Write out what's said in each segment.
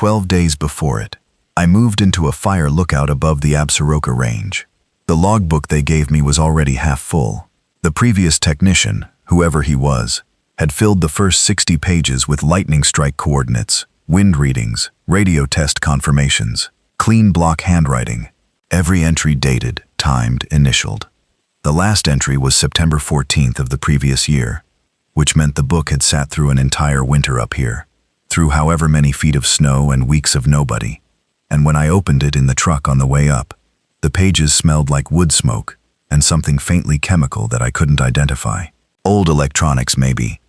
12 days before it, I moved into a fire lookout above the Absaroka range. The logbook they gave me was already half full. The previous technician, whoever he was, had filled the first 60 pages with lightning strike coordinates, wind readings, radio test confirmations, clean block handwriting, every entry dated, timed, initialed. The last entry was September 14th of the previous year, which meant the book had sat through an entire winter up here, through however many feet of snow and weeks of nobody. And when I opened it in the truck on the way up, the pages smelled like wood smoke and something faintly chemical that I couldn't identify. Old electronics, maybe.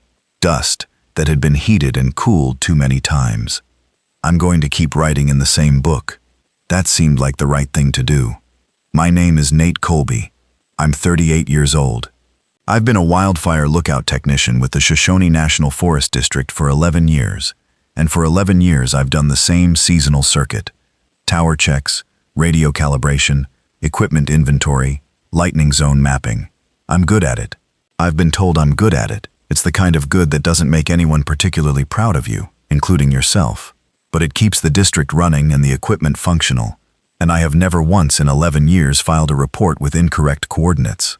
Dust that had been heated and cooled too many times. I'm going to keep writing in the same book. That seemed like the right thing to do. My name is Nate Colby. I'm 38 years old. I've been a wildfire lookout technician with the Shoshone National Forest District for 11 years, and for 11 years I've done the same seasonal circuit. Tower checks, radio calibration, equipment inventory, lightning zone mapping. I'm good at it. I've been told I'm good at it. It's the kind of good that doesn't make anyone particularly proud of you, including yourself. But it keeps the district running and the equipment functional, and I have never once in 11 years filed a report with incorrect coordinates.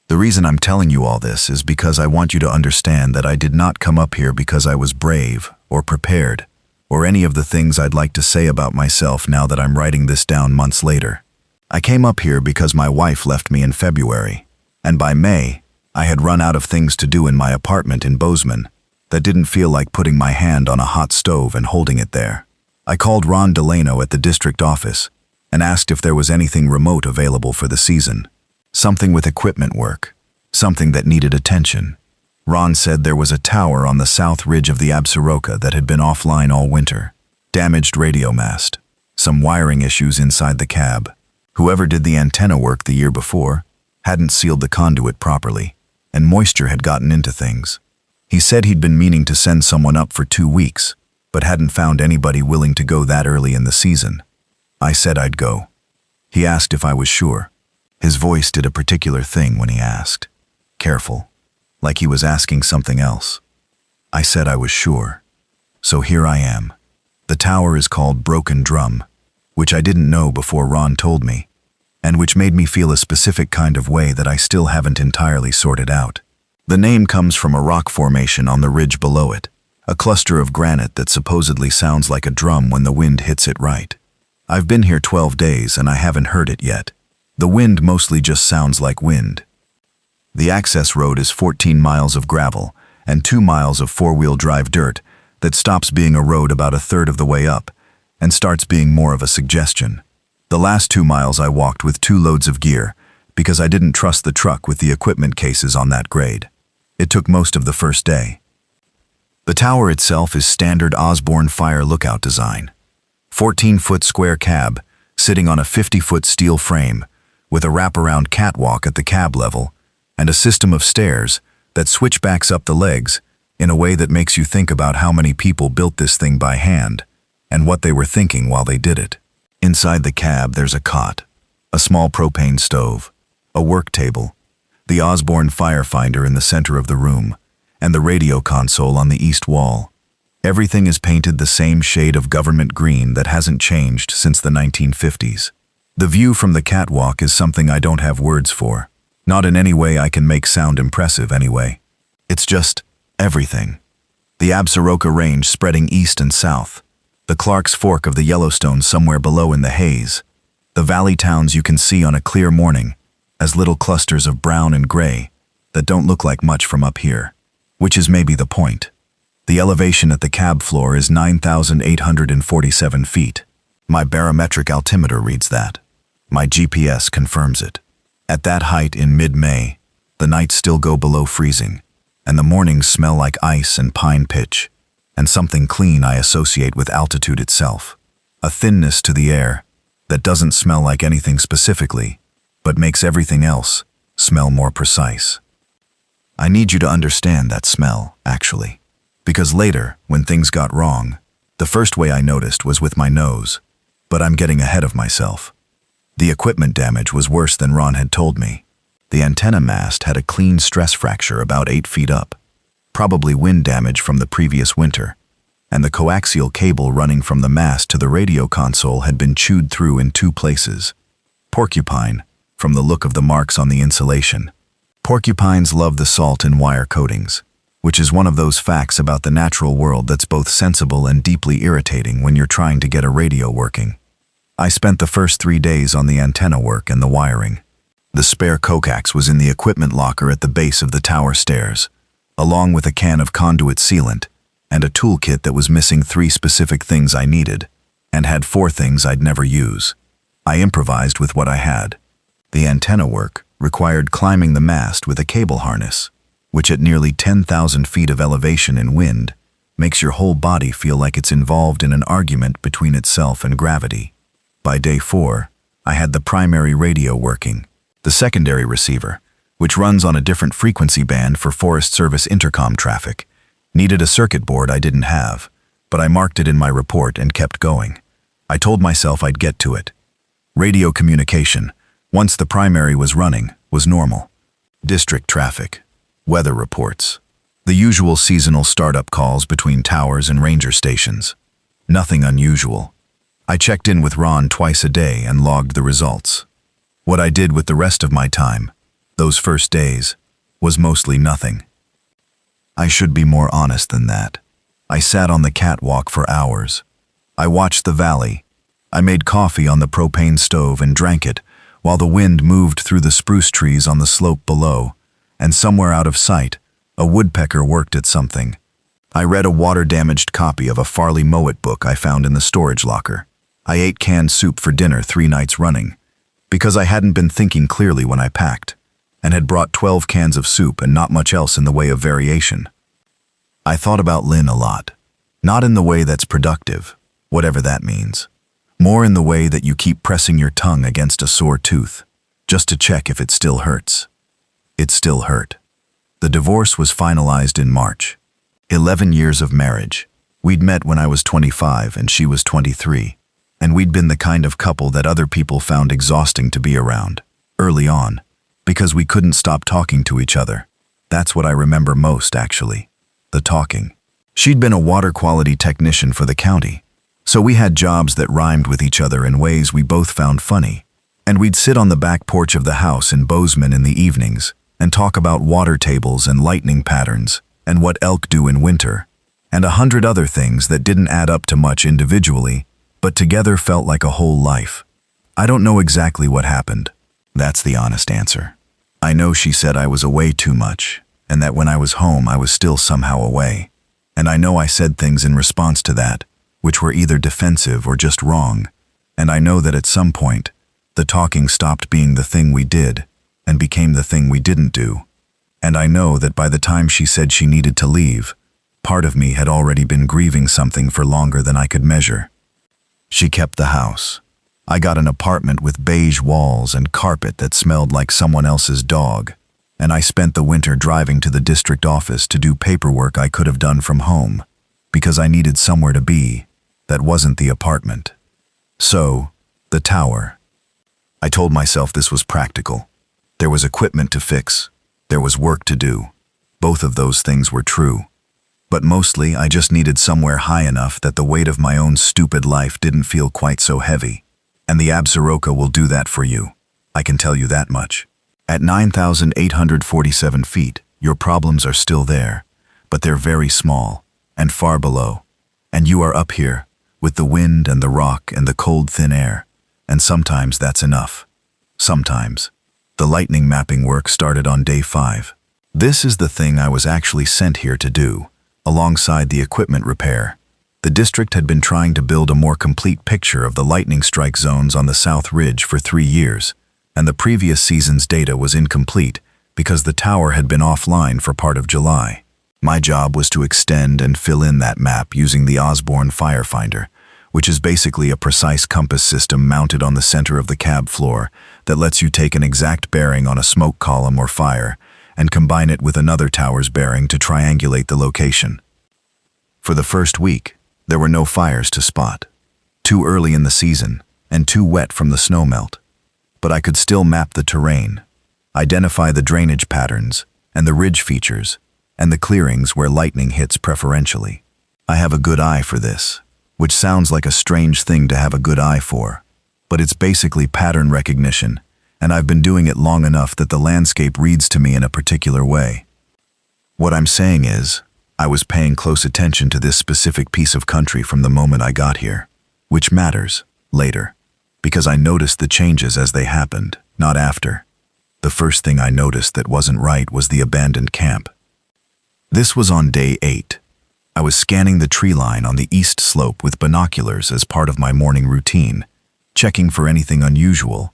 The reason I'm telling you all this is because I want you to understand that I did not come up here because I was brave or prepared or any of the things I'd like to say about myself now that I'm writing this down months later. I came up here because my wife left me in February, and by May, I had run out of things to do in my apartment in Bozeman that didn't feel like putting my hand on a hot stove and holding it there. I called Ron Delano at the district office and asked if there was anything remote available for the season. Something with equipment work, something that needed attention. Ron said there was a tower on the south ridge of the Absaroka that had been offline all winter. Damaged radio mast, some wiring issues inside the cab. Whoever did the antenna work the year before hadn't sealed the conduit properly, and moisture had gotten into things. He said he'd been meaning to send someone up for 2 weeks, but hadn't found anybody willing to go that early in the season. I said I'd go. He asked if I was sure. His voice did a particular thing when he asked. Careful, like he was asking something else. I said I was sure. So here I am. The tower is called Broken Drum, which I didn't know before Ron told me, and which made me feel a specific kind of way that I still haven't entirely sorted out. The name comes from a rock formation on the ridge below it, a cluster of granite that supposedly sounds like a drum when the wind hits it right. I've been here 12 days and I haven't heard it yet. The wind mostly just sounds like wind. The access road is 14 miles of gravel and 2 miles of four-wheel drive dirt that stops being a road about a third of the way up and starts being more of a suggestion. The last 2 miles I walked with 2 loads of gear because I didn't trust the truck with the equipment cases on that grade. It took most of the first day. The tower itself is standard Osborne fire lookout design. 14-foot square cab sitting on a 50-foot steel frame with a wraparound catwalk at the cab level and a system of stairs that switchbacks up the legs in a way that makes you think about how many people built this thing by hand and what they were thinking while they did it. Inside the cab there's a cot, a small propane stove, a work table, the Osborne firefinder in the center of the room, and the radio console on the east wall. Everything is painted the same shade of government green that hasn't changed since the 1950s. The view from the catwalk is something I don't have words for. Not in any way I can make sound impressive anyway. It's just everything. The Absaroka Range spreading east and south. The Clark's Fork of the Yellowstone somewhere below in the haze. The valley towns you can see on a clear morning as little clusters of brown and gray that don't look like much from up here, which is maybe the point. The elevation at the cab floor is 9,847 feet. My barometric altimeter reads that. My GPS confirms it. At that height in mid-May, the nights still go below freezing, and the mornings smell like ice and pine pitch, and something clean I associate with altitude itself. A thinness to the air that doesn't smell like anything specifically, but makes everything else smell more precise. I need you to understand that smell, actually, because later, when things got wrong, the first way I noticed was with my nose, but I'm getting ahead of myself. The equipment damage was worse than Ron had told me. The antenna mast had a clean stress fracture about 8 feet up, probably wind damage from the previous winter. and the coaxial cable running from the mast to the radio console had been chewed through in 2 places. Porcupine, from the look of the marks on the insulation. Porcupines love the salt in wire coatings, which is one of those facts about the natural world that's both sensible and deeply irritating when you're trying to get a radio working. I spent the first 3 days on the antenna work and the wiring. The spare coax was in the equipment locker at the base of the tower stairs, along with a can of conduit sealant and a toolkit that was missing 3 specific things I needed, and had 4 things I'd never use. I improvised with what I had. The antenna work required climbing the mast with a cable harness, which at nearly 10,000 feet of elevation in wind makes your whole body feel like it's involved in an argument between itself and gravity. By day 4, I had the primary radio working. The secondary receiver, which runs on a different frequency band for Forest Service intercom traffic, needed a circuit board I didn't have, but I marked it in my report and kept going. I told myself I'd get to it. Radio communication, once the primary was running, was normal. District traffic, weather reports, the usual seasonal startup calls between towers and ranger stations. Nothing unusual. I checked in with Ron twice a day and logged the results. What I did with the rest of my time, those first days, was mostly nothing. I should be more honest than that. I sat on the catwalk for hours. I watched the valley. I made coffee on the propane stove and drank it while the wind moved through the spruce trees on the slope below, and somewhere out of sight, a woodpecker worked at something. I read a water-damaged copy of a Farley Mowat book I found in the storage locker. I ate canned soup for dinner 3 nights running, because I hadn't been thinking clearly when I packed, and had brought 12 cans of soup and not much else in the way of variation. I thought about Lynn a lot, not in the way that's productive, whatever that means. More in the way that you keep pressing your tongue against a sore tooth, just to check if it still hurts. It still hurt. The divorce was finalized in March. 11 years of marriage. We'd met when I was 25 and she was 23, and we'd been the kind of couple that other people found exhausting to be around, early on, because we couldn't stop talking to each other. That's what I remember most, actually. The talking. She'd been a water quality technician for the county, so we had jobs that rhymed with each other in ways we both found funny, and we'd sit on the back porch of the house in Bozeman in the evenings and talk about water tables and lightning patterns and what elk do in winter, and 100 other things that didn't add up to much individually, but together felt like a whole life. I don't know exactly what happened. That's the honest answer. I know she said I was away too much, and that when I was home I was still somehow away, and I know I said things in response to that, which were either defensive or just wrong, and I know that at some point, the talking stopped being the thing we did and became the thing we didn't do. And I know that by the time she said she needed to leave, part of me had already been grieving something for longer than I could measure. She kept the house. I got an apartment with beige walls and carpet that smelled like someone else's dog, and I spent the winter driving to the district office to do paperwork I could have done from home, because I needed somewhere to be that wasn't the apartment. So, the tower. I told myself this was practical. There was equipment to fix. There was work to do. Both of those things were true. But mostly, I just needed somewhere high enough that the weight of my own stupid life didn't feel quite so heavy. And the Absaroka will do that for you. I can tell you that much. At 9,847 feet, your problems are still there, but they're very small and far below. And you are up here, with the wind and the rock and the cold thin air, and sometimes that's enough. Sometimes. The lightning mapping work started on day 5. This is the thing I was actually sent here to do, alongside the equipment repair. The district had been trying to build a more complete picture of the lightning strike zones on the South Ridge for 3 years, and the previous season's data was incomplete because the tower had been offline for part of July. My job was to extend and fill in that map using the Osborne Firefinder, which is basically a precise compass system mounted on the center of the cab floor that lets you take an exact bearing on a smoke column or fire and combine it with another tower's bearing to triangulate the location. For the first week, there were no fires to spot. Too early in the season and too wet from the snowmelt. But I could still map the terrain, identify the drainage patterns and the ridge features, and the clearings where lightning hits preferentially. I have a good eye for this, which sounds like a strange thing to have a good eye for, but it's basically pattern recognition, and I've been doing it long enough that the landscape reads to me in a particular way. What I'm saying is, I was paying close attention to this specific piece of country from the moment I got here, which matters later, because I noticed the changes as they happened, not after. The first thing I noticed that wasn't right was the abandoned camp. This was on day 8. I was scanning the tree line on the east slope with binoculars as part of my morning routine, checking for anything unusual,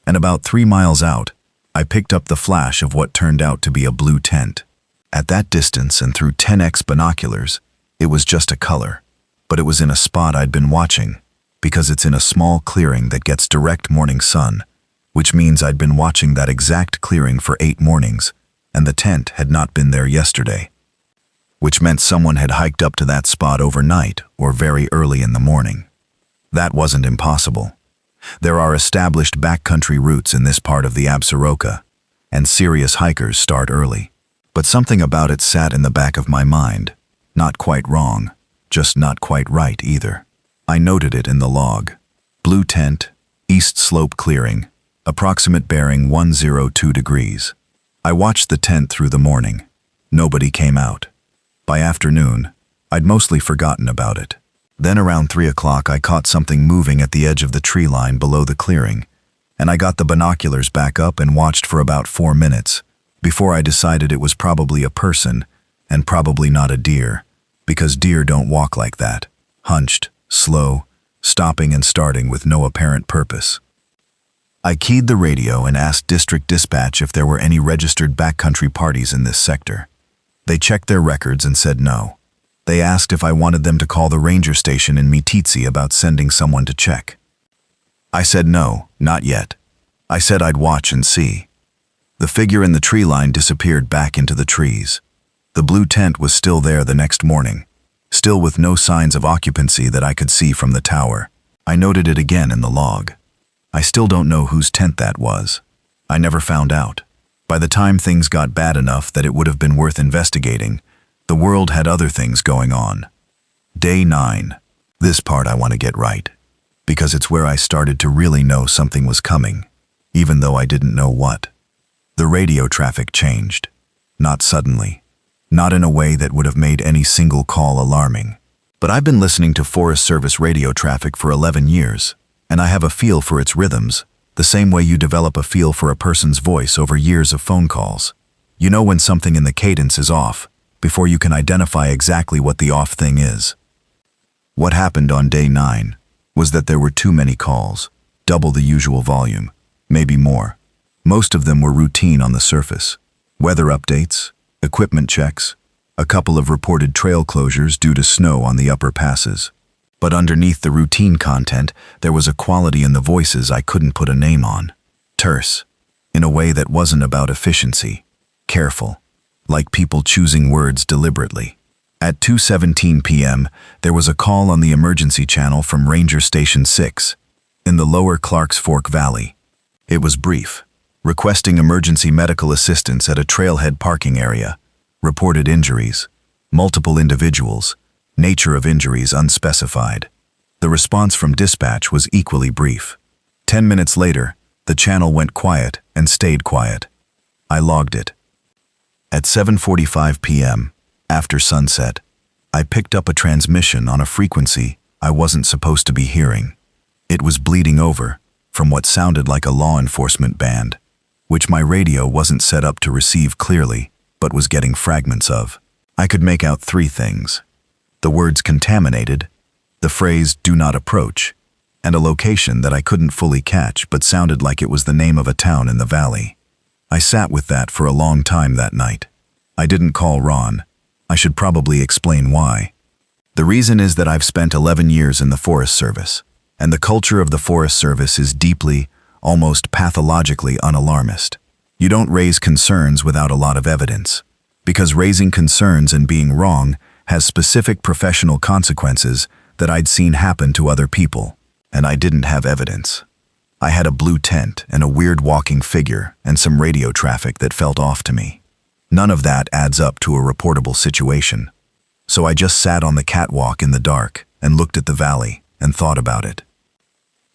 and about 3 miles out, I picked up the flash of what turned out to be a blue tent. At that distance and through 10x binoculars, it was just a color, but it was in a spot I'd been watching, because it's in a small clearing that gets direct morning sun, which means I'd been watching that exact clearing for 8 mornings, and the tent had not been there yesterday, which meant someone had hiked up to that spot overnight or very early in the morning. That wasn't impossible. There are established backcountry routes in this part of the Absaroka, and serious hikers start early. But something about it sat in the back of my mind. Not quite wrong, just not quite right either. I noted it in the log. Blue tent, east slope clearing, approximate bearing 102 degrees. I watched the tent through the morning. Nobody came out. By afternoon, I'd mostly forgotten about it. Then around 3 o'clock I caught something moving at the edge of the tree line below the clearing, and I got the binoculars back up and watched for about 4 minutes before I decided it was probably a person and probably not a deer, because deer don't walk like that, hunched, slow, stopping and starting with no apparent purpose. I keyed the radio and asked district dispatch if there were any registered backcountry parties in this sector. They checked their records and said no. They asked if I wanted them to call the ranger station in Mititsi about sending someone to check. I said no, not yet. I said I'd watch and see. The figure in the tree line disappeared back into the trees. The blue tent was still there the next morning, still with no signs of occupancy that I could see from the tower. I noted it again in the log. I still don't know whose tent that was. I never found out. By the time things got bad enough that it would have been worth investigating, the world had other things going on. Day 9. This part I want to get right, because it's where I started to really know something was coming, even though I didn't know what. The radio traffic changed. Not suddenly. Not in a way that would have made any single call alarming. But I've been listening to Forest Service radio traffic for 11 years, and I have a feel for its rhythms, the same way you develop a feel for a person's voice over years of phone calls. You know when something in the cadence is off, before you can identify exactly what the off thing is. What happened on day 9 was that there were too many calls, double the usual volume, maybe more. Most of them were routine on the surface. Weather updates, equipment checks, a couple of reported trail closures due to snow on the upper passes. But underneath the routine content, there was a quality in the voices I couldn't put a name on. Terse, in a way that wasn't about efficiency. Careful, like people choosing words deliberately. At 2:17 p.m., there was a call on the emergency channel from Ranger Station 6, in the lower Clarks Fork Valley. It was brief, requesting emergency medical assistance at a trailhead parking area, reported injuries, multiple individuals, nature of injuries unspecified. The response from dispatch was equally brief. 10 minutes later, the channel went quiet and stayed quiet. I logged it. At 7:45 p.m., after sunset, I picked up a transmission on a frequency I wasn't supposed to be hearing. It was bleeding over from what sounded like a law enforcement band, which my radio wasn't set up to receive clearly, but was getting fragments of. I could make out 3 things: the words contaminated, the phrase do not approach, and a location that I couldn't fully catch but sounded like it was the name of a town in the valley. I sat with that for a long time that night. I didn't call Ron. I should probably explain why. The reason is that I've spent 11 years in the Forest Service, and the culture of the Forest Service is deeply, almost pathologically unalarmist. You don't raise concerns without a lot of evidence, because raising concerns and being wrong has specific professional consequences that I'd seen happen to other people, and I didn't have evidence. I had a blue tent and a weird walking figure and some radio traffic that felt off to me. None of that adds up to a reportable situation. So I just sat on the catwalk in the dark and looked at the valley and thought about it.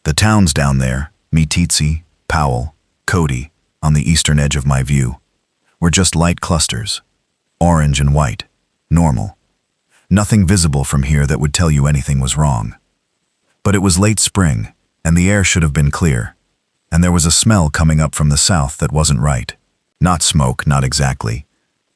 The towns down there, Meeteetse, Powell, Cody, on the eastern edge of my view, were just light clusters, orange and white, normal. Nothing visible from here that would tell you anything was wrong. But it was late spring, and the air should have been clear, and there was a smell coming up from the south that wasn't right. Not smoke, not exactly.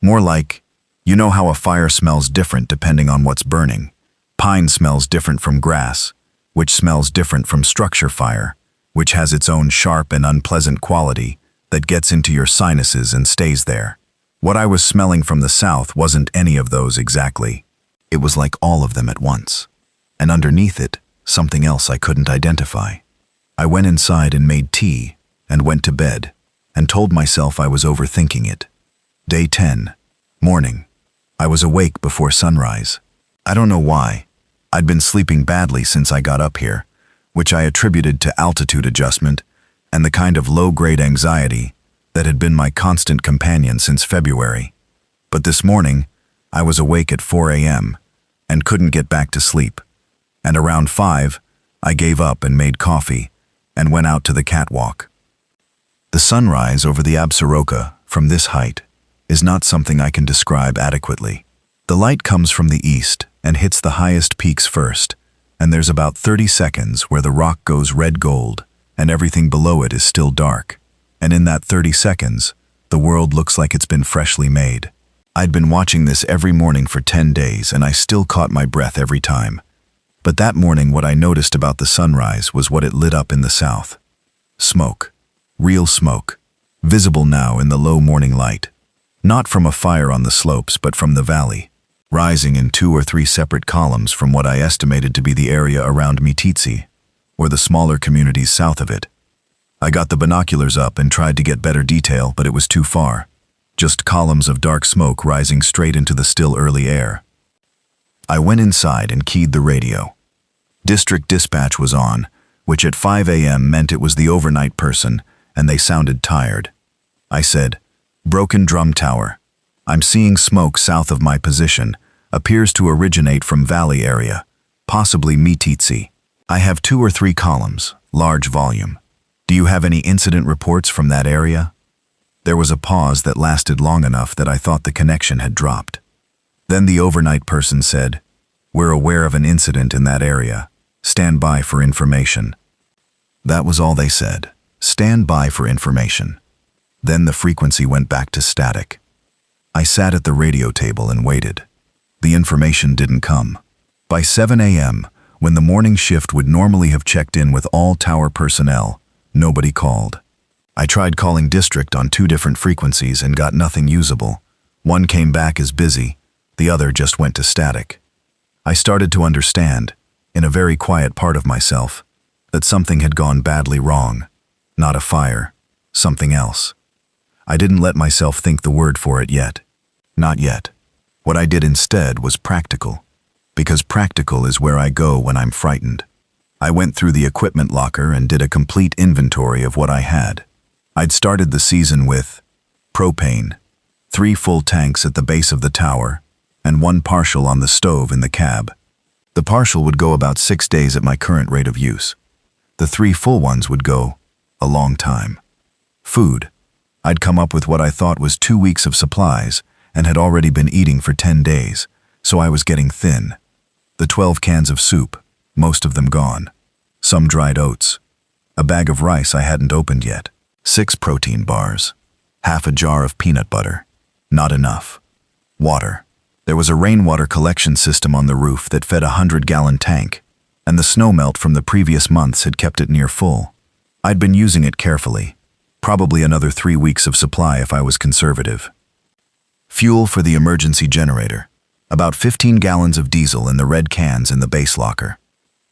More like, you know how a fire smells different depending on what's burning. Pine smells different from grass, which smells different from structure fire, which has its own sharp and unpleasant quality that gets into your sinuses and stays there. What I was smelling from the south wasn't any of those exactly. It was like all of them at once. And underneath it, something else I couldn't identify. I went inside and made tea and went to bed and told myself I was overthinking it. Day 10. Morning. I was awake before sunrise. I don't know why. I'd been sleeping badly since I got up here, which I attributed to altitude adjustment and the kind of low-grade anxiety that had been my constant companion since February. But this morning, I was awake at 4 a.m. and couldn't get back to sleep. And around 5, I gave up and made coffee and went out to the catwalk. The sunrise over the Absaroka from this height is not something I can describe adequately. The light comes from the east and hits the highest peaks first, and there's about 30 seconds where the rock goes red gold and everything below it is still dark. And in that 30 seconds, the world looks like it's been freshly made. I'd been watching this every morning for 10 days and I still caught my breath every time. But that morning what I noticed about the sunrise was what it lit up in the south. Smoke. Real smoke. Visible now in the low morning light. Not from a fire on the slopes, but from the valley, rising in 2 or 3 separate columns from what I estimated to be the area around Meeteetse, or the smaller communities south of it. I got the binoculars up and tried to get better detail, but it was too far. Just columns of dark smoke rising straight into the still early air. I went inside and keyed the radio. District dispatch was on, which at 5 a.m. meant it was the overnight person, and they sounded tired. I said, "Broken drum tower. I'm seeing smoke south of my position. Appears to originate from valley area, possibly Meeteetse. I have 2 or 3 columns, large volume. Do you have any incident reports from that area?" There was a pause that lasted long enough that I thought the connection had dropped. Then the overnight person said, "We're aware of an incident in that area. Stand by for information." That was all they said. Stand by for information. Then the frequency went back to static. I sat at the radio table and waited. The information didn't come. By 7 a.m., when the morning shift would normally have checked in with all tower personnel, nobody called. I tried calling district on 2 different frequencies and got nothing usable. One came back as busy, the other just went to static. I started to understand, in a very quiet part of myself, that something had gone badly wrong. Not a fire, something else. I didn't let myself think the word for it yet. Not yet. What I did instead was practical, because practical is where I go when I'm frightened. I went through the equipment locker and did a complete inventory of what I had. I'd started the season with propane, 3 full tanks at the base of the tower, and 1 partial on the stove in the cab. The partial would go about 6 days at my current rate of use. The 3 full ones would go a long time. Food. I'd come up with what I thought was 2 weeks of supplies and had already been eating for 10 days, so I was getting thin. The 12 cans of soup, most of them gone. Some dried oats. A bag of rice I hadn't opened yet. 6 protein bars. Half a jar of peanut butter. Not enough. Water. There was a rainwater collection system on the roof that fed a 100-gallon tank, and the snowmelt from the previous months had kept it near full. I'd been using it carefully. Probably another 3 weeks of supply if I was conservative. Fuel for the emergency generator. About 15 gallons of diesel in the red cans in the base locker.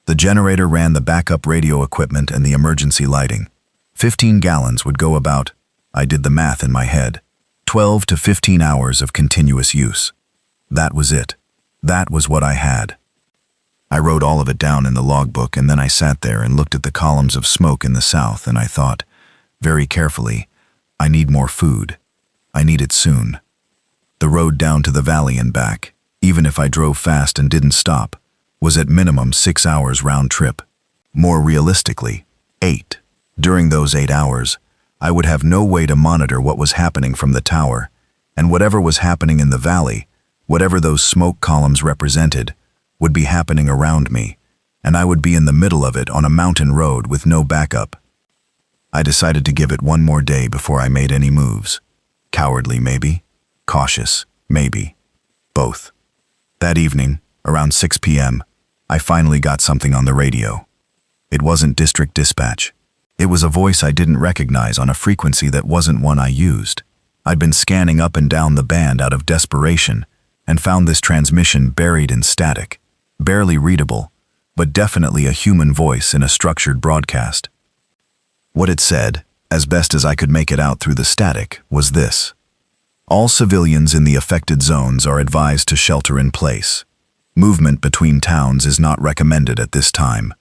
The generator ran the backup radio equipment and the emergency lighting. 15 gallons would go about, I did the math in my head, 12 to 15 hours of continuous use. That was it. That was what I had. I wrote all of it down in the logbook, and then I sat there and looked at the columns of smoke in the south, and I thought, very carefully, I need more food. I need it soon. The road down to the valley and back, even if I drove fast and didn't stop, was at minimum 6 hours round trip. More realistically, 8. During those 8 hours, I would have no way to monitor what was happening from the tower, and whatever was happening in the valley, whatever those smoke columns represented, would be happening around me, and I would be in the middle of it on a mountain road with no backup. I decided to give it one more day before I made any moves. Cowardly, maybe. Cautious, maybe. Both. That evening, around 6 p.m., I finally got something on the radio. It wasn't district dispatch. It was a voice I didn't recognize on a frequency that wasn't one I used. I'd been scanning up and down the band out of desperation and found this transmission buried in static, barely readable, but definitely a human voice in a structured broadcast. What it said, as best as I could make it out through the static, was this: all civilians in the affected zones are advised to shelter in place. Movement between towns is not recommended at this time.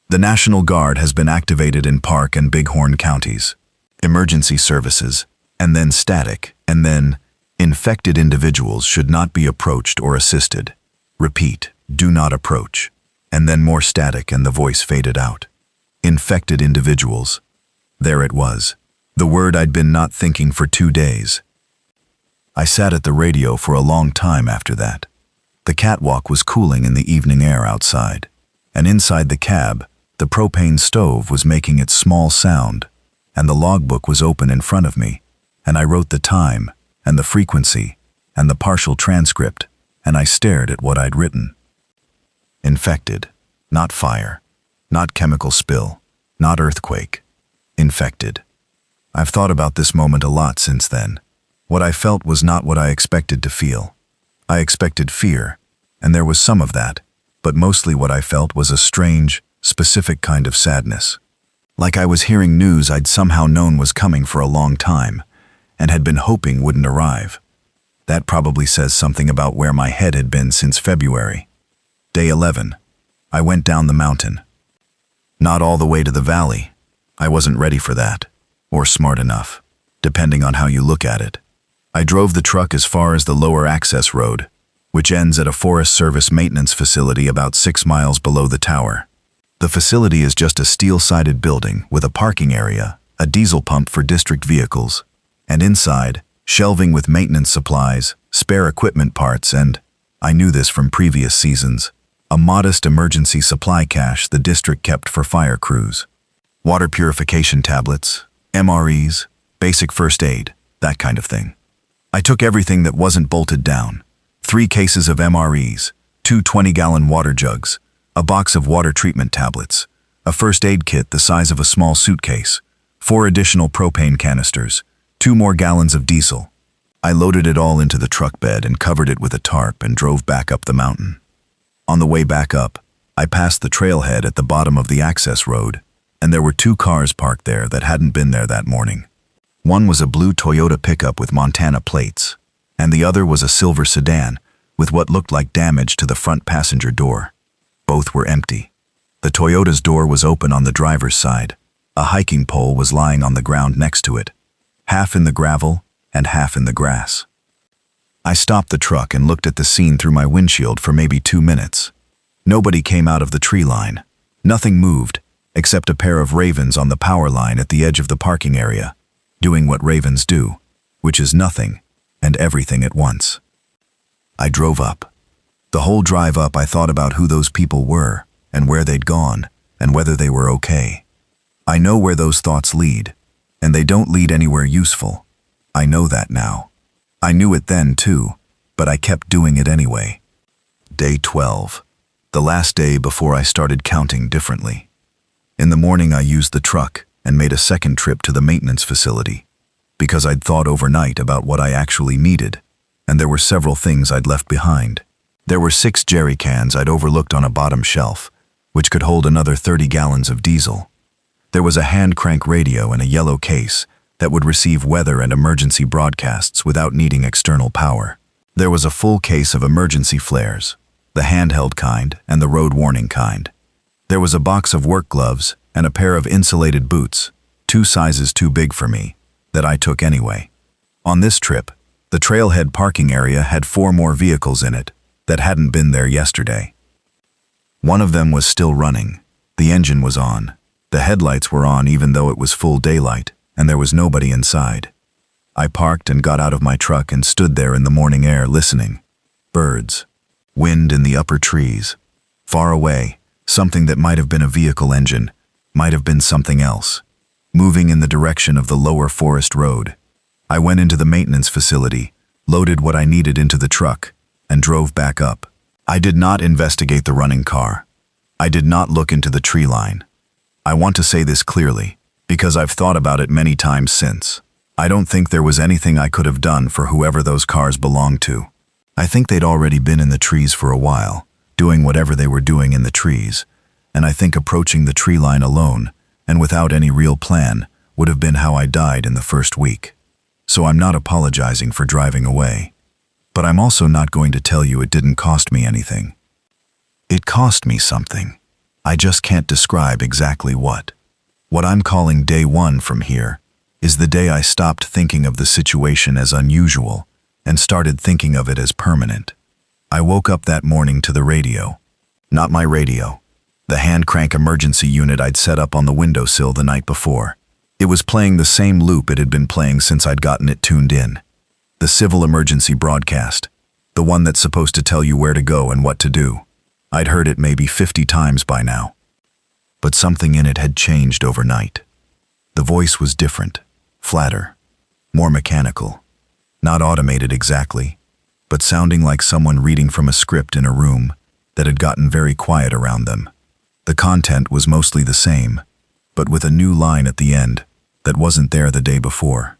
The National Guard has been activated in Park and Bighorn counties. Emergency services, and then static, and then infected individuals should not be approached or assisted. Repeat, do not approach. And then more static and the voice faded out. Infected individuals. There it was. The word I'd been not thinking for 2 days. I sat at the radio for a long time after that. The catwalk was cooling in the evening air outside, and inside the cab, the propane stove was making its small sound, and the logbook was open in front of me, and I wrote the time, and the frequency, and the partial transcript, and I stared at what I'd written. Infected, not fire, not chemical spill, not earthquake. Infected. I've thought about this moment a lot since then. What I felt was not what I expected to feel. I expected fear, and there was some of that, but mostly what I felt was a strange, specific kind of sadness. Like I was hearing news I'd somehow known was coming for a long time, and had been hoping wouldn't arrive. That probably says something about where my head had been since February. Day 11. I went down the mountain. Not all the way to the valley. I wasn't ready for that, or smart enough, depending on how you look at it. I drove the truck as far as the lower access road, which ends at a Forest Service maintenance facility about 6 miles below the tower. The facility is just a steel-sided building with a parking area, a diesel pump for district vehicles, and inside, shelving with maintenance supplies, spare equipment parts, and, I knew this from previous seasons, a modest emergency supply cache the district kept for fire crews. Water purification tablets, MREs, basic first aid, that kind of thing. I took everything that wasn't bolted down. 3 cases of MREs, 2 20-gallon water jugs, a box of water treatment tablets, a first aid kit the size of a small suitcase, 4 additional propane canisters, 2 more gallons of diesel. I loaded it all into the truck bed and covered it with a tarp and drove back up the mountain. On the way back up, I passed the trailhead at the bottom of the access road, and there were 2 cars parked there that hadn't been there that morning. One was a blue Toyota pickup with Montana plates, and the other was a silver sedan with what looked like damage to the front passenger door. Both were empty. The Toyota's door was open on the driver's side. A hiking pole was lying on the ground next to it, half in the gravel and half in the grass. I stopped the truck and looked at the scene through my windshield for maybe 2 minutes. Nobody came out of the tree line. Nothing moved, except a pair of ravens on the power line at the edge of the parking area, doing what ravens do, which is nothing and everything at once. I drove up. The whole drive up I thought about who those people were and where they'd gone and whether they were okay. I know where those thoughts lead, and they don't lead anywhere useful. I know that now. I knew it then too, but I kept doing it anyway. Day 12. The last day before I started counting differently. In the morning I used the truck and made a second trip to the maintenance facility, because I'd thought overnight about what I actually needed, and there were several things I'd left behind. There were 6 jerry cans I'd overlooked on a bottom shelf, which could hold another 30 gallons of diesel. There was a hand-crank radio in a yellow case that would receive weather and emergency broadcasts without needing external power. There was a full case of emergency flares, the handheld kind and the road warning kind. There was a box of work gloves and a pair of insulated boots, 2 sizes too big for me, that I took anyway. On this trip, the trailhead parking area had 4 more vehicles in it, that hadn't been there yesterday. One of them was still running. The engine was on. The headlights were on even though it was full daylight, and there was nobody inside. I parked and got out of my truck and stood there in the morning air listening. Birds. Wind in the upper trees. Far away, something that might have been a vehicle engine, might have been something else, moving in the direction of the lower forest road. I went into the maintenance facility, loaded what I needed into the truck, and drove back up. I did not investigate the running car. I did not look into the tree line. I want to say this clearly, because I've thought about it many times since. I don't think there was anything I could have done for whoever those cars belonged to. I think they'd already been in the trees for a while, doing whatever they were doing in the trees, and I think approaching the tree line alone, and without any real plan, would have been how I died in the first week. So I'm not apologizing for driving away. But I'm also not going to tell you it didn't cost me anything. It cost me something. I just can't describe exactly what. What I'm calling day one from here is the day I stopped thinking of the situation as unusual and started thinking of it as permanent. I woke up that morning to the radio. Not my radio. The hand crank emergency unit I'd set up on the windowsill the night before. It was playing the same loop it had been playing since I'd gotten it tuned in. The civil emergency broadcast. The one that's supposed to tell you where to go and what to do. I'd heard it maybe 50 times by now. But something in it had changed overnight. The voice was different, flatter, more mechanical. Not automated exactly, but sounding like someone reading from a script in a room that had gotten very quiet around them. The content was mostly the same, but with a new line at the end that wasn't there the day before.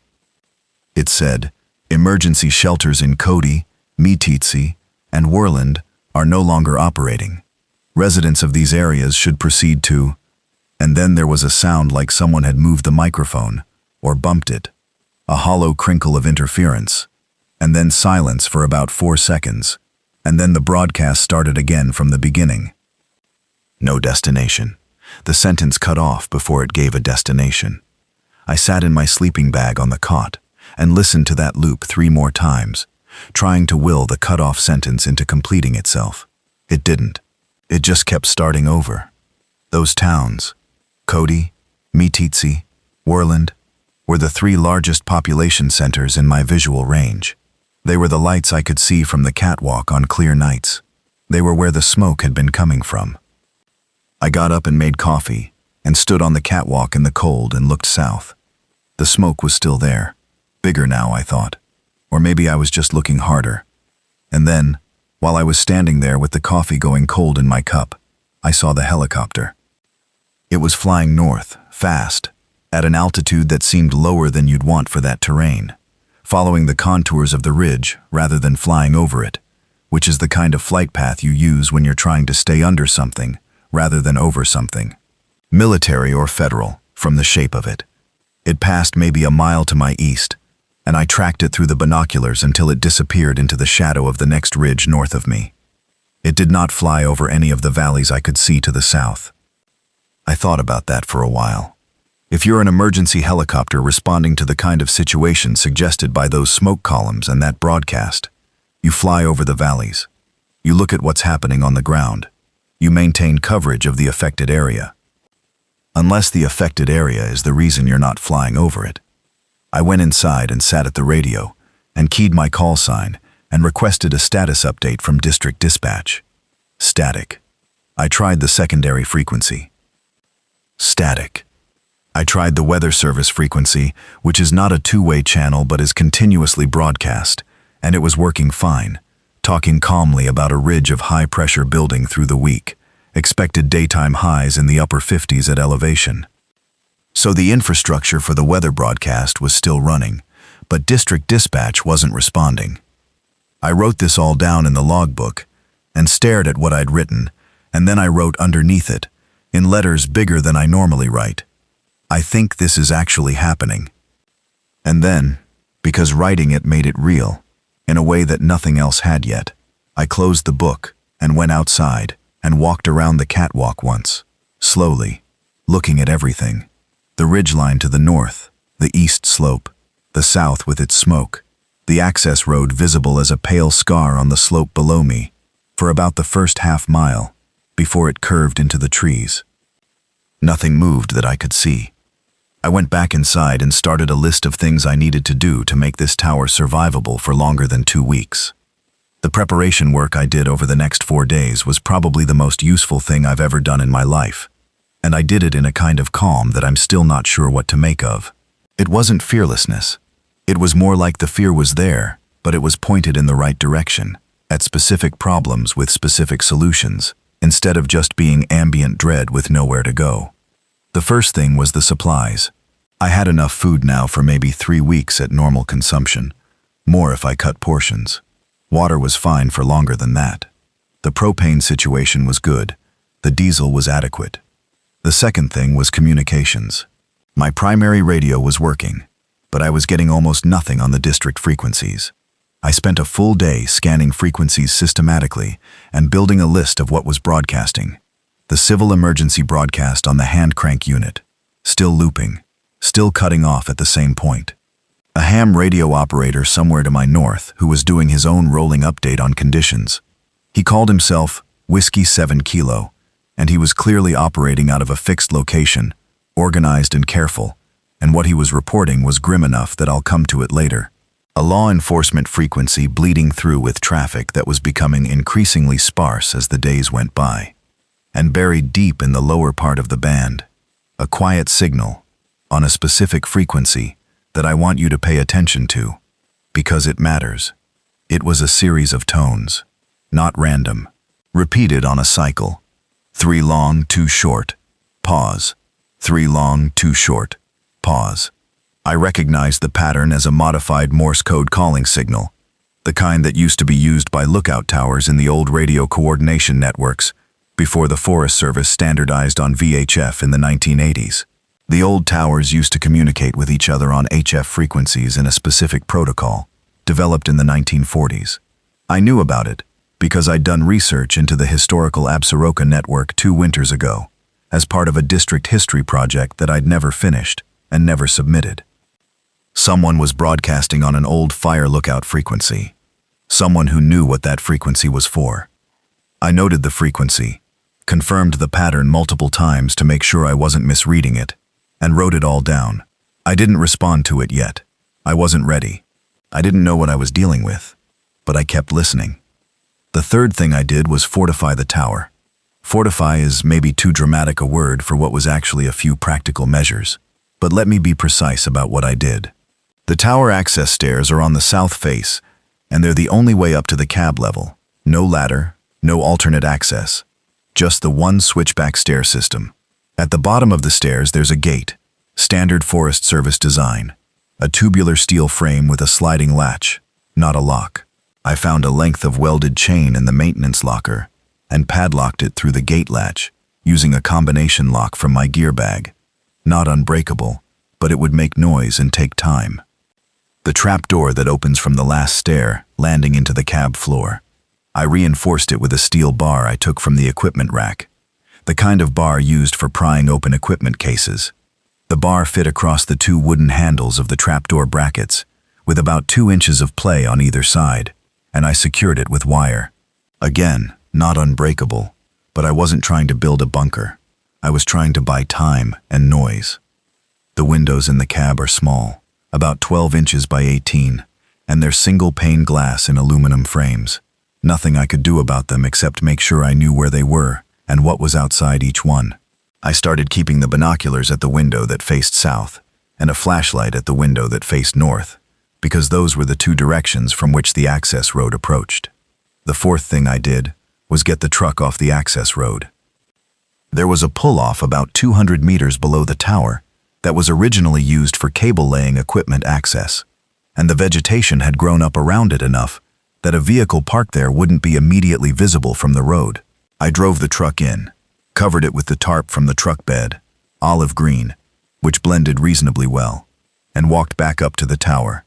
It said, "Emergency shelters in Cody, Meeteetse, and Worland are no longer operating. Residents of these areas should proceed to..." And then there was a sound like someone had moved the microphone or bumped it. A hollow crinkle of interference, and then silence for about 4 seconds, and then the broadcast started again from the beginning. No destination. The sentence cut off before it gave a destination. I sat in my sleeping bag on the cot and listened to that loop 3 more times, trying to will the cut-off sentence into completing itself. It didn't. It just kept starting over. Those towns, Cody, Meeteetse, Worland, were the 3 largest population centers in my visual range. They were the lights I could see from the catwalk on clear nights. They were where the smoke had been coming from. I got up and made coffee, and stood on the catwalk in the cold and looked south. The smoke was still there. Bigger now, I thought. Or maybe I was just looking harder. And then, while I was standing there with the coffee going cold in my cup, I saw the helicopter. It was flying north, fast, at an altitude that seemed lower than you'd want for that terrain, following the contours of the ridge rather than flying over it, which is the kind of flight path you use when you're trying to stay under something rather than over something. Military or federal, from the shape of it. It passed maybe a mile to my east, and I tracked it through the binoculars until it disappeared into the shadow of the next ridge north of me. It did not fly over any of the valleys I could see to the south. I thought about that for a while. If you're an emergency helicopter responding to the kind of situation suggested by those smoke columns and that broadcast, you fly over the valleys. You look at what's happening on the ground. You maintain coverage of the affected area. Unless the affected area is the reason you're not flying over it. I went inside and sat at the radio and keyed my call sign and requested a status update from district dispatch. Static. I tried the secondary frequency. Static. I tried the weather service frequency, which is not a two-way channel but is continuously broadcast, and it was working fine, talking calmly about a ridge of high-pressure building through the week, expected daytime highs in the upper 50s at elevation. So the infrastructure for the weather broadcast was still running, but district dispatch wasn't responding. I wrote this all down in the logbook and stared at what I'd written, and then I wrote underneath it, in letters bigger than I normally write, "I think this is actually happening." And then, because writing it made it real, in a way that nothing else had yet, I closed the book and went outside and walked around the catwalk once, slowly, looking at everything. The ridgeline to the north, the east slope, the south with its smoke, the access road visible as a pale scar on the slope below me, for about the first half-mile, before it curved into the trees. Nothing moved that I could see. I went back inside and started a list of things I needed to do to make this tower survivable for longer than 2 weeks. The preparation work I did over the next 4 days was probably the most useful thing I've ever done in my life, and I did it in a kind of calm that I'm still not sure what to make of. It wasn't fearlessness. It was more like the fear was there, but it was pointed in the right direction, at specific problems with specific solutions, instead of just being ambient dread with nowhere to go. The first thing was the supplies. I had enough food now for maybe 3 weeks at normal consumption, more if I cut portions. Water was fine for longer than that. The propane situation was good. The diesel was adequate. The second thing was communications. My primary radio was working, but I was getting almost nothing on the district frequencies. I spent a full day scanning frequencies systematically and building a list of what was broadcasting. The civil emergency broadcast on the hand crank unit, still looping, still cutting off at the same point. A ham radio operator somewhere to my north who was doing his own rolling update on conditions. He called himself Whiskey 7 Kilo, and he was clearly operating out of a fixed location, organized and careful, and what he was reporting was grim enough that I'll come to it later. A law enforcement frequency bleeding through with traffic that was becoming increasingly sparse as the days went by. And buried deep in the lower part of the band, a quiet signal, on a specific frequency, that I want you to pay attention to, because it matters. It was a series of tones, not random, repeated on a cycle. 3 long, 2 short, pause. 3 long, 2 short, pause. I recognized the pattern as a modified Morse code calling signal, the kind that used to be used by lookout towers in the old radio coordination networks before the Forest Service standardized on VHF in the 1980s. The old towers used to communicate with each other on HF frequencies in a specific protocol, developed in the 1940s. I knew about it because I'd done research into the historical Absaroka network 2 winters ago, as part of a district history project that I'd never finished and never submitted. Someone was broadcasting on an old fire lookout frequency. Someone who knew what that frequency was for. I noted the frequency, confirmed the pattern multiple times to make sure I wasn't misreading it, and wrote it all down. I didn't respond to it yet. I wasn't ready. I didn't know what I was dealing with, but I kept listening. The third thing I did was fortify the tower. Fortify is maybe too dramatic a word for what was actually a few practical measures, but let me be precise about what I did. The tower access stairs are on the south face, and they're the only way up to the cab level. No ladder, no alternate access. Just the one switchback stair system. At the bottom of the stairs there's a gate, standard Forest Service design. A tubular steel frame with a sliding latch, not a lock. I found a length of welded chain in the maintenance locker and padlocked it through the gate latch, using a combination lock from my gear bag. Not unbreakable, but it would make noise and take time. The trap door that opens from the last stair, landing into the cab floor. I reinforced it with a steel bar I took from the equipment rack, the kind of bar used for prying open equipment cases. The bar fit across the 2 wooden handles of the trapdoor brackets, with about 2 inches of play on either side, and I secured it with wire. Again, not unbreakable, but I wasn't trying to build a bunker. I was trying to buy time and noise. The windows in the cab are small, about 12 inches by 18, and they're single-pane glass in aluminum frames. Nothing I could do about them except make sure I knew where they were and what was outside each one. I started keeping the binoculars at the window that faced south and a flashlight at the window that faced north, because those were the 2 directions from which the access road approached. The fourth thing I did was get the truck off the access road. There was a pull-off about 200 meters below the tower that was originally used for cable-laying equipment access, and the vegetation had grown up around it enough that a vehicle parked there wouldn't be immediately visible from the road. I drove the truck in, covered it with the tarp from the truck bed, olive green, which blended reasonably well, and walked back up to the tower.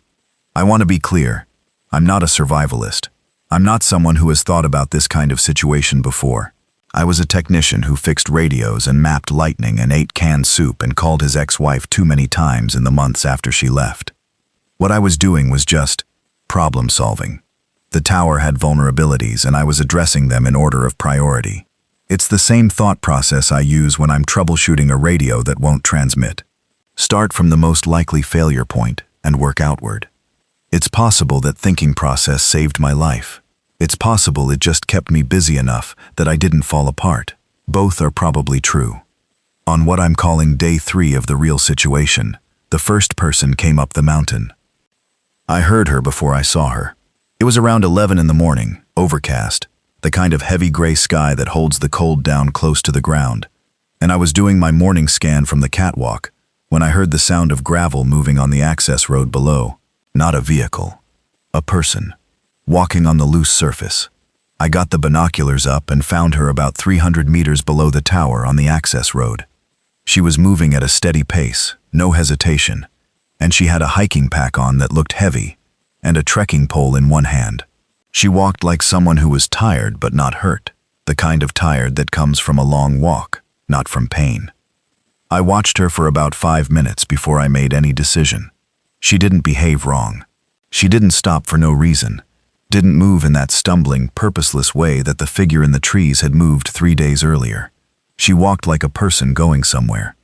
I want to be clear, I'm not a survivalist. I'm not someone who has thought about this kind of situation before. I was a technician who fixed radios and mapped lightning and ate canned soup and called his ex-wife too many times in the months after she left. What I was doing was just problem solving. The tower had vulnerabilities, and I was addressing them in order of priority. It's the same thought process I use when I'm troubleshooting a radio that won't transmit. Start from the most likely failure point and work outward. It's possible that thinking process saved my life. It's possible it just kept me busy enough that I didn't fall apart. Both are probably true. On what I'm calling day 3 of the real situation, the first person came up the mountain. I heard her before I saw her. It was around 11 in the morning, overcast, the kind of heavy gray sky that holds the cold down close to the ground. And I was doing my morning scan from the catwalk when I heard the sound of gravel moving on the access road below. Not a vehicle. A person. Walking on the loose surface. I got the binoculars up and found her about 300 meters below the tower on the access road. She was moving at a steady pace, no hesitation, and she had a hiking pack on that looked heavy, and a trekking pole in one hand. She walked like someone who was tired but not hurt, the kind of tired that comes from a long walk, not from pain. I watched her for about 5 minutes before I made any decision. She didn't behave wrong. She didn't stop for no reason, didn't move in that stumbling, purposeless way that the figure in the trees had moved 3 days earlier. She walked like a person going somewhere.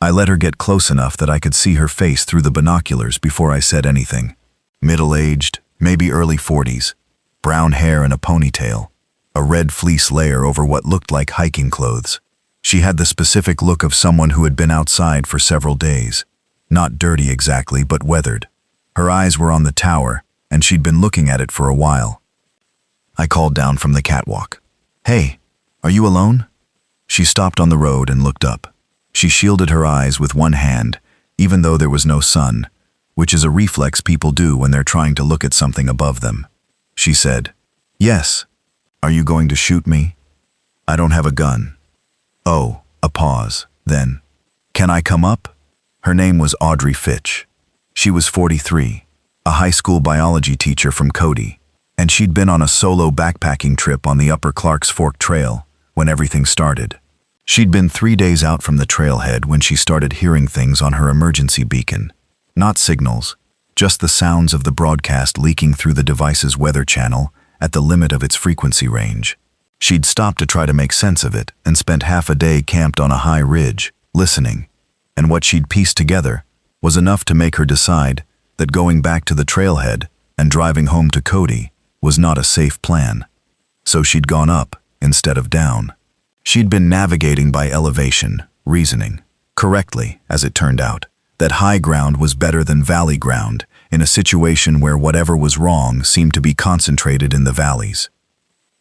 I let her get close enough that I could see her face through the binoculars before I said anything. Middle-aged, maybe early 40s, brown hair and a ponytail, a red fleece layer over what looked like hiking clothes. She had the specific look of someone who had been outside for several days. Not dirty exactly, but weathered. Her eyes were on the tower, and she'd been looking at it for a while. I called down from the catwalk. "Hey, are you alone?" She stopped on the road and looked up. She shielded her eyes with one hand, even though there was no sun, which is a reflex people do when they're trying to look at something above them. She said, "Yes. Are you going to shoot me?" "I don't have a gun." Oh, a pause. Then, "Can I come up?" Her name was Audrey Fitch. She was 43, a high school biology teacher from Cody, and she'd been on a solo backpacking trip on the Upper Clarks Fork Trail when everything started. She'd been 3 days out from the trailhead when she started hearing things on her emergency beacon. Not signals, just the sounds of the broadcast leaking through the device's weather channel at the limit of its frequency range. She'd stopped to try to make sense of it and spent half a day camped on a high ridge, listening. And what she'd pieced together was enough to make her decide that going back to the trailhead and driving home to Cody was not a safe plan. So she'd gone up instead of down. She'd been navigating by elevation, reasoning, correctly, as it turned out, that high ground was better than valley ground in a situation where whatever was wrong seemed to be concentrated in the valleys.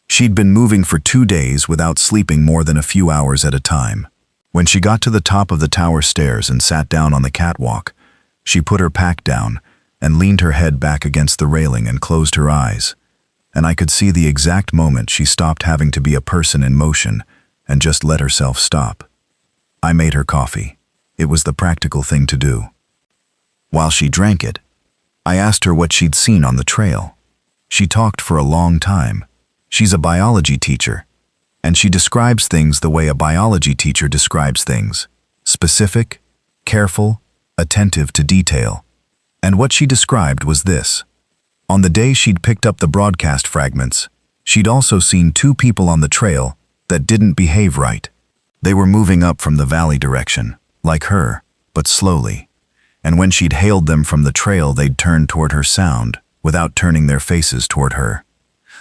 She'd been moving for 2 days without sleeping more than a few hours at a time. When she got to the top of the tower stairs and sat down on the catwalk, she put her pack down and leaned her head back against the railing and closed her eyes. And I could see the exact moment she stopped having to be a person in motion and just let herself stop. I made her coffee. It was the practical thing to do. While she drank it, I asked her what she'd seen on the trail. She talked for a long time. She's a biology teacher, and she describes things the way a biology teacher describes things. Specific, careful, attentive to detail. And what she described was this. On the day she'd picked up the broadcast fragments, she'd also seen 2 people on the trail that didn't behave right. They were moving up from the valley direction, like her, but slowly. And when she'd hailed them from the trail, they'd turned toward her sound, without turning their faces toward her.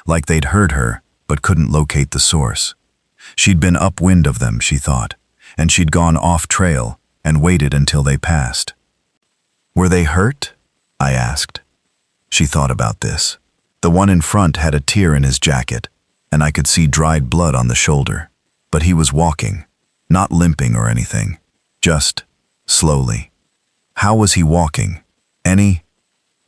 Like they'd heard her, but couldn't locate the source. She'd been upwind of them, she thought, and she'd gone off trail and waited until they passed. "Were they hurt?" I asked. She thought about this. The one in front had a tear in his jacket, and I could see dried blood on the shoulder. But he was walking, not limping or anything, just slowly. How was he walking?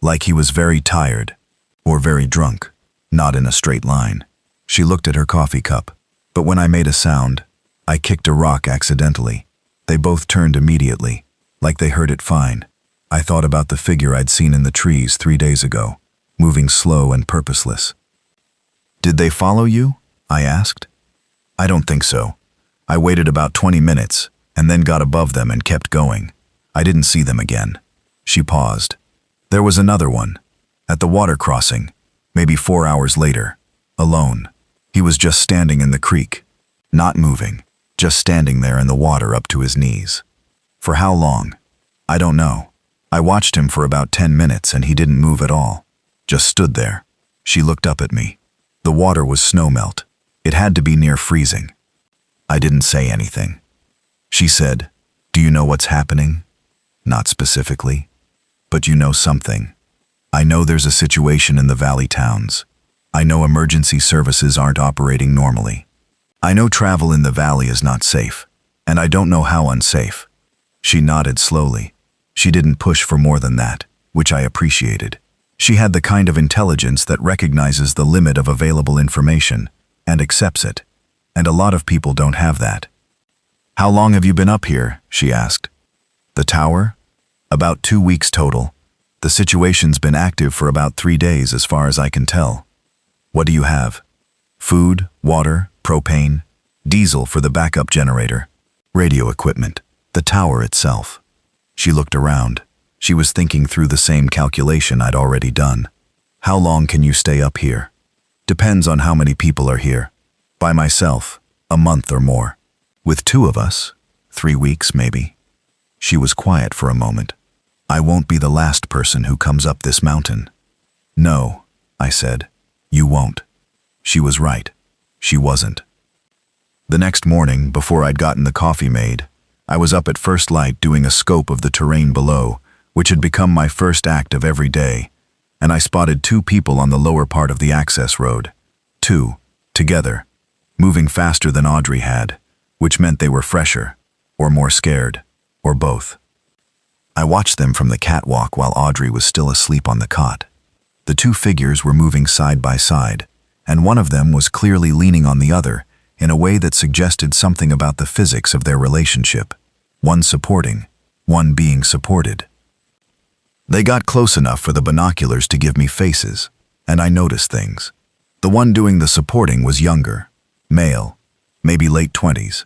Like he was very tired, or very drunk, not in a straight line. She looked at her coffee cup, but when I made a sound, I kicked a rock accidentally. They both turned immediately, like they heard it fine. I thought about the figure I'd seen in the trees 3 days ago, moving slow and purposeless. "Did they follow you?" I asked. "I don't think so. I waited about 20 minutes and then got above them and kept going. I didn't see them again." She paused. "There was another one, at the water crossing. Maybe 4 hours later, alone. He was just standing in the creek, not moving, just standing there in the water up to his knees. For how long? I don't know. I watched him for about 10 minutes and he didn't move at all. Just stood there. She looked up at me. The water was snowmelt. It had to be near freezing. I didn't say anything. She said, "Do you know what's happening?" Not specifically, but you know something. I know there's a situation in the valley towns. I know emergency services aren't operating normally. I know travel in the valley is not safe, and I don't know how unsafe. She nodded slowly. She didn't push for more than that, which I appreciated. She had the kind of intelligence that recognizes the limit of available information and accepts it, and a lot of people don't have that. "How long have you been up here?" she asked. "The tower?" "About 2 weeks total. The situation's been active for about 3 days as far as I can tell." "What do you have?" "Food, water, propane, diesel for the backup generator, radio equipment, the tower itself." She looked around. She was thinking through the same calculation I'd already done. "How long can you stay up here?" "Depends on how many people are here. By myself, a month or more. With 2 of us, 3 weeks maybe." She was quiet for a moment. "I won't be the last person who comes up this mountain." "No," I said, "you won't." She was right. She wasn't. The next morning, before I'd gotten the coffee made, I was up at first light doing a scope of the terrain below, which had become my first act of every day, and I spotted 2 people on the lower part of the access road. 2, together, moving faster than Audrey had, which meant they were fresher, or more scared, or both. I watched them from the catwalk while Audrey was still asleep on the cot. The 2 figures were moving side by side, and one of them was clearly leaning on the other in a way that suggested something about the physics of their relationship. One supporting, one being supported. They got close enough for the binoculars to give me faces, and I noticed things. The one doing the supporting was younger, male, maybe late 20s.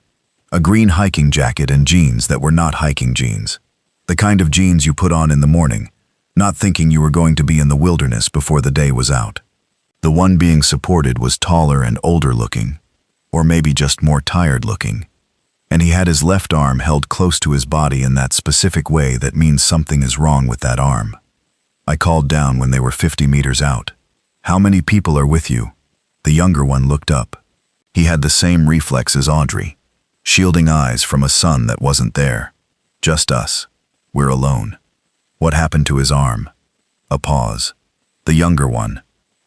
A green hiking jacket and jeans that were not hiking jeans. The kind of jeans you put on in the morning, not thinking you were going to be in the wilderness before the day was out. The one being supported was taller and older looking, or maybe just more tired looking, and he had his left arm held close to his body in that specific way that means something is wrong with that arm. I called down when they were 50 meters out. "How many people are with you?" The younger one looked up. He had the same reflex as Audrey, shielding eyes from a sun that wasn't there. "Just us. We're alone." "What happened to his arm?" A pause. The younger one.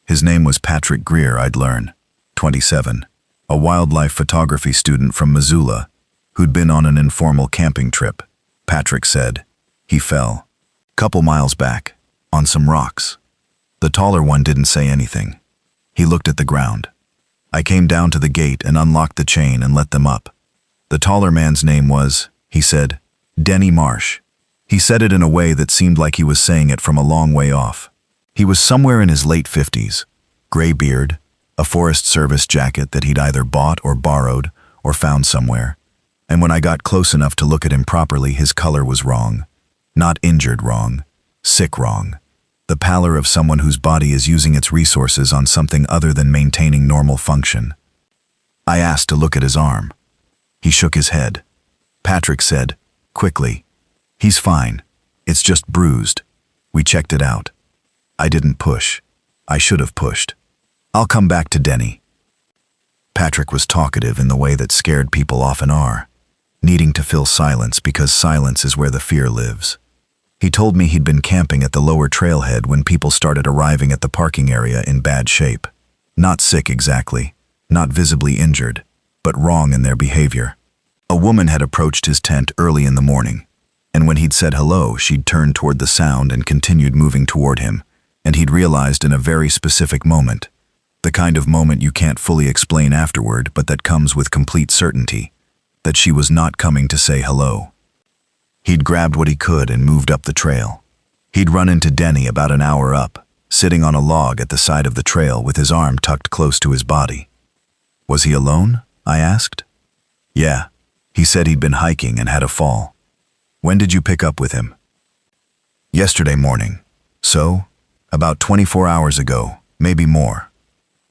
His name was Patrick Greer, I'd learn. 27. A wildlife photography student from Missoula, who'd been on an informal camping trip. Patrick said. He fell. Couple miles back, on some rocks. The taller one didn't say anything. He looked at the ground. I came down to the gate and unlocked the chain and let them up. The taller man's name was, he said, Denny Marsh. He said it in a way that seemed like he was saying it from a long way off. He was somewhere in his late 50s, gray beard, a Forest Service jacket that he'd either bought or borrowed or found somewhere. And when I got close enough to look at him properly, his color was wrong. Not injured wrong, sick wrong. The pallor of someone whose body is using its resources on something other than maintaining normal function. I asked to look at his arm. He shook his head. Patrick said, quickly, "He's fine. It's just bruised. We checked it out." I didn't push. I should have pushed. "I'll come back to Denny." Patrick was talkative in the way that scared people often are, needing to fill silence because silence is where the fear lives. He told me he'd been camping at the lower trailhead when people started arriving at the parking area in bad shape. Not sick exactly, not visibly injured, but wrong in their behavior. A woman had approached his tent early in the morning, and when he'd said hello, she'd turned toward the sound and continued moving toward him, and he'd realized in a very specific moment, the kind of moment you can't fully explain afterward but that comes with complete certainty, that she was not coming to say hello. He'd grabbed what he could and moved up the trail. He'd run into Denny about an hour up, sitting on a log at the side of the trail with his arm tucked close to his body. Was he alone? I asked. Yeah. He said he'd been hiking and had a fall. When did you pick up with him? Yesterday morning. So, about 24 hours ago, maybe more.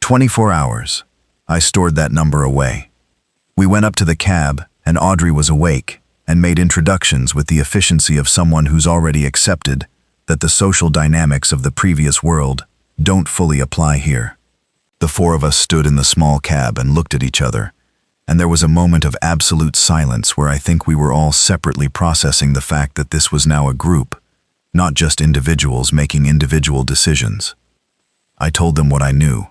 24 hours. I stored that number away. We went up to the cab, and Audrey was awake and made introductions with the efficiency of someone who's already accepted that the social dynamics of the previous world don't fully apply here. The four of us stood in the small cab and looked at each other, and there was a moment of absolute silence where I think we were all separately processing the fact that this was now a group, not just individuals making individual decisions. I told them what I knew.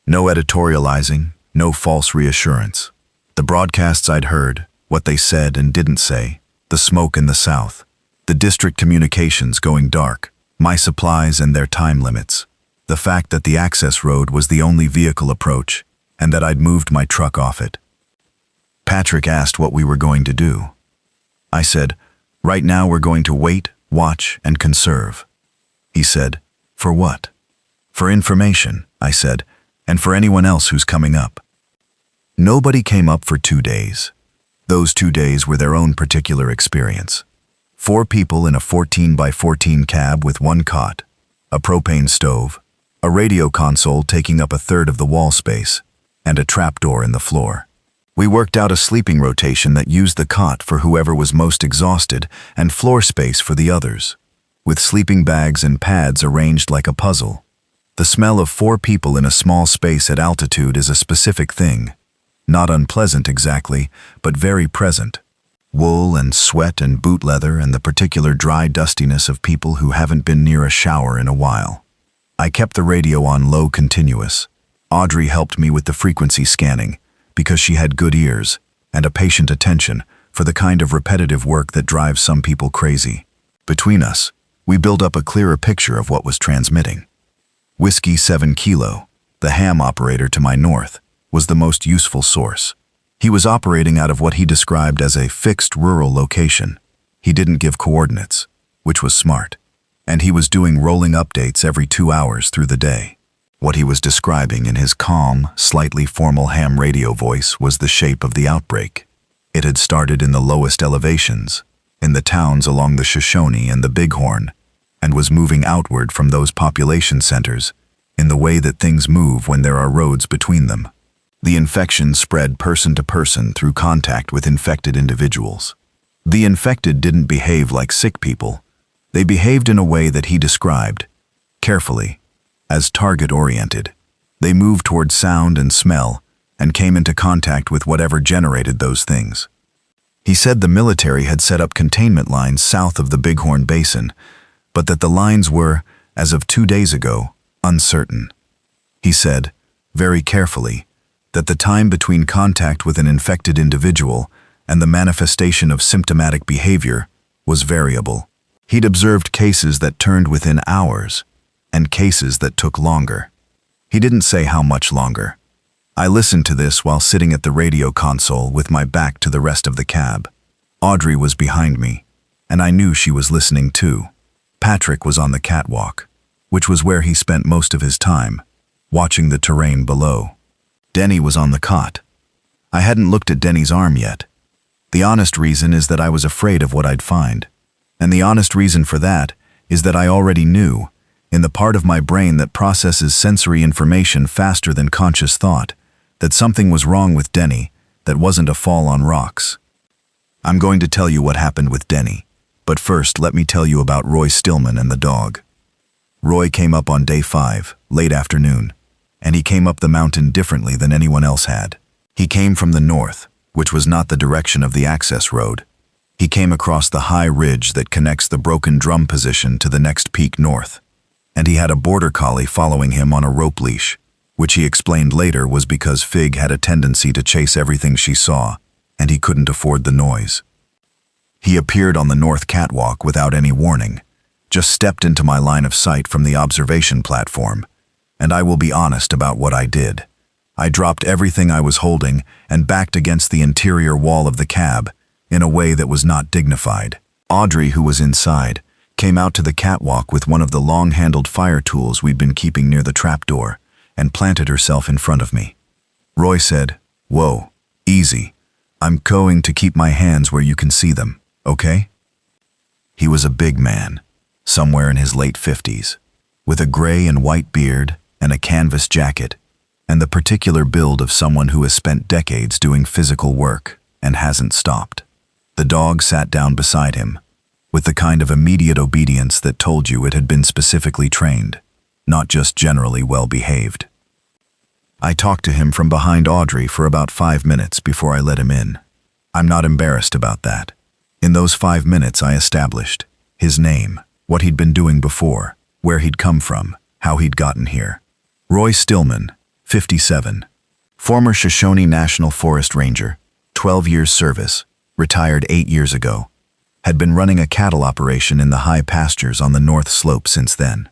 No editorializing, no false reassurance. The broadcasts I'd heard, what they said and didn't say, the smoke in the south, the district communications going dark, my supplies and their time limits, the fact that the access road was the only vehicle approach and that I'd moved my truck off it. Patrick asked what we were going to do. I said, right now we're going to wait, watch, and conserve. He said, for what? For information, I said, and for anyone else who's coming up. Nobody came up for 2 days. Those 2 days were their own particular experience. 4 people in a 14 by 14 cab with 1 cot, a propane stove, a radio console taking up a third of the wall space, and a trapdoor in the floor. We worked out a sleeping rotation that used the cot for whoever was most exhausted and floor space for the others, with sleeping bags and pads arranged like a puzzle. The smell of 4 people in a small space at altitude is a specific thing. Not unpleasant exactly, but very present. Wool and sweat and boot leather and the particular dry dustiness of people who haven't been near a shower in a while. I kept the radio on low continuous. Audrey helped me with the frequency scanning because she had good ears and a patient attention for the kind of repetitive work that drives some people crazy. Between us, we built up a clearer picture of what was transmitting. Whiskey 7 Kilo, the ham operator to my north, was the most useful source. He was operating out of what he described as a fixed rural location. He didn't give coordinates, which was smart, and he was doing rolling updates every 2 hours through the day. What he was describing in his calm, slightly formal ham radio voice was the shape of the outbreak. It had started in the lowest elevations, in the towns along the Shoshone and the Bighorn, and was moving outward from those population centers in the way that things move when there are roads between them. The infection spread person to person through contact with infected individuals. The infected didn't behave like sick people. They behaved in a way that he described, carefully, as target-oriented. They moved toward sound and smell and came into contact with whatever generated those things. He said the military had set up containment lines south of the Bighorn Basin, but that the lines were, as of 2 days ago, uncertain. He said, very carefully, that the time between contact with an infected individual and the manifestation of symptomatic behavior was variable. He'd observed cases that turned within hours and cases that took longer. He didn't say how much longer. I listened to this while sitting at the radio console with my back to the rest of the cab. Audrey was behind me, and I knew she was listening too. Patrick was on the catwalk, which was where he spent most of his time, watching the terrain below. Denny was on the cot. I hadn't looked at Denny's arm yet. The honest reason is that I was afraid of what I'd find. And the honest reason for that is that I already knew, in the part of my brain that processes sensory information faster than conscious thought, that something was wrong with Denny that wasn't a fall on rocks. I'm going to tell you what happened with Denny, but first let me tell you about Roy Stillman and the dog. Roy came up on day 5, late afternoon, and he came up the mountain differently than anyone else had. He came from the north, which was not the direction of the access road. He came across the high ridge that connects the Broken Drum position to the next peak north, and he had a border collie following him on a rope leash, which he explained later was because Fig had a tendency to chase everything she saw, and he couldn't afford the noise. He appeared on the north catwalk without any warning, just stepped into my line of sight from the observation platform, and I will be honest about what I did. I dropped everything I was holding and backed against the interior wall of the cab in a way that was not dignified. Audrey, who was inside, came out to the catwalk with one of the long-handled fire tools we'd been keeping near the trapdoor and planted herself in front of me. Roy said, "Whoa, easy. I'm going to keep my hands where you can see them, okay?" He was a big man, somewhere in his late 50s, with a gray and white beard and a canvas jacket, and the particular build of someone who has spent decades doing physical work and hasn't stopped. The dog sat down beside him, with the kind of immediate obedience that told you it had been specifically trained, not just generally well-behaved. I talked to him from behind Audrey for about 5 minutes before I let him in. I'm not embarrassed about that. In those 5 minutes I established his name, what he'd been doing before, where he'd come from, how he'd gotten here. Roy Stillman, 57. Former Shoshone National Forest Ranger, 12 years service, retired 8 years ago. Had been running a cattle operation in the high pastures on the north slope since then.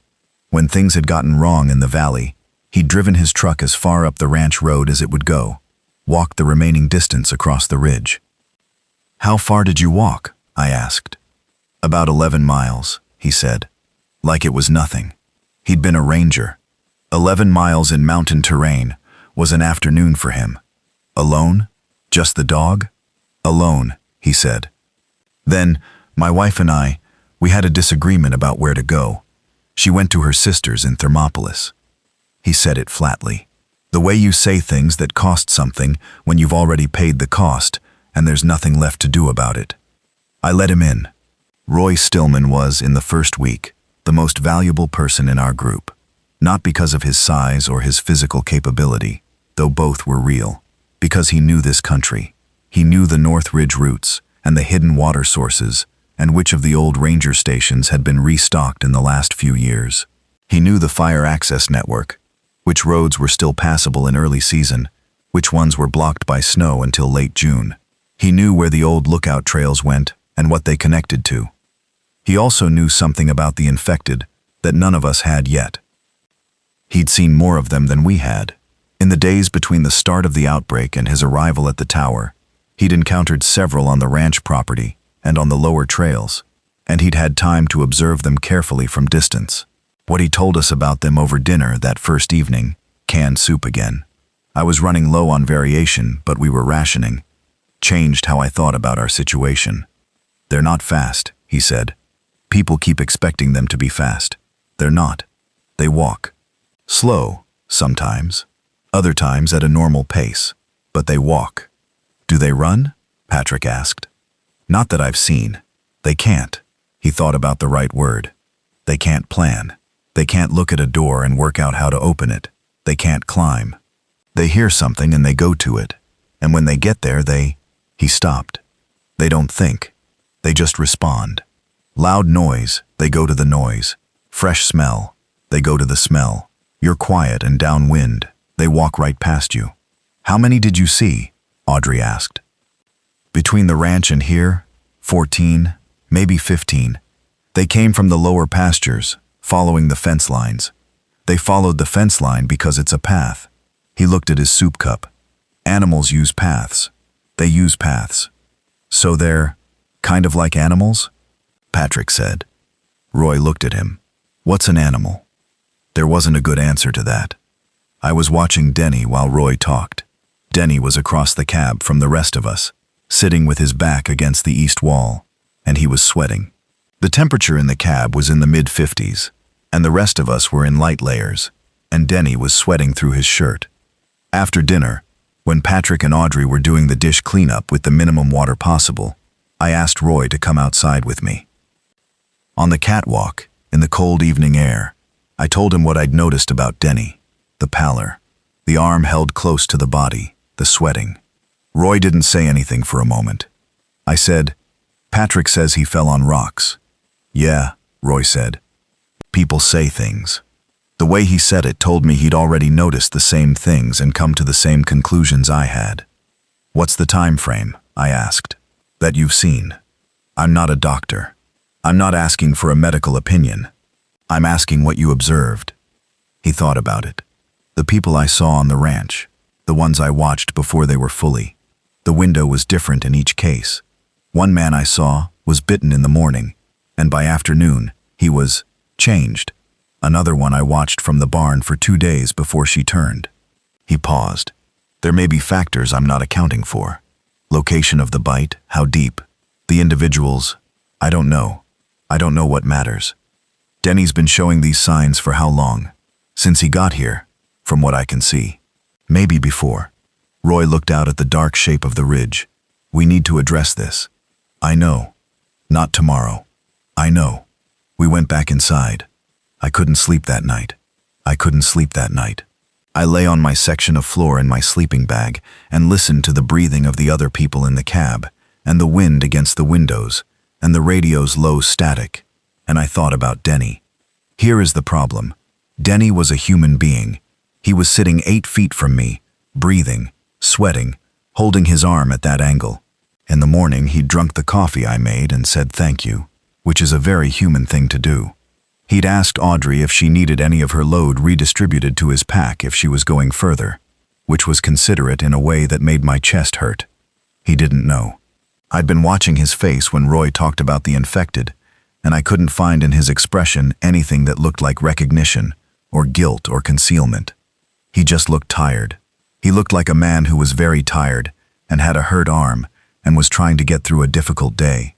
When things had gotten wrong in the valley, he'd driven his truck as far up the ranch road as it would go, walked the remaining distance across the ridge. "How far did you walk?" I asked. "About 11 miles, he said, like it was nothing. He'd been a ranger. 11 miles in mountain terrain was an afternoon for him. Alone? Just the dog? Alone, he said. Then, my wife and I, we had a disagreement about where to go. She went to her sister's in Thermopolis." He said it flatly. The way you say things that cost something when you've already paid the cost and there's nothing left to do about it. I let him in. Roy Stillman was, in the first week, the most valuable person in our group. Not because of his size or his physical capability, though both were real. Because he knew this country. He knew the North Ridge routes and the hidden water sources, and which of the old ranger stations had been restocked in the last few years. He knew the fire access network, which roads were still passable in early season, which ones were blocked by snow until late June. He knew where the old lookout trails went and what they connected to. He also knew something about the infected that none of us had yet. He'd seen more of them than we had. In the days between the start of the outbreak and his arrival at the tower, he'd encountered several on the ranch property and on the lower trails, and he'd had time to observe them carefully from distance. What he told us about them over dinner that first evening, canned soup again. I was running low on variation, but we were rationing. Changed how I thought about our situation. "They're not fast," he said. "People keep expecting them to be fast. They're not. They walk. Slow, sometimes. Other times at a normal pace. But they walk." "Do they run?" Patrick asked. "Not that I've seen. They can't." He thought about the right word. "They can't plan. They can't look at a door and work out how to open it. They can't climb. They hear something and they go to it. And when they get there, He stopped. "They don't think. They just respond. Loud noise, they go to the noise. Fresh smell, they go to the smell. You're quiet and downwind, they walk right past you." "How many did you see?" Audrey asked. "Between the ranch and here, 14, maybe 15. They came from the lower pastures, following the fence lines. They followed the fence line because it's a path." He looked at his soup cup. "Animals use paths. They use paths. So they're kind of like animals?" Patrick said. Roy looked at him. "What's an animal?" There wasn't a good answer to that. I was watching Denny while Roy talked. Denny was across the cab from the rest of us, sitting with his back against the east wall, and he was sweating. The temperature in the cab was in the mid-50s, and the rest of us were in light layers, and Denny was sweating through his shirt. After dinner, when Patrick and Audrey were doing the dish cleanup with the minimum water possible, I asked Roy to come outside with me. On the catwalk, in the cold evening air, I told him what I'd noticed about Denny, the pallor, the arm held close to the body, the sweating. Roy didn't say anything for a moment. I said, "Patrick says he fell on rocks." "Yeah," Roy said. "People say things." The way he said it told me he'd already noticed the same things and come to the same conclusions I had. "What's the time frame?" I asked. "That you've seen?" "I'm not a doctor. I'm not asking for a medical opinion. I'm asking what you observed." He thought about it. "The people I saw on the ranch, the ones I watched before they were fully. The window was different in each case. One man I saw was bitten in the morning, and by afternoon, he was changed. Another one I watched from the barn for 2 days before she turned." He paused. "There may be factors I'm not accounting for. Location of the bite, how deep. The individuals, I don't know. I don't know what matters. Denny's been showing these signs for how long?" Since he got here, from what I can see. Maybe before. Roy looked out at the dark shape of the ridge. We need to address this. I know. Not tomorrow. I know. We went back inside. I couldn't sleep that night. I lay on my section of floor in my sleeping bag and listened to the breathing of the other people in the cab, and the wind against the windows, and the radio's low static, and I thought about Denny. Here is the problem. Denny was a human being. He was sitting 8 feet from me, breathing, sweating, holding his arm at that angle. In the morning, he'd drunk the coffee I made and said thank you, which is a very human thing to do. He'd asked Audrey if she needed any of her load redistributed to his pack if she was going further, which was considerate in a way that made my chest hurt. He didn't know. I'd been watching his face when Roy talked about the infected, and I couldn't find in his expression anything that looked like recognition, or guilt, or concealment. He just looked tired. He looked like a man who was very tired, and had a hurt arm, and was trying to get through a difficult day.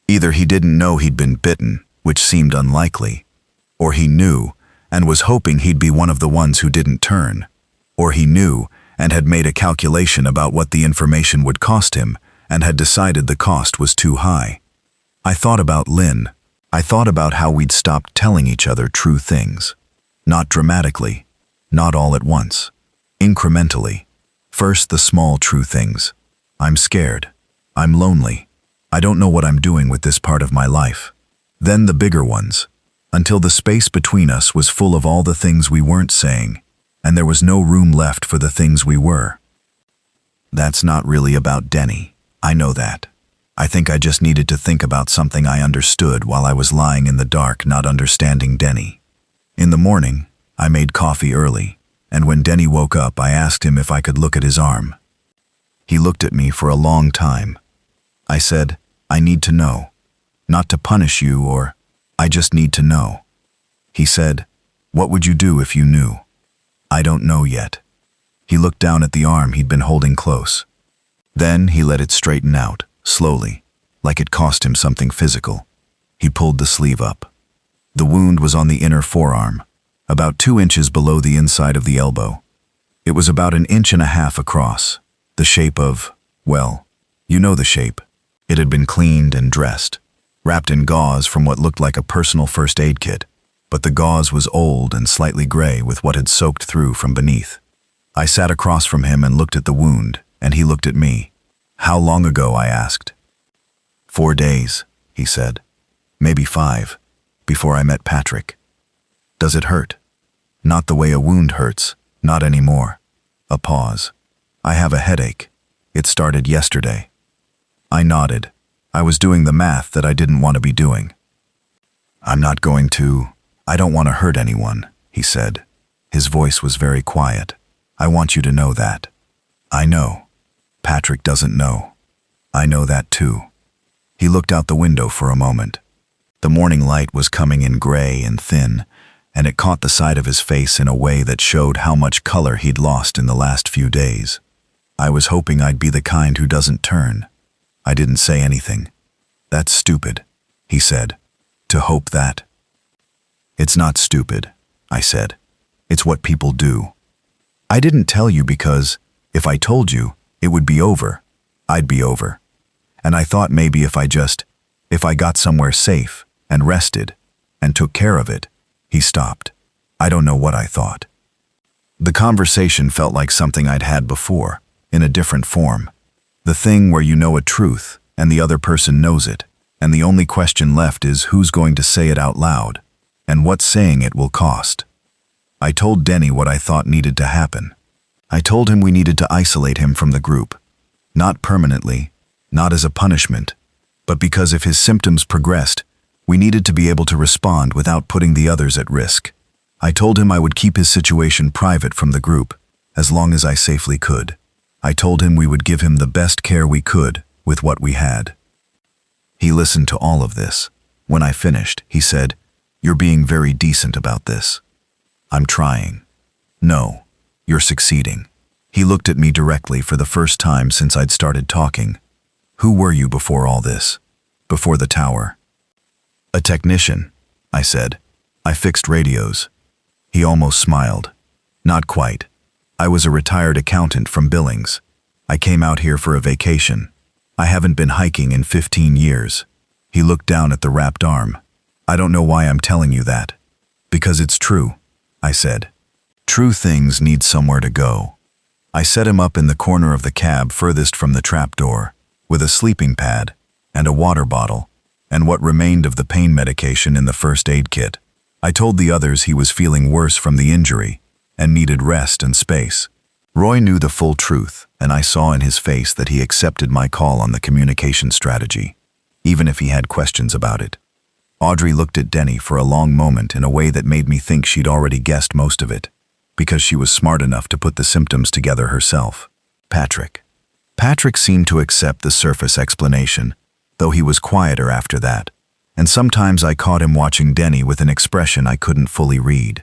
Either he didn't know he'd been bitten, which seemed unlikely, or he knew, and was hoping he'd be one of the ones who didn't turn, or he knew, and had made a calculation about what the information would cost him, and had decided the cost was too high. I thought about Lynn. I thought about how we'd stopped telling each other true things. Not dramatically, not all at once. Incrementally. First, the small true things. I'm scared. I'm lonely. I don't know what I'm doing with this part of my life. Then the bigger ones, until the space between us was full of all the things we weren't saying, and there was no room left for the things we were. That's not really about Denny. I know that. I think I just needed to think about something I understood while I was lying in the dark not understanding Denny. In the morning, I made coffee early, and when Denny woke up I asked him if I could look at his arm. He looked at me for a long time. I said, I need to know. Not to punish you or, I just need to know. He said, what would you do if you knew? I don't know yet. He looked down at the arm he'd been holding close. Then he let it straighten out, slowly, like it cost him something physical. He pulled the sleeve up. The wound was on the inner forearm, about 2 inches below the inside of the elbow. It was about 1.5 inches across, the shape of, well, you know the shape. It had been cleaned and dressed, wrapped in gauze from what looked like a personal first aid kit, but the gauze was old and slightly gray with what had soaked through from beneath. I sat across from him and looked at the wound, and he looked at me. How long ago? I asked. 4 days, he said. Maybe 5, before I met Patrick. Does it hurt? Not the way a wound hurts, not anymore. A pause. I have a headache. It started yesterday. I nodded. I was doing the math that I didn't want to be doing. I don't want to hurt anyone, he said. His voice was very quiet. I want you to know that. I know. Patrick doesn't know. I know that too. He looked out the window for a moment. The morning light was coming in gray and thin, and it caught the side of his face in a way that showed how much color he'd lost in the last few days. I was hoping I'd be the kind who doesn't turn. I didn't say anything. That's stupid, he said. To hope that. It's not stupid, I said. It's what people do. I didn't tell you because, if I told you, it would be over. I'd be over. And I thought maybe if I got somewhere safe and rested and took care of it. He stopped. I don't know what I thought. The conversation felt like something I'd had before, in a different form. The thing where you know a truth and the other person knows it, and the only question left is who's going to say it out loud, and what saying it will cost. I told Denny what I thought needed to happen. I told him we needed to isolate him from the group. Not permanently, not as a punishment, but because if his symptoms progressed, we needed to be able to respond without putting the others at risk. I told him I would keep his situation private from the group, as long as I safely could. I told him we would give him the best care we could with what we had. He listened to all of this. When I finished, he said, "You're being very decent about this." "I'm trying." "No, you're succeeding." He looked at me directly for the first time since I'd started talking. "Who were you before all this? Before the tower?" "A technician," I said. "I fixed radios." He almost smiled. Not quite. I was a retired accountant from Billings. I came out here for a vacation. I haven't been hiking in 15 years. He looked down at the wrapped arm. I don't know why I'm telling you that. Because it's true, I said. True things need somewhere to go. I set him up in the corner of the cab furthest from the trapdoor, with a sleeping pad and a water bottle, and what remained of the pain medication in the first aid kit. I told the others he was feeling worse from the injury and needed rest and space. Roy knew the full truth, and I saw in his face that he accepted my call on the communication strategy, even if he had questions about it. Audrey looked at Denny for a long moment in a way that made me think she'd already guessed most of it, because she was smart enough to put the symptoms together herself. Patrick. Patrick seemed to accept the surface explanation, though he was quieter after that, and sometimes I caught him watching Denny with an expression I couldn't fully read.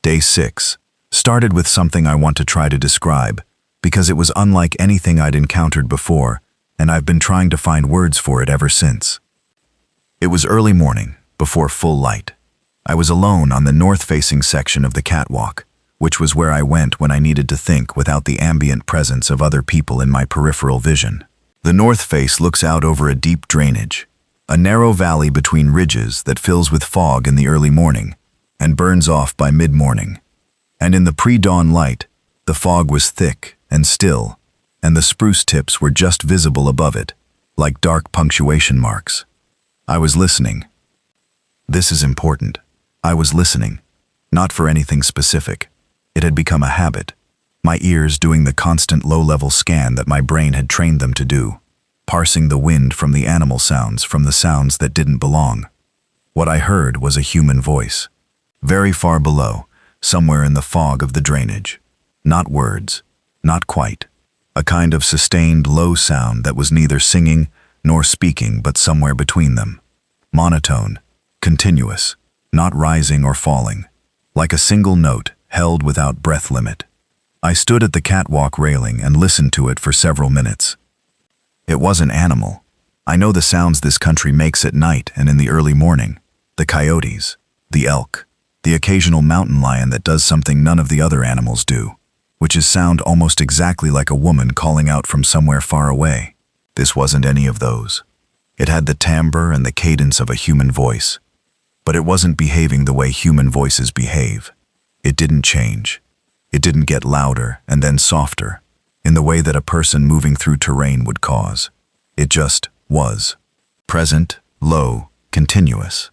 Day 6 started with something I want to try to describe, because it was unlike anything I'd encountered before, and I've been trying to find words for it ever since. It was early morning, before full light. I was alone on the north-facing section of the catwalk, which was where I went when I needed to think without the ambient presence of other people in my peripheral vision. The north face looks out over a deep drainage, a narrow valley between ridges that fills with fog in the early morning and burns off by mid-morning. And in the pre-dawn light, the fog was thick and still, and the spruce tips were just visible above it, like dark punctuation marks. I was listening. This is important. I was listening, not for anything specific. It had become a habit, my ears doing the constant low-level scan that my brain had trained them to do, parsing the wind from the animal sounds from the sounds that didn't belong. What I heard was a human voice, very far below, somewhere in the fog of the drainage. Not words, not quite. A kind of sustained low sound that was neither singing nor speaking but somewhere between them. Monotone, continuous, not rising or falling, like a single note held without breath limit. I stood at the catwalk railing and listened to it for several minutes. It wasn't animal. I know the sounds this country makes at night and in the early morning. The coyotes, the elk, the occasional mountain lion that does something none of the other animals do, which is sound almost exactly like a woman calling out from somewhere far away. This wasn't any of those. It had the timbre and the cadence of a human voice, but it wasn't behaving the way human voices behave. It didn't change. It didn't get louder and then softer, in the way that a person moving through terrain would cause. It just was. Present, low, continuous.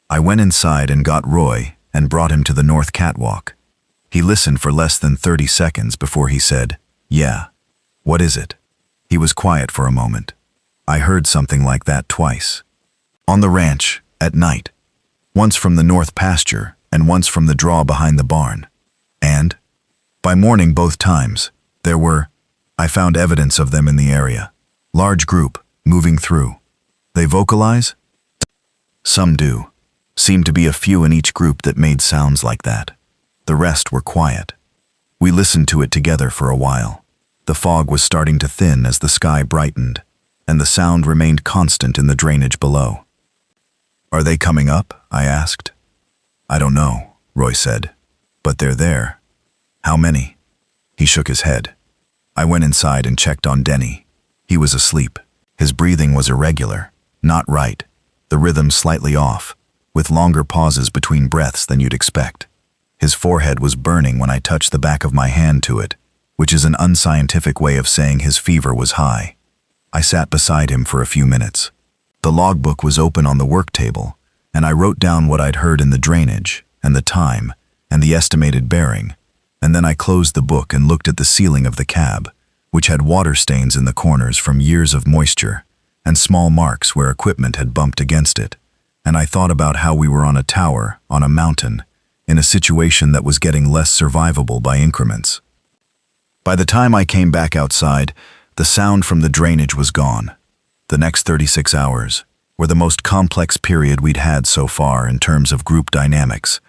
I went inside and got Roy and brought him to the north catwalk. He listened for less than 30 seconds before he said, "Yeah. What is it?" He was quiet for a moment. I heard something like that twice. On the ranch, at night. Once from the north pasture and once from the draw behind the barn. And, by morning both times, I found evidence of them in the area. Large group, moving through. They vocalize? Some do. Seemed to be a few in each group that made sounds like that. The rest were quiet. We listened to it together for a while. The fog was starting to thin as the sky brightened, and the sound remained constant in the drainage below. "Are they coming up?" I asked. "I don't know," Roy said. "But they're there." "How many?" He shook his head. I went inside and checked on Denny. He was asleep. His breathing was irregular, not right, the rhythm slightly off, with longer pauses between breaths than you'd expect. His forehead was burning when I touched the back of my hand to it, which is an unscientific way of saying his fever was high. I sat beside him for a few minutes. The logbook was open on the work table, and I wrote down what I'd heard in the drainage, and the time, and the estimated bearing, and then I closed the book and looked at the ceiling of the cab, which had water stains in the corners from years of moisture, and small marks where equipment had bumped against it, and I thought about how we were on a tower, on a mountain, in a situation that was getting less survivable by increments. By the time I came back outside, the sound from the drainage was gone. The next 36 hours were the most complex period we'd had so far in terms of group dynamics,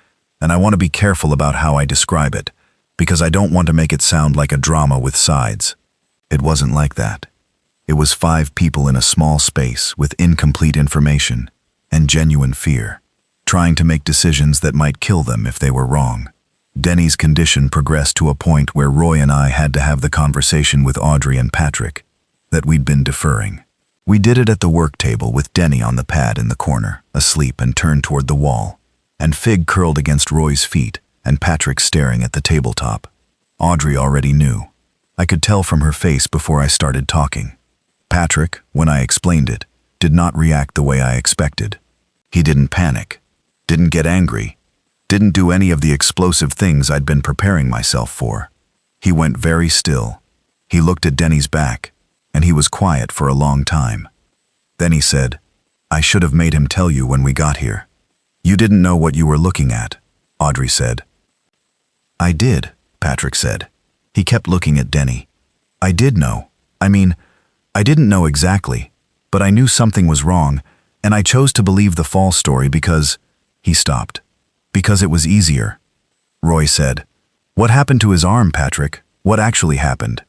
and I want to be careful about how I describe it, because I don't want to make it sound like a drama with sides. It wasn't like that. It was 5 people in a small space with incomplete information and genuine fear, trying to make decisions that might kill them if they were wrong. Denny's condition progressed to a point where Roy and I had to have the conversation with Audrey and Patrick that we'd been deferring. We did it at the work table with Denny on the pad in the corner, asleep and turned toward the wall, and Fig curled against Roy's feet and Patrick staring at the tabletop. Audrey already knew. I could tell from her face before I started talking. Patrick, when I explained it, did not react the way I expected. He didn't panic, didn't get angry, didn't do any of the explosive things I'd been preparing myself for. He went very still. He looked at Denny's back, and he was quiet for a long time. Then he said, "I should have made him tell you when we got here." "You didn't know what you were looking at," Audrey said. "I did," Patrick said. He kept looking at Denny. "I did know. I didn't know exactly, but I knew something was wrong, and I chose to believe the false story because—" He stopped. "Because it was easier." Roy said, "What happened to his arm, Patrick? What actually happened?"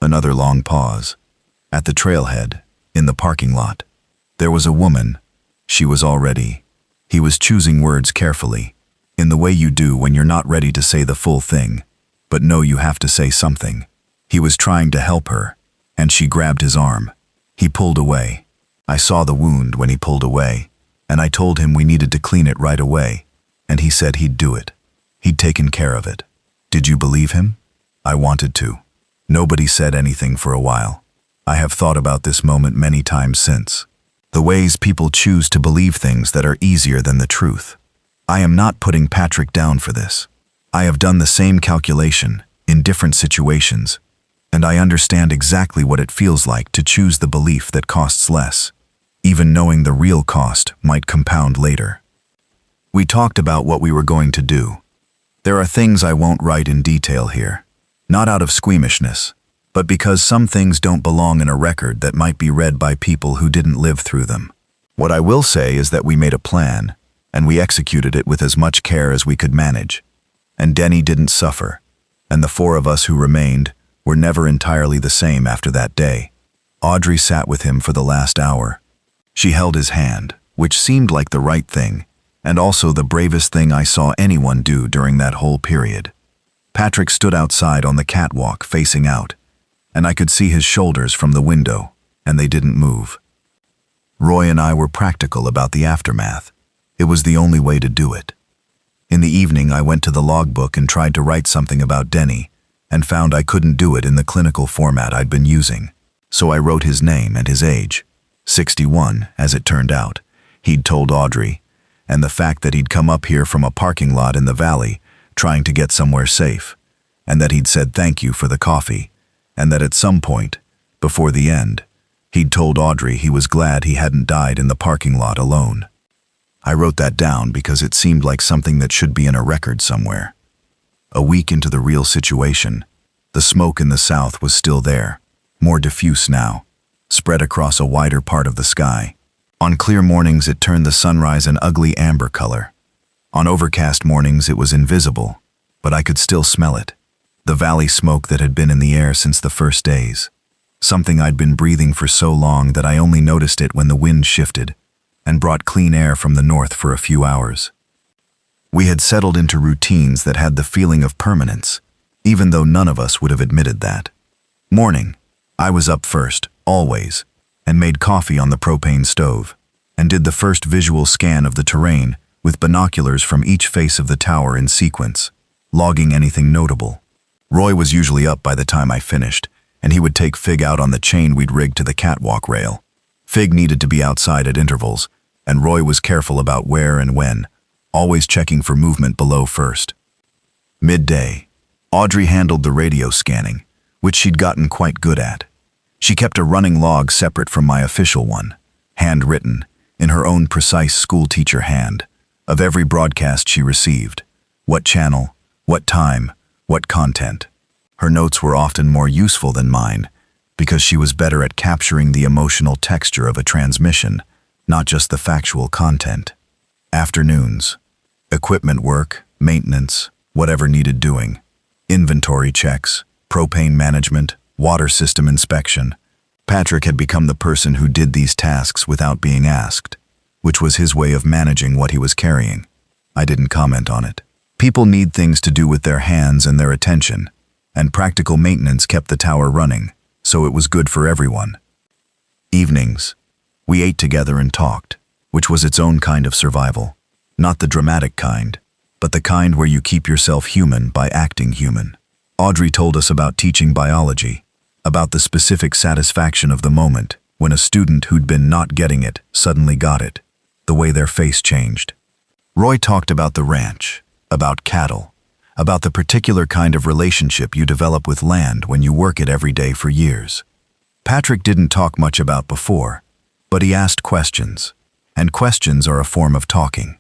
Another long pause. At the trailhead, in the parking lot, there was a woman. She was already. He was choosing words carefully, in the way you do when you're not ready to say the full thing, but know you have to say something. He was trying to help her, and she grabbed his arm. He pulled away. I saw the wound when he pulled away, and I told him we needed to clean it right away, and he said he'd do it. He'd taken care of it. Did you believe him? I wanted to. Nobody said anything for a while. I have thought about this moment many times since. The ways people choose to believe things that are easier than the truth. I am not putting Patrick down for this. I have done the same calculation in different situations, and I understand exactly what it feels like to choose the belief that costs less, even knowing the real cost might compound later. We talked about what we were going to do. There are things I won't write in detail here, not out of squeamishness, but because some things don't belong in a record that might be read by people who didn't live through them. What I will say is that we made a plan, and we executed it with as much care as we could manage. And Denny didn't suffer, and the four of us who remained were never entirely the same after that day. Audrey sat with him for the last hour. She held his hand, which seemed like the right thing, and also the bravest thing I saw anyone do during that whole period. Patrick stood outside on the catwalk facing out, and I could see his shoulders from the window, and they didn't move. Roy and I were practical about the aftermath. It was the only way to do it. In the evening, I went to the logbook and tried to write something about Denny, and found I couldn't do it in the clinical format I'd been using. So I wrote his name and his age. 61, as it turned out, he'd told Audrey, and the fact that he'd come up here from a parking lot in the valley, trying to get somewhere safe, and that he'd said thank you for the coffee, and that at some point, before the end, he'd told Audrey he was glad he hadn't died in the parking lot alone. I wrote that down because it seemed like something that should be in a record somewhere. A week into the real situation, the smoke in the south was still there, more diffuse now, spread across a wider part of the sky. On clear mornings it turned the sunrise an ugly amber color. On overcast mornings it was invisible, but I could still smell it. The valley smoke that had been in the air since the first days. Something I'd been breathing for so long that I only noticed it when the wind shifted and brought clean air from the north for a few hours. We had settled into routines that had the feeling of permanence, even though none of us would have admitted that. Morning. I was up first, always, and made coffee on the propane stove, and did the first visual scan of the terrain with binoculars from each face of the tower in sequence, logging anything notable. Roy was usually up by the time I finished, and he would take Fig out on the chain we'd rigged to the catwalk rail. Fig needed to be outside at intervals, and Roy was careful about where and when, always checking for movement below first. Midday. Audrey handled the radio scanning, which she'd gotten quite good at. She kept a running log separate from my official one, handwritten, in her own precise schoolteacher hand, of every broadcast she received. What channel, what time, what content. Her notes were often more useful than mine, because she was better at capturing the emotional texture of a transmission, not just the factual content. Afternoons. Equipment work, maintenance, whatever needed doing. Inventory checks, propane management, water system inspection. Patrick had become the person who did these tasks without being asked, which was his way of managing what he was carrying. I didn't comment on it. People need things to do with their hands and their attention, and practical maintenance kept the tower running, so it was good for everyone. Evenings. We ate together and talked, which was its own kind of survival. Not the dramatic kind, but the kind where you keep yourself human by acting human. Audrey told us about teaching biology, about the specific satisfaction of the moment when a student who'd been not getting it suddenly got it, the way their face changed. Roy talked about the ranch, about cattle, about the particular kind of relationship you develop with land when you work it every day for years. Patrick didn't talk much about before, but he asked questions, and questions are a form of talking.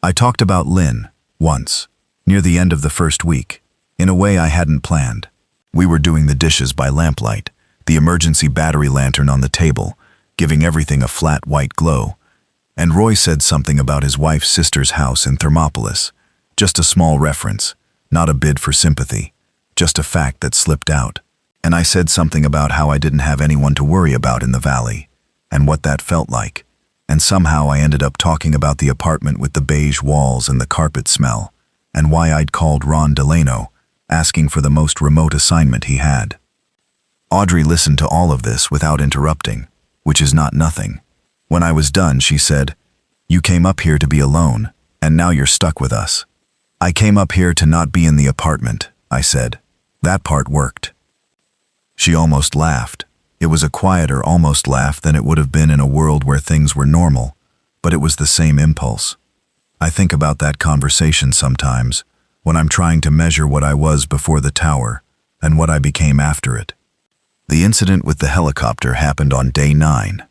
I talked about Lynn, once, near the end of the first week, in a way I hadn't planned. We were doing the dishes by lamplight, the emergency battery lantern on the table, giving everything a flat white glow, and Roy said something about his wife's sister's house in Thermopolis, just a small reference, not a bid for sympathy, just a fact that slipped out. And I said something about how I didn't have anyone to worry about in the valley, and what that felt like, and somehow I ended up talking about the apartment with the beige walls and the carpet smell, and why I'd called Ron Delano, asking for the most remote assignment he had. Audrey listened to all of this without interrupting, which is not nothing. When I was done, she said, "You came up here to be alone, and now you're stuck with us." "I came up here to not be in the apartment," I said. That part worked. She almost laughed. It was a quieter, almost laugh than it would have been in a world where things were normal, but it was the same impulse. I think about that conversation sometimes, when I'm trying to measure what I was before the tower and what I became after it. The incident with the helicopter happened on day 9.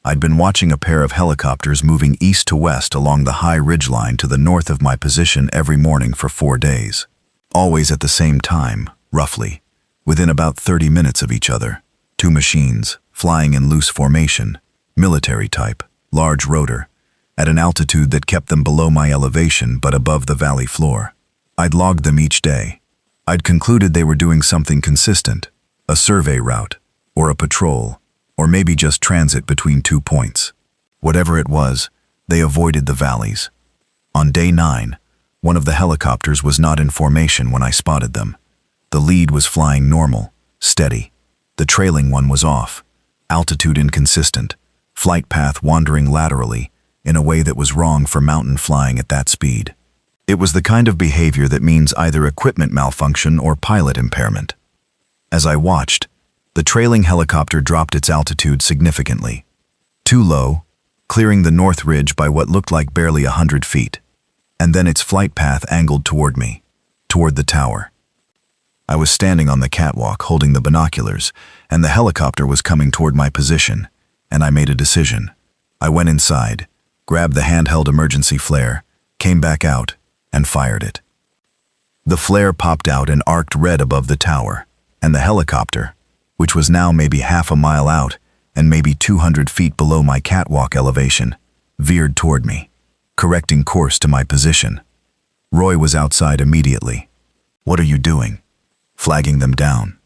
I'd been watching a pair of helicopters moving east to west along the high ridgeline to the north of my position every morning for 4 days. Always at the same time, roughly, within about 30 minutes of each other. 2 machines, flying in loose formation, military type, large rotor, at an altitude that kept them below my elevation but above the valley floor. I'd logged them each day. I'd concluded they were doing something consistent, a survey route, or a patrol, or maybe just transit between 2 points. Whatever it was, they avoided the valleys. On day 9, one of the helicopters was not in formation when I spotted them. The lead was flying normal, steady. The trailing one was off, altitude inconsistent, flight path wandering laterally in a way that was wrong for mountain flying at that speed. It was the kind of behavior that means either equipment malfunction or pilot impairment. As I watched, the trailing helicopter dropped its altitude significantly. Too low, clearing the north ridge by what looked like barely 100 feet, and then its flight path angled toward me, toward the tower. I was standing on the catwalk holding the binoculars, and the helicopter was coming toward my position, and I made a decision. I went inside, grabbed the handheld emergency flare, came back out, and fired it. The flare popped out and arced red above the tower, and the helicopter, which was now maybe half a mile out and maybe 200 feet below my catwalk elevation, veered toward me, correcting course to my position. Roy was outside immediately. "What are you doing?" "Flagging them down.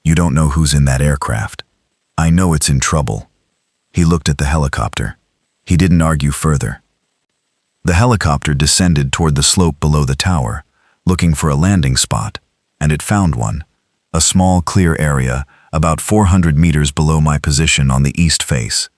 You don't know who's in that aircraft. I know it's in trouble." He looked at the helicopter. He didn't argue further. The helicopter descended toward the slope below the tower, looking for a landing spot, and it found one, a small clear area about 400 meters below my position on the east face,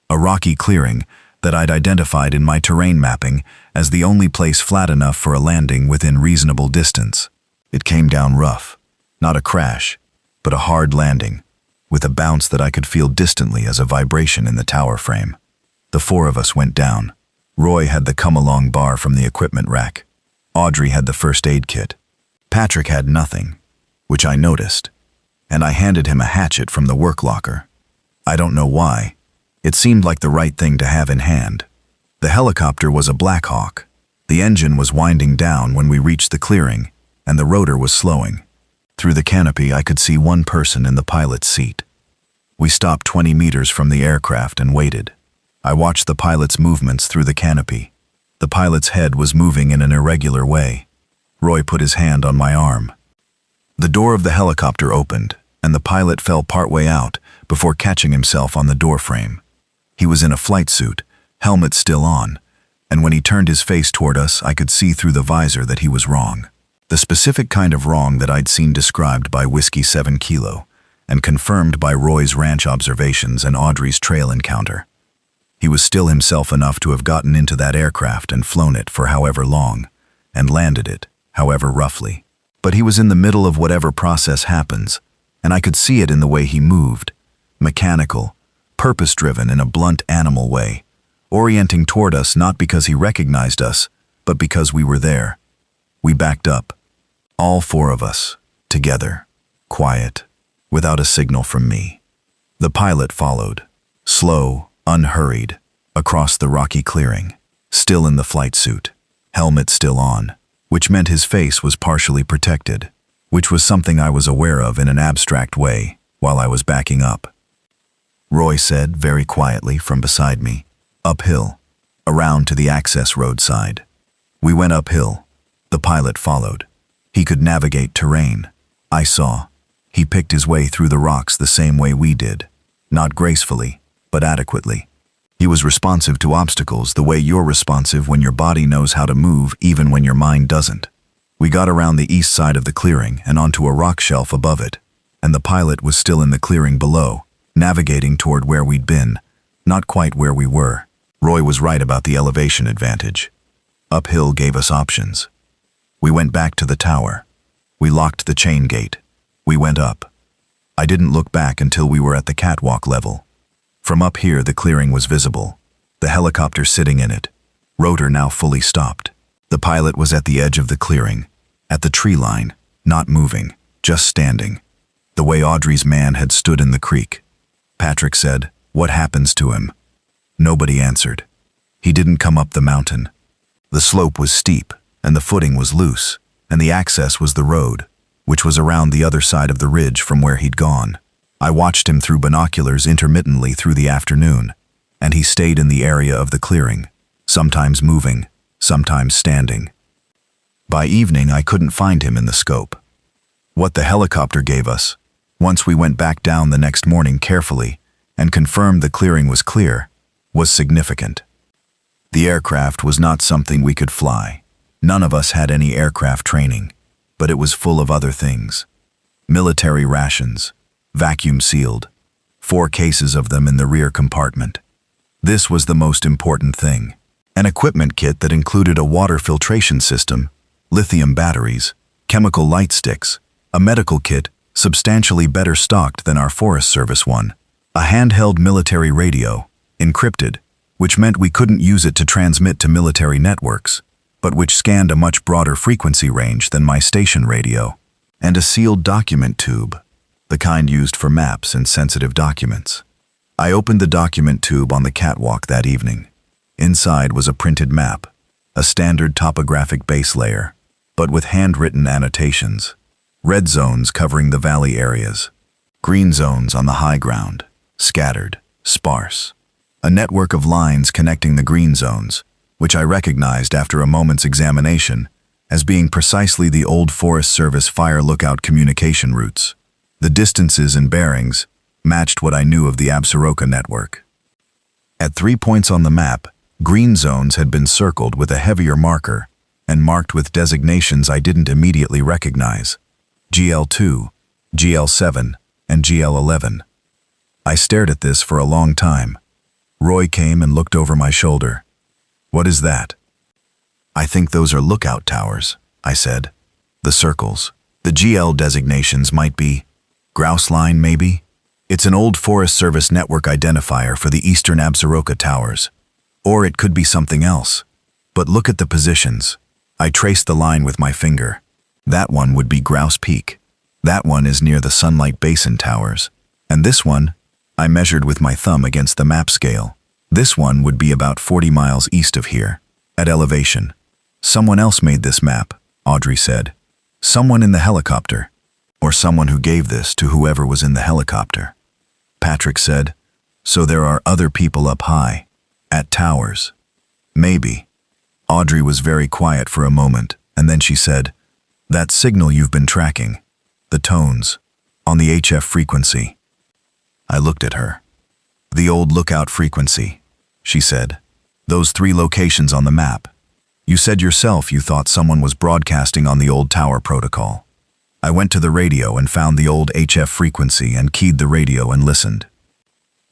a rocky clearing that I'd identified in my terrain mapping as the only place flat enough for a landing within reasonable distance. It came down rough, not a crash, but a hard landing, with a bounce that I could feel distantly as a vibration in the tower frame. The 4 of us went down. Roy had the come-along bar from the equipment rack. Audrey had the first aid kit. Patrick had nothing, which I noticed, and I handed him a hatchet from the work locker. I don't know why. It seemed like the right thing to have in hand. The helicopter was a Black Hawk. The engine was winding down when we reached the clearing, and the rotor was slowing. Through the canopy, I could see one person in the pilot's seat. We stopped 20 meters from the aircraft and waited. I watched the pilot's movements through the canopy. The pilot's head was moving in an irregular way. Roy put his hand on my arm. The door of the helicopter opened, and the pilot fell partway out before catching himself on the doorframe. He was in a flight suit, helmet still on, and when he turned his face toward us, I could see through the visor that he was wrong. The specific kind of wrong that I'd seen described by Whiskey 7 Kilo, and confirmed by Roy's ranch observations and Audrey's trail encounter. He was still himself enough to have gotten into that aircraft and flown it for however long, and landed it, however roughly. But he was in the middle of whatever process happens, and I could see it in the way he moved, mechanical, purpose-driven in a blunt animal way, orienting toward us not because he recognized us, but because we were there. We backed up, all four of us, together, quiet, without a signal from me. The pilot followed, slow, unhurried, across the rocky clearing, still in the flight suit, helmet still on, which meant his face was partially protected, which was something I was aware of in an abstract way while I was backing up. Roy said very quietly from beside me, uphill, around to the access road side. We went uphill. The pilot followed. He could navigate terrain. I saw. He picked his way through the rocks the same way we did, not gracefully, but adequately. He was responsive to obstacles the way you're responsive when your body knows how to move even when your mind doesn't. We got around the east side of the clearing and onto a rock shelf above it, and the pilot was still in the clearing below, navigating toward where we'd been, not quite where we were. Roy was right about the elevation advantage. Uphill gave us options. We went back to the tower. We locked the chain gate. We went up. I didn't look back until we were at the catwalk level. From up here, the clearing was visible, the helicopter sitting in it, rotor now fully stopped. The pilot was at the edge of the clearing, at the tree line, not moving, just standing, the way Audrey's man had stood in the creek. Patrick said, "What happens to him?" Nobody answered. He didn't come up the mountain. The slope was steep, and the footing was loose, and the access was the road, which was around the other side of the ridge from where he'd gone. I watched him through binoculars intermittently through the afternoon, and he stayed in the area of the clearing, sometimes moving, sometimes standing. By evening, I couldn't find him in the scope. What the helicopter gave us, once we went back down the next morning carefully and confirmed the clearing was clear, was significant. The aircraft was not something we could fly. None of us had any aircraft training, but it was full of other things. Military rations, vacuum sealed, 4 cases of them in the rear compartment. This was the most important thing. An equipment kit that included a water filtration system, lithium batteries, chemical light sticks, a medical kit substantially better stocked than our Forest Service one, a handheld military radio, encrypted, which meant we couldn't use it to transmit to military networks, but which scanned a much broader frequency range than my station radio, and a sealed document tube, the kind used for maps and sensitive documents. I opened the document tube on the catwalk that evening. Inside was a printed map, a standard topographic base layer, but with handwritten annotations. Red zones covering the valley areas, green zones on the high ground, scattered, sparse. A network of lines connecting the green zones, which I recognized after a moment's examination as being precisely the old Forest Service fire lookout communication routes. The distances and bearings matched what I knew of the Absaroka network. At 3 points on the map, green zones had been circled with a heavier marker and marked with designations I didn't immediately recognize: GL2, GL7, and GL11. I stared at this for a long time. Roy came and looked over my shoulder. "What is that?" "I think those are lookout towers," I said. "The circles. The GL designations might be grouse line, maybe? It's an old Forest Service network identifier for the eastern Absaroka towers. Or it could be something else. But look at the positions." I traced the line with my finger. "That one would be Grouse Peak. That one is near the Sunlight Basin towers. And this one," I measured with my thumb against the map scale, "this one would be about 40 miles east of here, at elevation." "Someone else made this map," Audrey said. "Someone in the helicopter. Or someone who gave this to whoever was in the helicopter." Patrick said, "So there are other people up high, at towers." "Maybe." Audrey was very quiet for a moment, and then she said, "That signal you've been tracking, the tones, on the HF frequency." I looked at her. "The old lookout frequency," she said. Those 3 locations on the map. You said yourself you thought someone was broadcasting on the old tower protocol. I went to the radio and found the old HF frequency and keyed the radio and listened.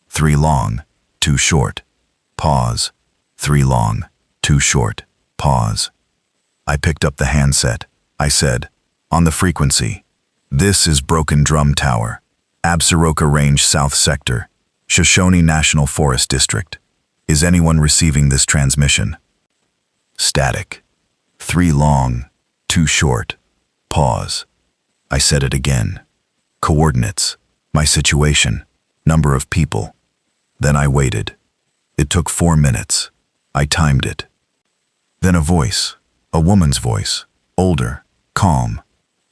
3 long, 2 short. Pause. 3 long, 2 short. Pause. I picked up the handset. I said, on the frequency, "This is Broken Drum Tower, Absaroka Range South Sector, Shoshone National Forest District. Is anyone receiving this transmission?" Static. 3 long, 2 short. Pause. I said it again. Coordinates, my situation, number of people. Then I waited. It took 4 minutes. I timed it. Then a voice, a woman's voice, older, calm,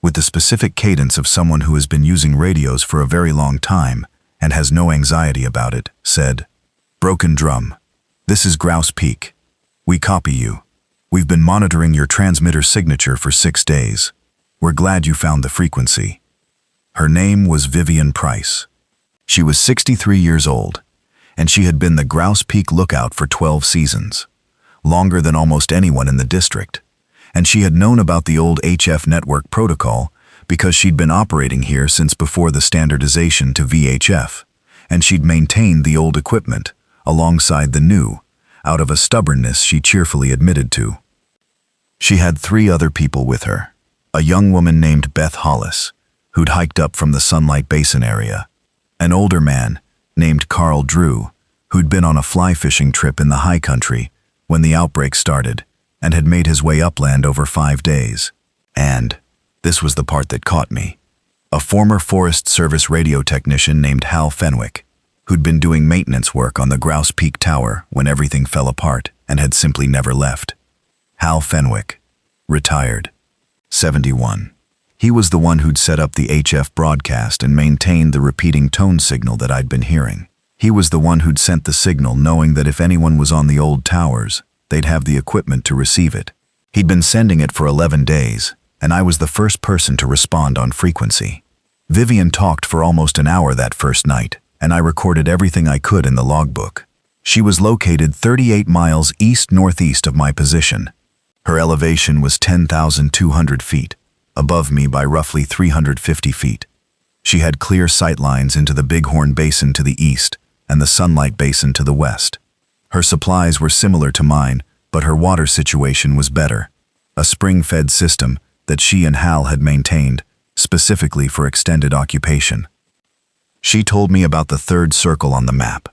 with the specific cadence of someone who has been using radios for a very long time and has no anxiety about it, said, "Broken Drum, this is Grouse Peak. We copy you. We've been monitoring your transmitter signature for 6 days. We're glad you found the frequency." Her name was Vivian Price. She was 63 years old, and she had been the Grouse Peak lookout for 12 seasons, longer than almost anyone in the district, and she had known about the old HF network protocol because she'd been operating here since before the standardization to VHF, and she'd maintained the old equipment alongside the new, out of a stubbornness she cheerfully admitted to. She had 3 other people with her, a young woman named Beth Hollis, who'd hiked up from the Sunlight Basin area, an older man named Carl Drew, who'd been on a fly fishing trip in the high country when the outbreak started and had made his way upland over 5 days, and, this was the part that caught me, a former Forest Service radio technician named Hal Fenwick, who'd been doing maintenance work on the Grouse Peak Tower when everything fell apart and had simply never left. Hal Fenwick, retired, 71. He was the one who'd set up the HF broadcast and maintained the repeating tone signal that I'd been hearing. He was the one who'd sent the signal knowing that if anyone was on the old towers, they'd have the equipment to receive it. He'd been sending it for 11 days, and I was the first person to respond on frequency. Vivian talked for almost an hour that first night, and I recorded everything I could in the logbook. She was located 38 miles east-northeast of my position. Her elevation was 10,200 feet, above me by roughly 350 feet. She had clear sight lines into the Bighorn Basin to the east and the Sunlight Basin to the west. Her supplies were similar to mine, but her water situation was better, a spring-fed system that she and Hal had maintained, specifically for extended occupation. She told me about the 3rd circle on the map.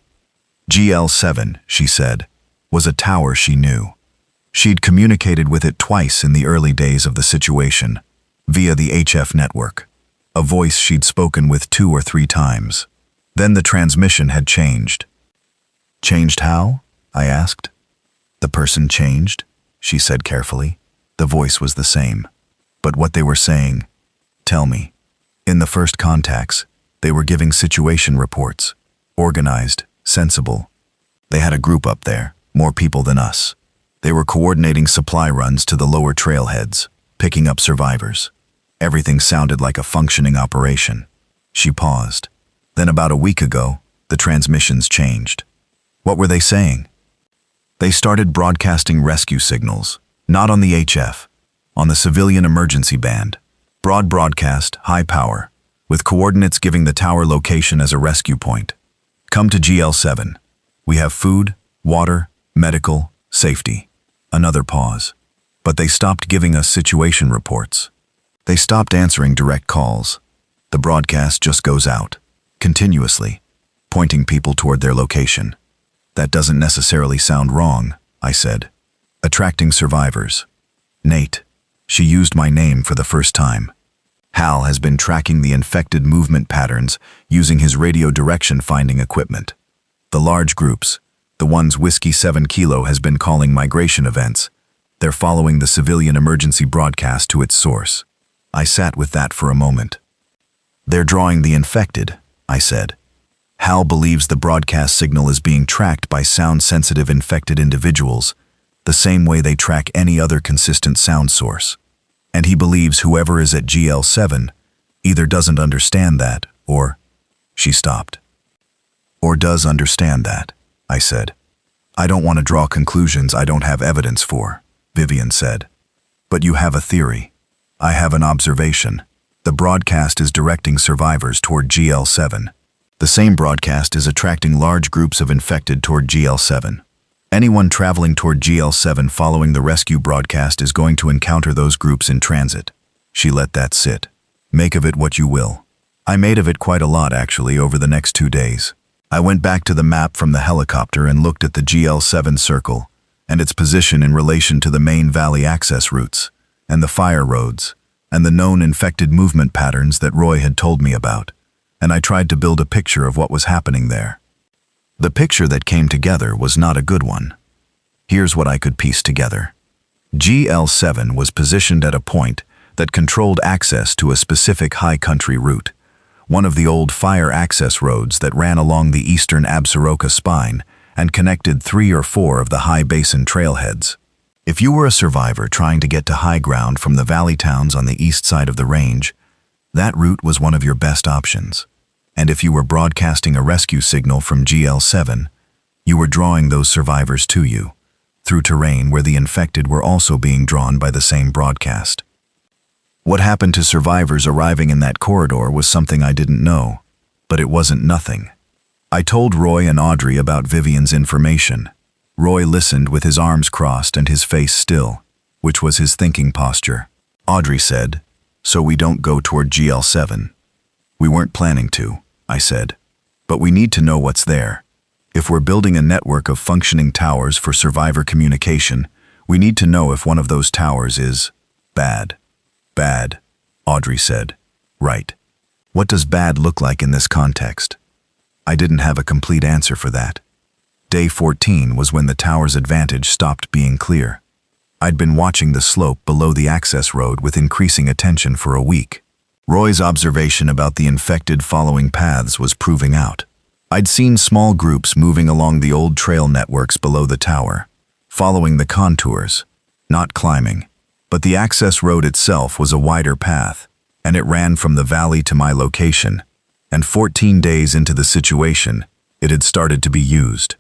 GL7, she said, was a tower she knew. She'd communicated with it twice in the early days of the situation, via the HF network, a voice she'd spoken with 2 or 3 times. Then the transmission had changed. Changed how? I asked. The person changed, she said carefully. The voice was the same. But what they were saying, tell me. In the first contacts, they were giving situation reports, organized, sensible. They had a group up there, more people than us. They were coordinating supply runs to the lower trailheads, picking up survivors. Everything sounded like a functioning operation. She paused. Then about a week ago, the transmissions changed. What were they saying? They started broadcasting rescue signals, not on the HF, on the civilian emergency band. Broad broadcast, high power, with coordinates giving the tower location as a rescue point. Come to GL7. We have food, water, medical, safety. Another pause. But they stopped giving us situation reports. They stopped answering direct calls. The broadcast just goes out, continuously, pointing people toward their location. That doesn't necessarily sound wrong, I said. Attracting survivors. Nate. She used my name for the first time. Hal has been tracking the infected movement patterns using his radio direction finding equipment. The large groups, the ones Whiskey 7 Kilo has been calling migration events, they're following the civilian emergency broadcast to its source. I sat with that for a moment. They're drawing the infected, I said. Hal believes the broadcast signal is being tracked by sound-sensitive infected individuals, the same way they track any other consistent sound source. And he believes whoever is at GL7 either doesn't understand that, or... She stopped. Or does understand that, I said. I don't want to draw conclusions I don't have evidence for, Vivian said. But you have a theory. I have an observation. The broadcast is directing survivors toward GL7. The same broadcast is attracting large groups of infected toward GL7. Anyone traveling toward GL7 following the rescue broadcast is going to encounter those groups in transit. She let that sit. Make of it what you will. I made of it quite a lot, actually, over the next 2 days. I went back to the map from the helicopter and looked at the GL7 circle and its position in relation to the main valley access routes and the fire roads and the known infected movement patterns that Roy had told me about, and I tried to build a picture of what was happening there. The picture that came together was not a good one. Here's what I could piece together. GL7 was positioned at a point that controlled access to a specific high country route, one of the old fire access roads that ran along the eastern Absaroka spine and connected 3 or 4 of the high basin trailheads. If you were a survivor trying to get to high ground from the valley towns on the east side of the range, that route was one of your best options. And if you were broadcasting a rescue signal from GL7, you were drawing those survivors to you, through terrain where the infected were also being drawn by the same broadcast. What happened to survivors arriving in that corridor was something I didn't know, but it wasn't nothing. I told Roy and Audrey about Vivian's information. Roy listened with his arms crossed and his face still, which was his thinking posture. Audrey said, "So we don't go toward GL7. We weren't planning to," I said. "But we need to know what's there. If we're building a network of functioning towers for survivor communication, we need to know if one of those towers is bad." "Bad," Audrey said. "Right. What does bad look like in this context?" I didn't have a complete answer for that. Day 14 was when the tower's advantage stopped being clear. I'd been watching the slope below the access road with increasing attention for a week. Roy's observation about the infected following paths was proving out. I'd seen small groups moving along the old trail networks below the tower, following the contours, not climbing. But the access road itself was a wider path, and it ran from the valley to my location, and 14 days into the situation, it had started to be used.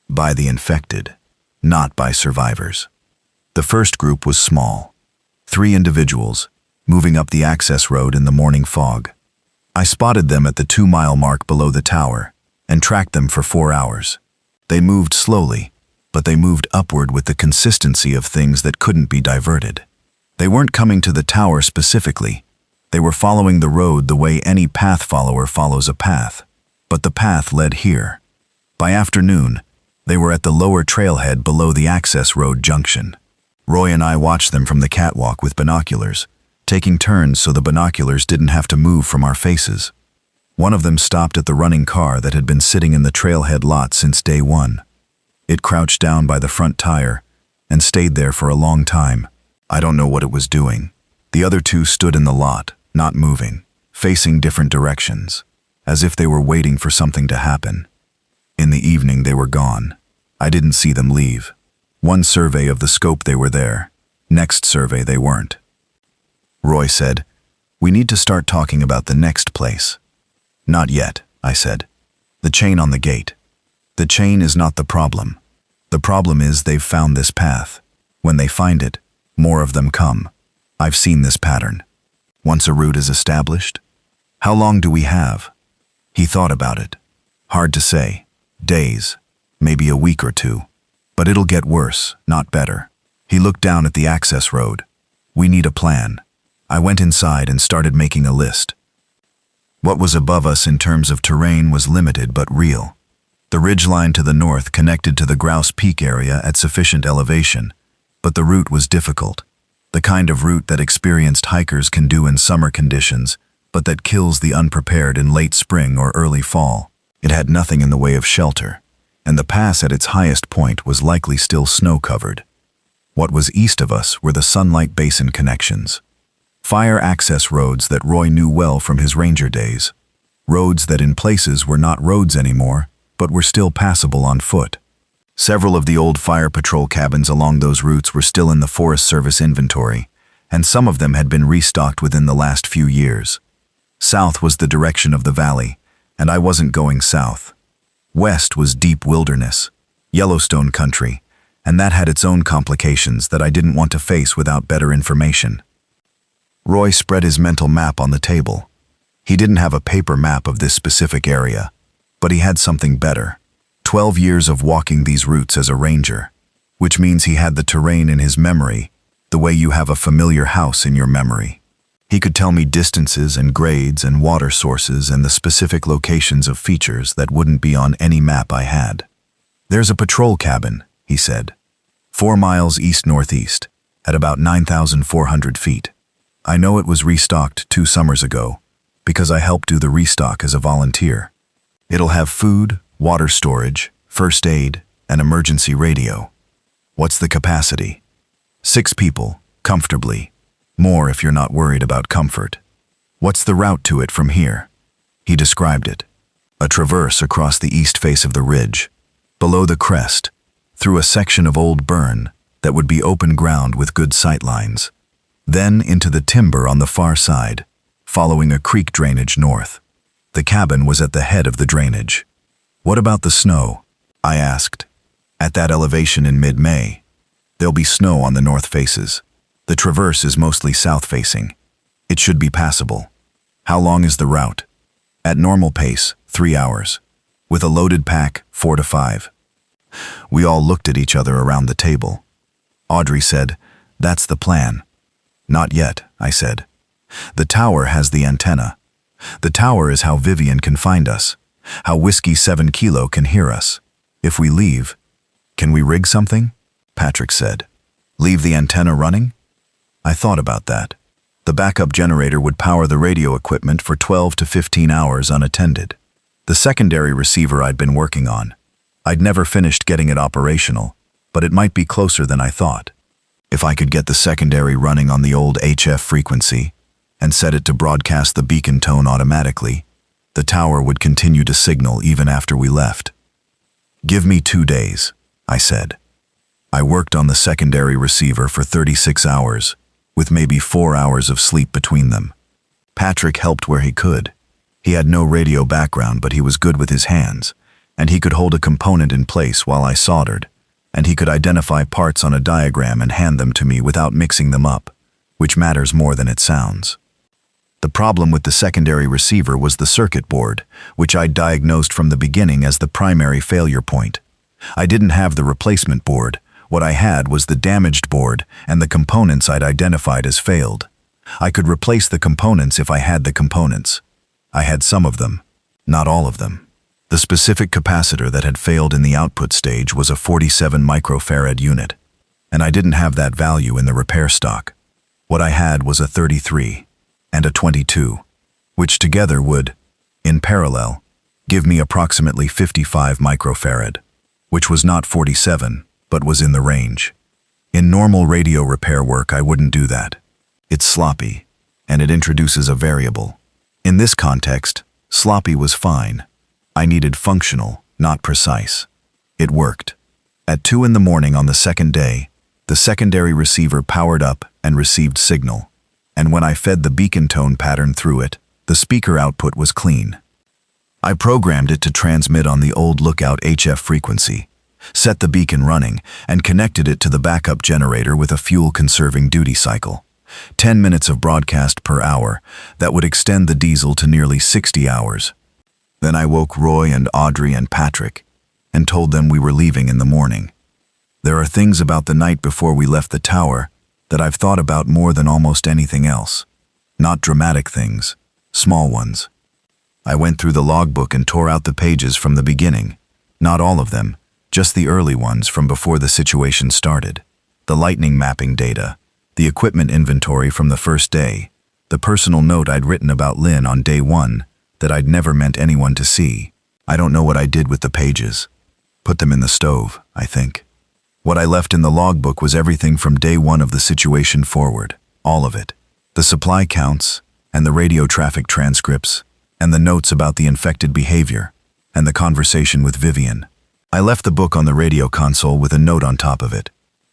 By the infected, not by survivors. The first group was small. 3 individuals, moving up the access road in the morning fog. I spotted them at the 2-mile mark below the tower and tracked them for 4 hours. They moved slowly, but they moved upward with the consistency of things that couldn't be diverted. They weren't coming to the tower specifically. They were following the road the way any path follower follows a path, but the path led here. By afternoon, they were at the lower trailhead below the access road junction. Roy and I watched them from the catwalk with binoculars, taking turns so the binoculars didn't have to move from our faces. One of them stopped at the running car that had been sitting in the trailhead lot since day 1. It crouched down by the front tire and stayed there for a long time. I don't know what it was doing. The other 2 stood in the lot, not moving, facing different directions, as if they were waiting for something to happen. In the evening they were gone. I didn't see them leave. One survey of the scope they were there. Next survey they weren't. Roy said, "We need to start talking about the next place." "Not yet," I said. "The chain on the gate. The chain is not the problem. The problem is they've found this path. When they find it, more of them come. I've seen this pattern. Once a route is established, how long do we have?" He thought about it. "Hard to say. Days, maybe a week or 2. But it'll get worse, not better." He looked down at the access road. "We need a plan." I went inside and started making a list. What was above us in terms of terrain was limited but real. The ridgeline to the north connected to the Grouse Peak area at sufficient elevation, but the route was difficult. The kind of route that experienced hikers can do in summer conditions, but that kills the unprepared in late spring or early fall. It had nothing in the way of shelter, and the pass at its highest point was likely still snow-covered. What was east of us were the Sunlight Basin connections. Fire access roads that Roy knew well from his ranger days. Roads that in places were not roads anymore, but were still passable on foot. Several of the old fire patrol cabins along those routes were still in the Forest Service inventory, and some of them had been restocked within the last few years. South was the direction of the valley, and I wasn't going south. West was deep wilderness. Yellowstone country, and that had its own complications that I didn't want to face without better information. Roy spread his mental map on the table. He didn't have a paper map of this specific area, but he had something better. 12 years of walking these routes as a ranger, which means he had the terrain in his memory, the way you have a familiar house in your memory. He could tell me distances and grades and water sources and the specific locations of features that wouldn't be on any map I had. There's a patrol cabin, he said, 4 miles east-northeast, at about 9,400 feet. I know it was restocked 2 summers ago, because I helped do the restock as a volunteer. It'll have food, water storage, first aid, and emergency radio. What's the capacity? 6 people, comfortably. More if you're not worried about comfort. What's the route to it from here? He described it. A traverse across the east face of the ridge, below the crest, through a section of old burn that would be open ground with good sight lines. Then into the timber on the far side, following a creek drainage north. The cabin was at the head of the drainage. What about the snow? I asked. At that elevation in mid-May, there'll be snow on the north faces. The traverse is mostly south-facing. It should be passable. How long is the route? At normal pace, 3 hours. With a loaded pack, 4 to 5. We all looked at each other around the table. Audrey said, "That's the plan." "Not yet," I said. "The tower has the antenna. The tower is how Vivian can find us, how Whiskey 7 Kilo can hear us. If we leave, can we rig something?" Patrick said. "Leave the antenna running?" I thought about that. The backup generator would power the radio equipment for 12 to 15 hours unattended. The secondary receiver I'd been working on. I'd never finished getting it operational, but it might be closer than I thought. If I could get the secondary running on the old HF frequency and set it to broadcast the beacon tone automatically, the tower would continue to signal even after we left. "Give me 2 days," I said. I worked on the secondary receiver for 36 hours, with maybe 4 hours of sleep between them. Patrick helped where he could. He had no radio background, but he was good with his hands, and he could hold a component in place while I soldered, and he could identify parts on a diagram and hand them to me without mixing them up, which matters more than it sounds. The problem with the secondary receiver was the circuit board, which I diagnosed from the beginning as the primary failure point. I didn't have the replacement board. What I had was the damaged board and the components I'd identified as failed. I could replace the components if I had the components. I had some of them, not all of them. The specific capacitor that had failed in the output stage was a 47 microfarad unit, and I didn't have that value in the repair stock. What I had was a 33 and a 22, which together would, in parallel, give me approximately 55 microfarad, which was not 47, but was in the range. In normal radio repair work, I wouldn't do that. It's sloppy, and it introduces a variable. In this context, sloppy was fine. I needed functional, not precise. It worked. At 2 in the morning on the second day, the secondary receiver powered up and received signal, and when I fed the beacon tone pattern through it, the speaker output was clean. I programmed it to transmit on the old Lookout HF frequency, set the beacon running, and connected it to the backup generator with a fuel-conserving duty cycle. 10 minutes of broadcast per hour that would extend the diesel to nearly 60 hours. Then I woke Roy and Audrey and Patrick and told them we were leaving in the morning. There are things about the night before we left the tower that I've thought about more than almost anything else. Not dramatic things, small ones. I went through the logbook and tore out the pages from the beginning. Not all of them, just the early ones from before the situation started. The lightning mapping data, the equipment inventory from the first day, the personal note I'd written about Lynn on day 1 that I'd never meant anyone to see. I don't know what I did with the pages. Put them in the stove, I think. What I left in the logbook was everything from day 1 of the situation forward, all of it. The supply counts, and the radio traffic transcripts, and the notes about the infected behavior, and the conversation with Vivian. I left the book on the radio console with a note on top of it.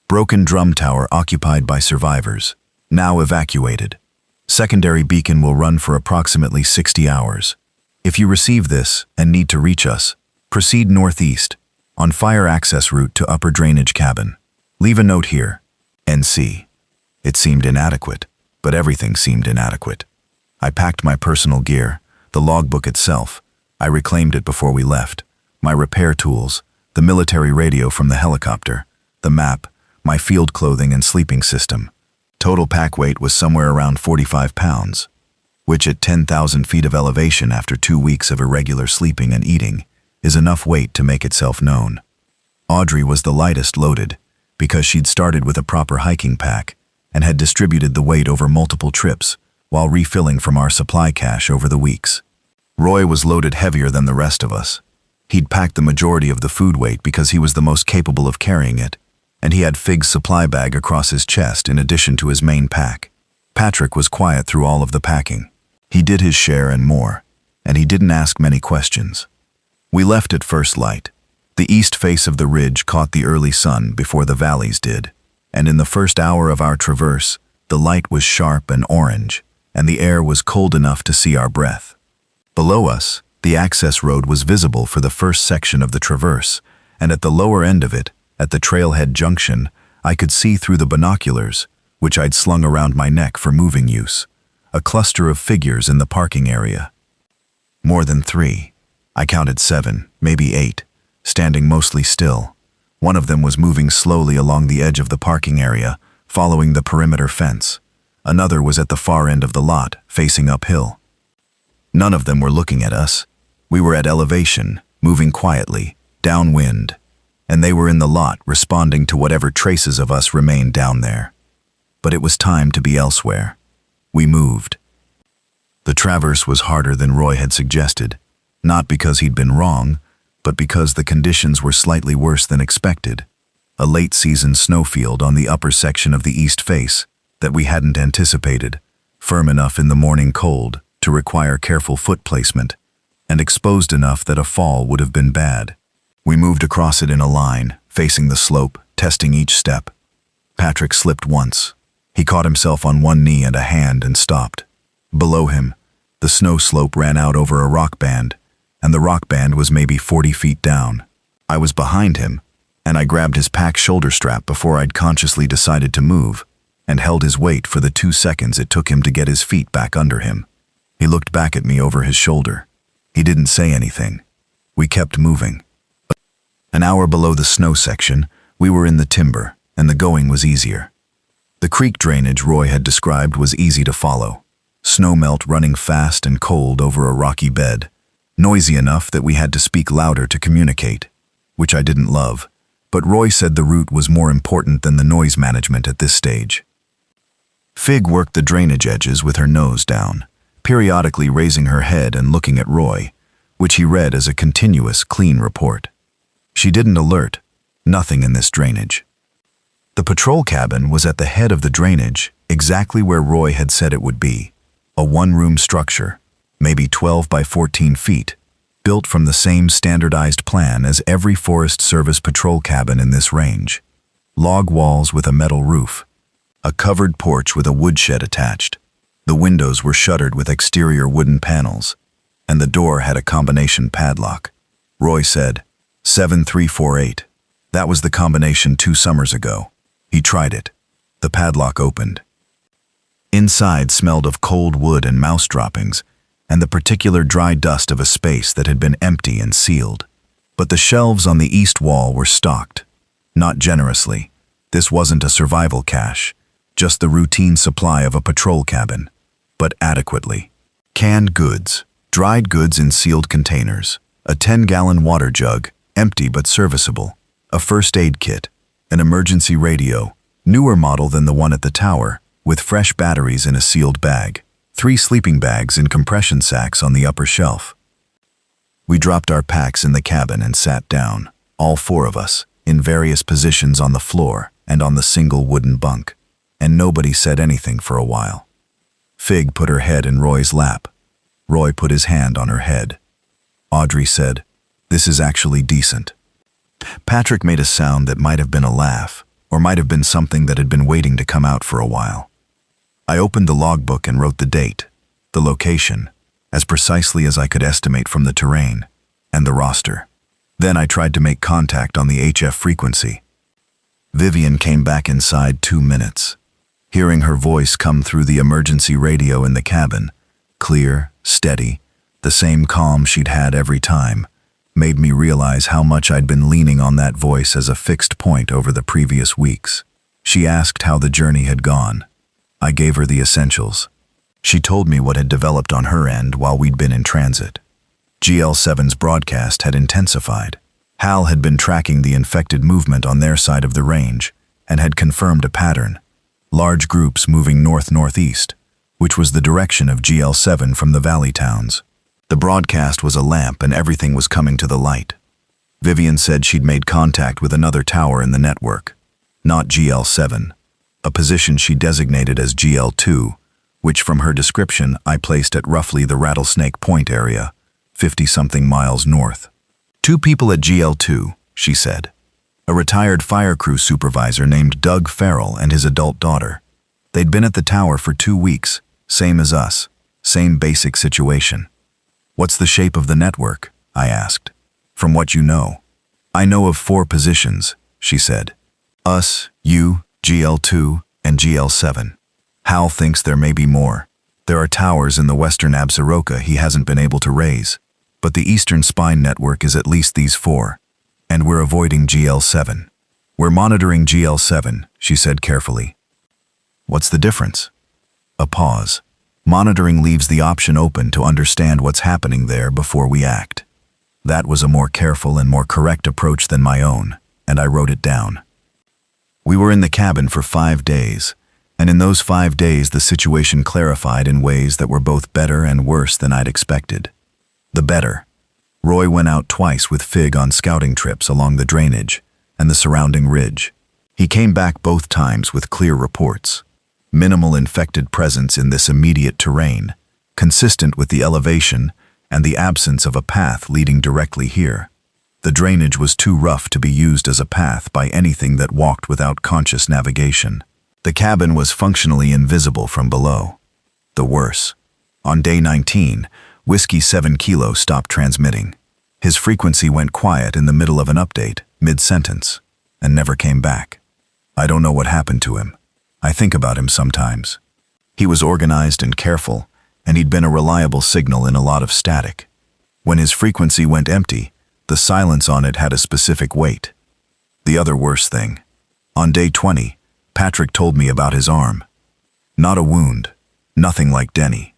Broken drum tower occupied by survivors, now evacuated. Secondary beacon will run for approximately 60 hours. If you receive this and need to reach us, proceed northeast. On fire access route to upper drainage cabin. Leave a note here. NC. It seemed inadequate, but everything seemed inadequate. I packed my personal gear, the logbook itself. I reclaimed it before we left. My repair tools, the military radio from the helicopter, the map, my field clothing and sleeping system. Total pack weight was somewhere around 45 pounds, which at 10,000 feet of elevation after 2 weeks of irregular sleeping and eating is enough weight to make itself known. Audrey was the lightest loaded because she'd started with a proper hiking pack and had distributed the weight over multiple trips while refilling from our supply cache over the weeks. Roy was loaded heavier than the rest of us. He'd packed the majority of the food weight because he was the most capable of carrying it, and he had Fig's supply bag across his chest in addition to his main pack. Patrick was quiet through all of the packing. He did his share and more, and he didn't ask many questions. We left at first light. The east face of the ridge caught the early sun before the valleys did, and in the first hour of our traverse, the light was sharp and orange, and the air was cold enough to see our breath. Below us, the access road was visible for the first section of the traverse, and at the lower end of it, at the trailhead junction, I could see through the binoculars, which I'd slung around my neck for moving use, a cluster of figures in the parking area. More than 3. I counted 7, maybe 8, standing mostly still. One of them was moving slowly along the edge of the parking area, following the perimeter fence. Another was at the far end of the lot, facing uphill. None of them were looking at us. We were at elevation, moving quietly, downwind, and they were in the lot responding to whatever traces of us remained down there. But it was time to be elsewhere. We moved. The traverse was harder than Roy had suggested, not because he'd been wrong, but because the conditions were slightly worse than expected. A late-season snowfield on the upper section of the east face that we hadn't anticipated, firm enough in the morning cold to require careful foot placement, and exposed enough that a fall would have been bad. We moved across it in a line, facing the slope, testing each step. Patrick slipped once. He caught himself on one knee and a hand and stopped. Below him, the snow slope ran out over a rock band, and the rock band was maybe 40 feet down. I was behind him, and I grabbed his pack shoulder strap before I'd consciously decided to move, and held his weight for the 2 seconds it took him to get his feet back under him. He looked back at me over his shoulder. He didn't say anything. We kept moving. An hour below the snow section, we were in the timber, and the going was easier. The creek drainage Roy had described was easy to follow. Snowmelt running fast and cold over a rocky bed, noisy enough that we had to speak louder to communicate, which I didn't love, but Roy said the route was more important than the noise management at this stage. Fig worked the drainage edges with her nose down, periodically raising her head and looking at Roy, which he read as a continuous, clean report. She didn't alert. Nothing in this drainage. The patrol cabin was at the head of the drainage, exactly where Roy had said it would be. A one-room structure, maybe 12 by 14 feet, built from the same standardized plan as every Forest Service patrol cabin in this range. Log walls with a metal roof. A covered porch with a woodshed attached. The windows were shuttered with exterior wooden panels, and the door had a combination padlock. Roy said, 7348. That was the combination 2 summers ago. He tried it. The padlock opened. Inside smelled of cold wood and mouse droppings, and the particular dry dust of a space that had been empty and sealed. But the shelves on the east wall were stocked. Not generously. This wasn't a survival cache, just the routine supply of a patrol cabin, but adequately. Canned goods, dried goods in sealed containers, a 10-gallon water jug, empty but serviceable, a first aid kit, an emergency radio, newer model than the one at the tower, with fresh batteries in a sealed bag, 3 sleeping bags in compression sacks on the upper shelf. We dropped our packs in the cabin and sat down, all 4 of us, in various positions on the floor and on the single wooden bunk, and nobody said anything for a while. Fig put her head in Roy's lap. Roy put his hand on her head. Audrey said, "This is actually decent." Patrick made a sound that might have been a laugh, or might have been something that had been waiting to come out for a while. I opened the logbook and wrote the date, the location, as precisely as I could estimate from the terrain, and the roster. Then I tried to make contact on the HF frequency. Vivian came back inside 2 minutes. Hearing her voice come through the emergency radio in the cabin, clear, steady, the same calm she'd had every time, made me realize how much I'd been leaning on that voice as a fixed point over the previous weeks. She asked how the journey had gone. I gave her the essentials. She told me what had developed on her end while we'd been in transit. GL7's broadcast had intensified. Hal had been tracking the infected movement on their side of the range and had confirmed a pattern. Large groups moving north-northeast, which was the direction of GL7 from the valley towns. The broadcast was a lamp and everything was coming to the light. Vivian said she'd made contact with another tower in the network, not GL7, a position she designated as GL2, which from her description I placed at roughly the Rattlesnake Point area, 50-something miles north. 2 people at GL2, she said. A retired fire crew supervisor named Doug Farrell and his adult daughter. They'd been at the tower for 2 weeks, same as us, same basic situation. What's the shape of the network? I asked. From what you know. I know of 4 positions, she said. Us, you, GL2, and GL7. Hal thinks there may be more. There are towers in the western Absaroka he hasn't been able to raise, but the eastern spine network is at least these 4, and we're avoiding GL7. We're monitoring GL7, she said carefully. What's the difference? A pause. Monitoring leaves the option open to understand what's happening there before we act. That was a more careful and more correct approach than my own, and I wrote it down. We were in the cabin for 5 days, and in those 5 days the situation clarified in ways that were both better and worse than I'd expected. The better. Roy went out twice with Fig on scouting trips along the drainage and the surrounding ridge. He came back both times with clear reports. Minimal infected presence in this immediate terrain, consistent with the elevation and the absence of a path leading directly here. The drainage was too rough to be used as a path by anything that walked without conscious navigation. The cabin was functionally invisible from below. The worse. On day 19, Whiskey 7 Kilo stopped transmitting. His frequency went quiet in the middle of an update, mid-sentence, and never came back. I don't know what happened to him. I think about him sometimes. He was organized and careful, and he'd been a reliable signal in a lot of static. When his frequency went empty, the silence on it had a specific weight. The other worst thing. On day 20, Patrick told me about his arm. Not a wound, nothing like Denny.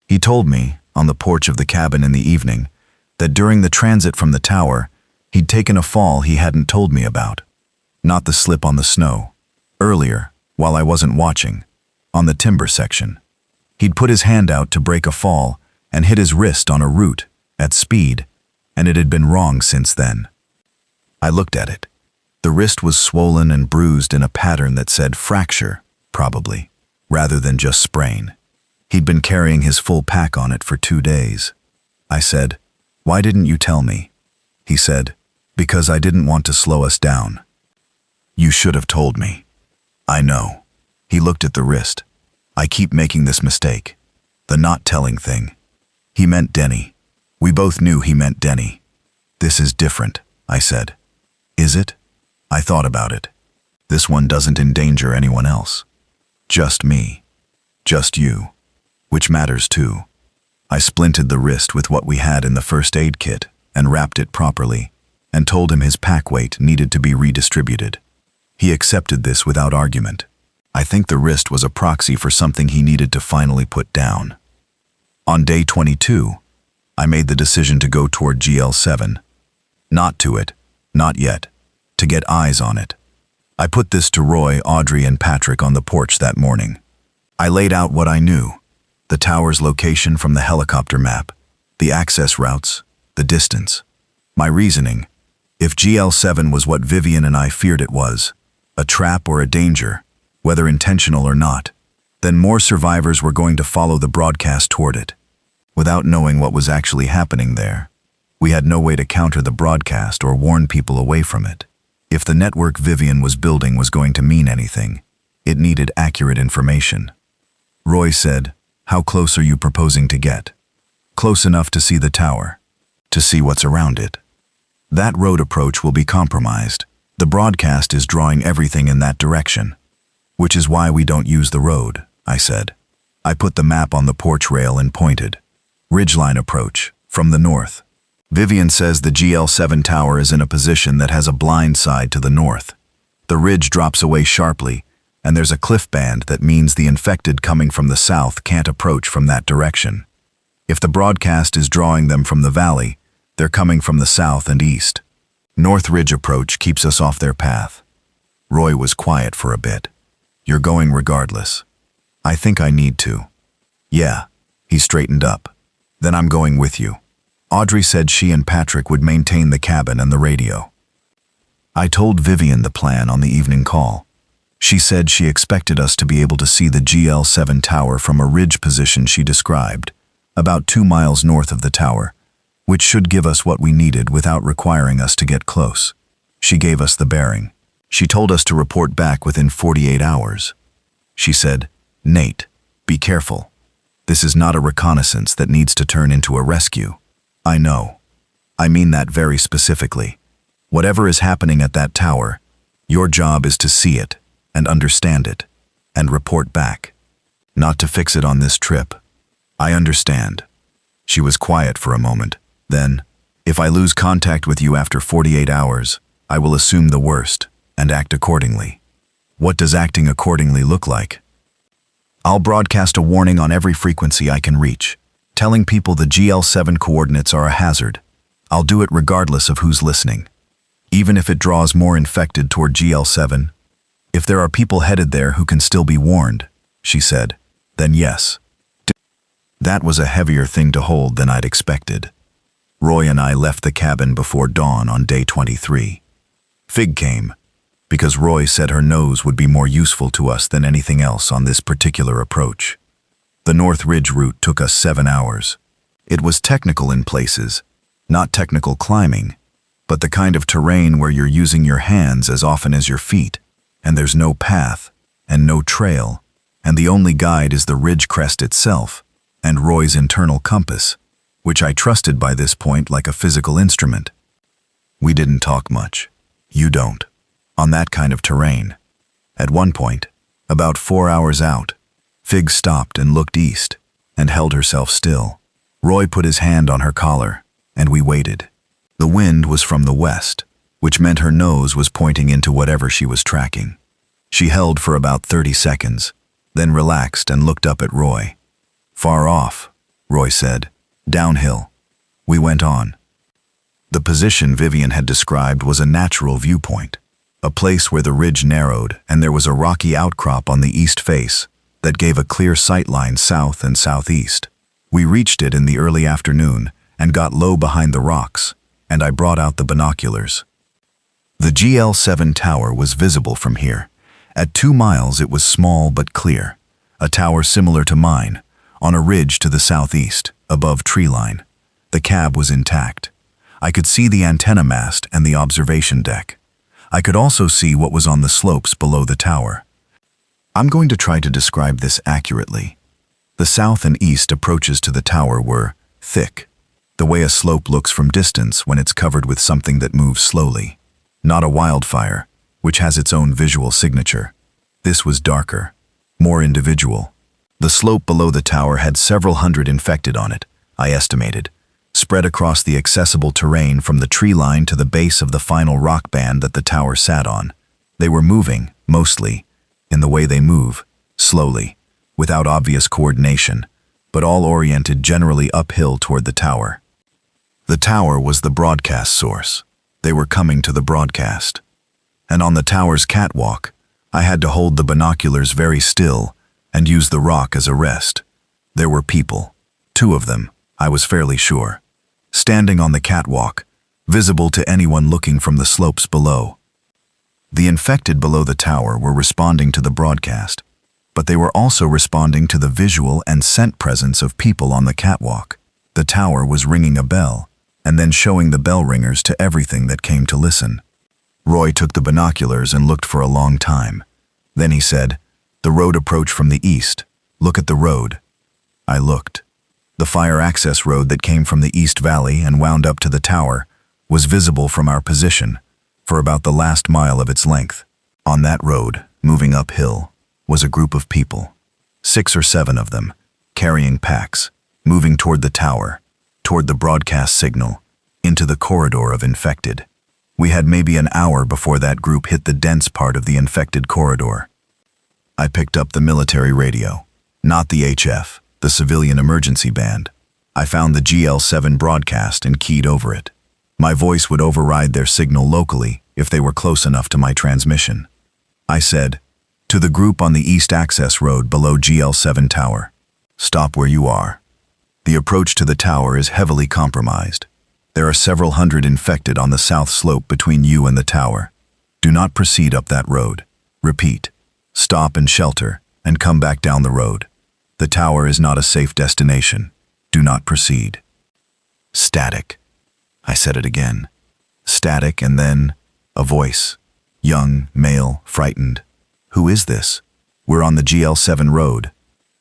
He told me, on the porch of the cabin in the evening, that during the transit from the tower, he'd taken a fall he hadn't told me about. Not the slip on the snow. Earlier, while I wasn't watching, on the timber section. He'd put his hand out to break a fall and hit his wrist on a root, at speed, and it had been wrong since then. I looked at it. The wrist was swollen and bruised in a pattern that said fracture, probably, rather than just sprain. He'd been carrying his full pack on it for 2 days. I said, "Why didn't you tell me?" He said, "Because I didn't want to slow us down." You should have told me. I know. He looked at the wrist. I keep making this mistake. The not telling thing. He meant Denny. We both knew he meant Denny. This is different, I said. Is it? I thought about it. This one doesn't endanger anyone else. Just me. Just you. Which matters too. I splinted the wrist with what we had in the first aid kit and wrapped it properly, and told him his pack weight needed to be redistributed. He accepted this without argument. I think the wrist was a proxy for something he needed to finally put down. On day 22, I made the decision to go toward GL7. Not to it, not yet, to get eyes on it. I put this to Roy, Audrey, and Patrick on the porch that morning. I laid out what I knew, the tower's location from the helicopter map, the access routes, the distance. My reasoning, if GL7 was what Vivian and I feared it was, a trap or a danger, whether intentional or not, then more survivors were going to follow the broadcast toward it. Without knowing what was actually happening there, we had no way to counter the broadcast or warn people away from it. If the network Vivian was building was going to mean anything, it needed accurate information. Roy said, "How close are you proposing to get?" "Close enough to see the tower, to see what's around it." That road approach will be compromised. The broadcast is drawing everything in that direction. Which is why we don't use the road, I said. I put the map on the porch rail and pointed. Ridgeline approach, from the north. Vivian says the GL7 tower is in a position that has a blind side to the north. The ridge drops away sharply, and there's a cliff band that means the infected coming from the south can't approach from that direction. If the broadcast is drawing them from the valley, they're coming from the south and east. North Ridge approach keeps us off their path. Roy was quiet for a bit. You're going regardless. I think I need to. Yeah, he straightened up. Then I'm going with you. Audrey said she and Patrick would maintain the cabin and the radio. I told Vivian the plan on the evening call. She said she expected us to be able to see the GL7 tower from a ridge position she described, about 2 miles north of the tower, which should give us what we needed without requiring us to get close. She gave us the bearing. She told us to report back within 48 hours. She said, "Nate, be careful. This is not a reconnaissance that needs to turn into a rescue." I know. I mean that very specifically. Whatever is happening at that tower, your job is to see it and understand it and report back. Not to fix it on this trip. I understand. She was quiet for a moment. Then, if I lose contact with you after 48 hours, I will assume the worst and act accordingly. What does acting accordingly look like? I'll broadcast a warning on every frequency I can reach, telling people the GL7 coordinates are a hazard. I'll do it regardless of who's listening. Even if it draws more infected toward GL7, if there are people headed there who can still be warned, she said, then yes. That was a heavier thing to hold than I'd expected. Roy and I left the cabin before dawn on day 23. Fig came, because Roy said her nose would be more useful to us than anything else on this particular approach. The North Ridge route took us 7 hours. It was technical in places, not technical climbing, but the kind of terrain where you're using your hands as often as your feet, and there's no path, and no trail, and the only guide is the ridge crest itself, and Roy's internal compass, which I trusted by this point like a physical instrument. We didn't talk much. You don't. On that kind of terrain. At one point, about 4 hours out, Fig stopped and looked east, and held herself still. Roy put his hand on her collar, and we waited. The wind was from the west, which meant her nose was pointing into whatever she was tracking. She held for about 30 seconds, then relaxed and looked up at Roy. "Far off," Roy said. "Downhill." We went on. The position Vivian had described was a natural viewpoint, a place where the ridge narrowed and there was a rocky outcrop on the east face that gave a clear sight line south and southeast. We reached it in the early afternoon and got low behind the rocks, and I brought out the binoculars. The GL7 tower was visible from here. At 2 miles it was small but clear, a tower similar to mine, on a ridge to the southeast, above tree line. The cab was intact. I could see the antenna mast and the observation deck. I could also see what was on the slopes below the tower. I'm going to try to describe this accurately. The south and east approaches to the tower were thick, the way a slope looks from distance when it's covered with something that moves slowly. Not a wildfire, which has its own visual signature. This was darker, more individual. The slope below the tower had several hundred infected on it, I estimated, spread across the accessible terrain from the tree line to the base of the final rock band that the tower sat on. They were moving, mostly, in the way they move, slowly, without obvious coordination, but all oriented generally uphill toward the tower. The tower was the broadcast source. They were coming to the broadcast. And on the tower's catwalk, I had to hold the binoculars very still and use the rock as a rest. There were people, 2 of them, I was fairly sure, standing on the catwalk, visible to anyone looking from the slopes below. The infected below the tower were responding to the broadcast, but they were also responding to the visual and scent presence of people on the catwalk. The tower was ringing a bell, and then showing the bell ringers to everything that came to listen. Roy took the binoculars and looked for a long time. Then he said, "The road approach from the east. Look at the road." I looked. The fire access road that came from the East Valley and wound up to the tower was visible from our position for about the last mile of its length. On that road, moving uphill, was a group of people, 6 or 7 of them, carrying packs, moving toward the tower, toward the broadcast signal, into the corridor of infected. We had maybe an hour before that group hit the dense part of the infected corridor. I picked up the military radio, not the HF, the civilian emergency band. I found the GL7 broadcast and keyed over it. My voice would override their signal locally if they were close enough to my transmission. I said, "To the group on the east access road below GL7 tower, stop where you are. The approach to the tower is heavily compromised. There are several hundred infected on the south slope between you and the tower. Do not proceed up that road. Repeat, stop and shelter, and come back down the road. The tower is not a safe destination. Do not proceed." Static. I said it again. Static, and then a voice. Young, male, frightened. "Who is this? We're on the GL7 road."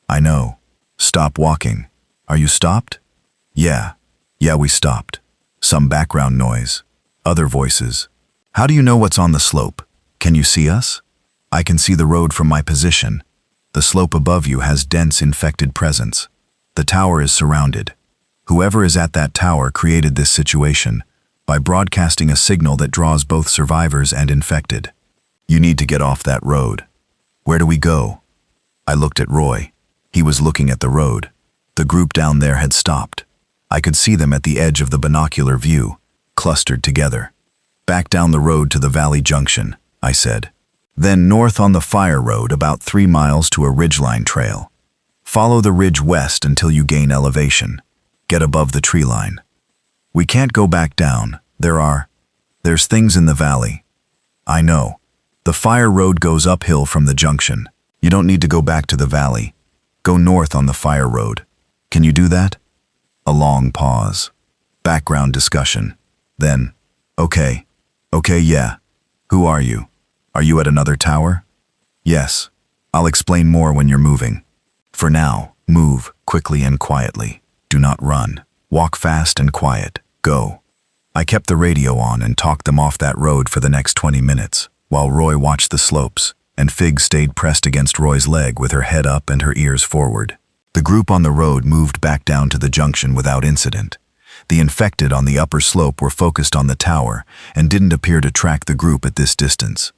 "I know. Stop walking." "Are you stopped?" Yeah, we stopped." Some background noise. Other voices. "How do you know what's on the slope? Can you see us?" "I can see the road from my position. The slope above you has dense infected presence. The tower is surrounded. Whoever is at that tower created this situation by broadcasting a signal that draws both survivors and infected. You need to get off that road." "Where do we go?" I looked at Roy. He was looking at the road. The group down there had stopped. I could see them at the edge of the binocular view, clustered together. "Back down the road to the Valley Junction," I said. "Then north on the fire road about 3 miles to a ridgeline trail. Follow the ridge west until you gain elevation. Get above the tree line. We can't go back down. There's things in the valley." "I know. The fire road goes uphill from the junction. You don't need to go back to the valley. Go north on the fire road. Can you do that?" A long pause. Background discussion. Then, Okay, yeah. Who are you? Are you at another tower?" "Yes. I'll explain more when you're moving. For now, move quickly and quietly. Do not run. Walk fast and quiet. Go." I kept the radio on and talked them off that road for the next 20 minutes, while Roy watched the slopes, and Fig stayed pressed against Roy's leg with her head up and her ears forward. The group on the road moved back down to the junction without incident. The infected on the upper slope were focused on the tower and didn't appear to track the group at this distance.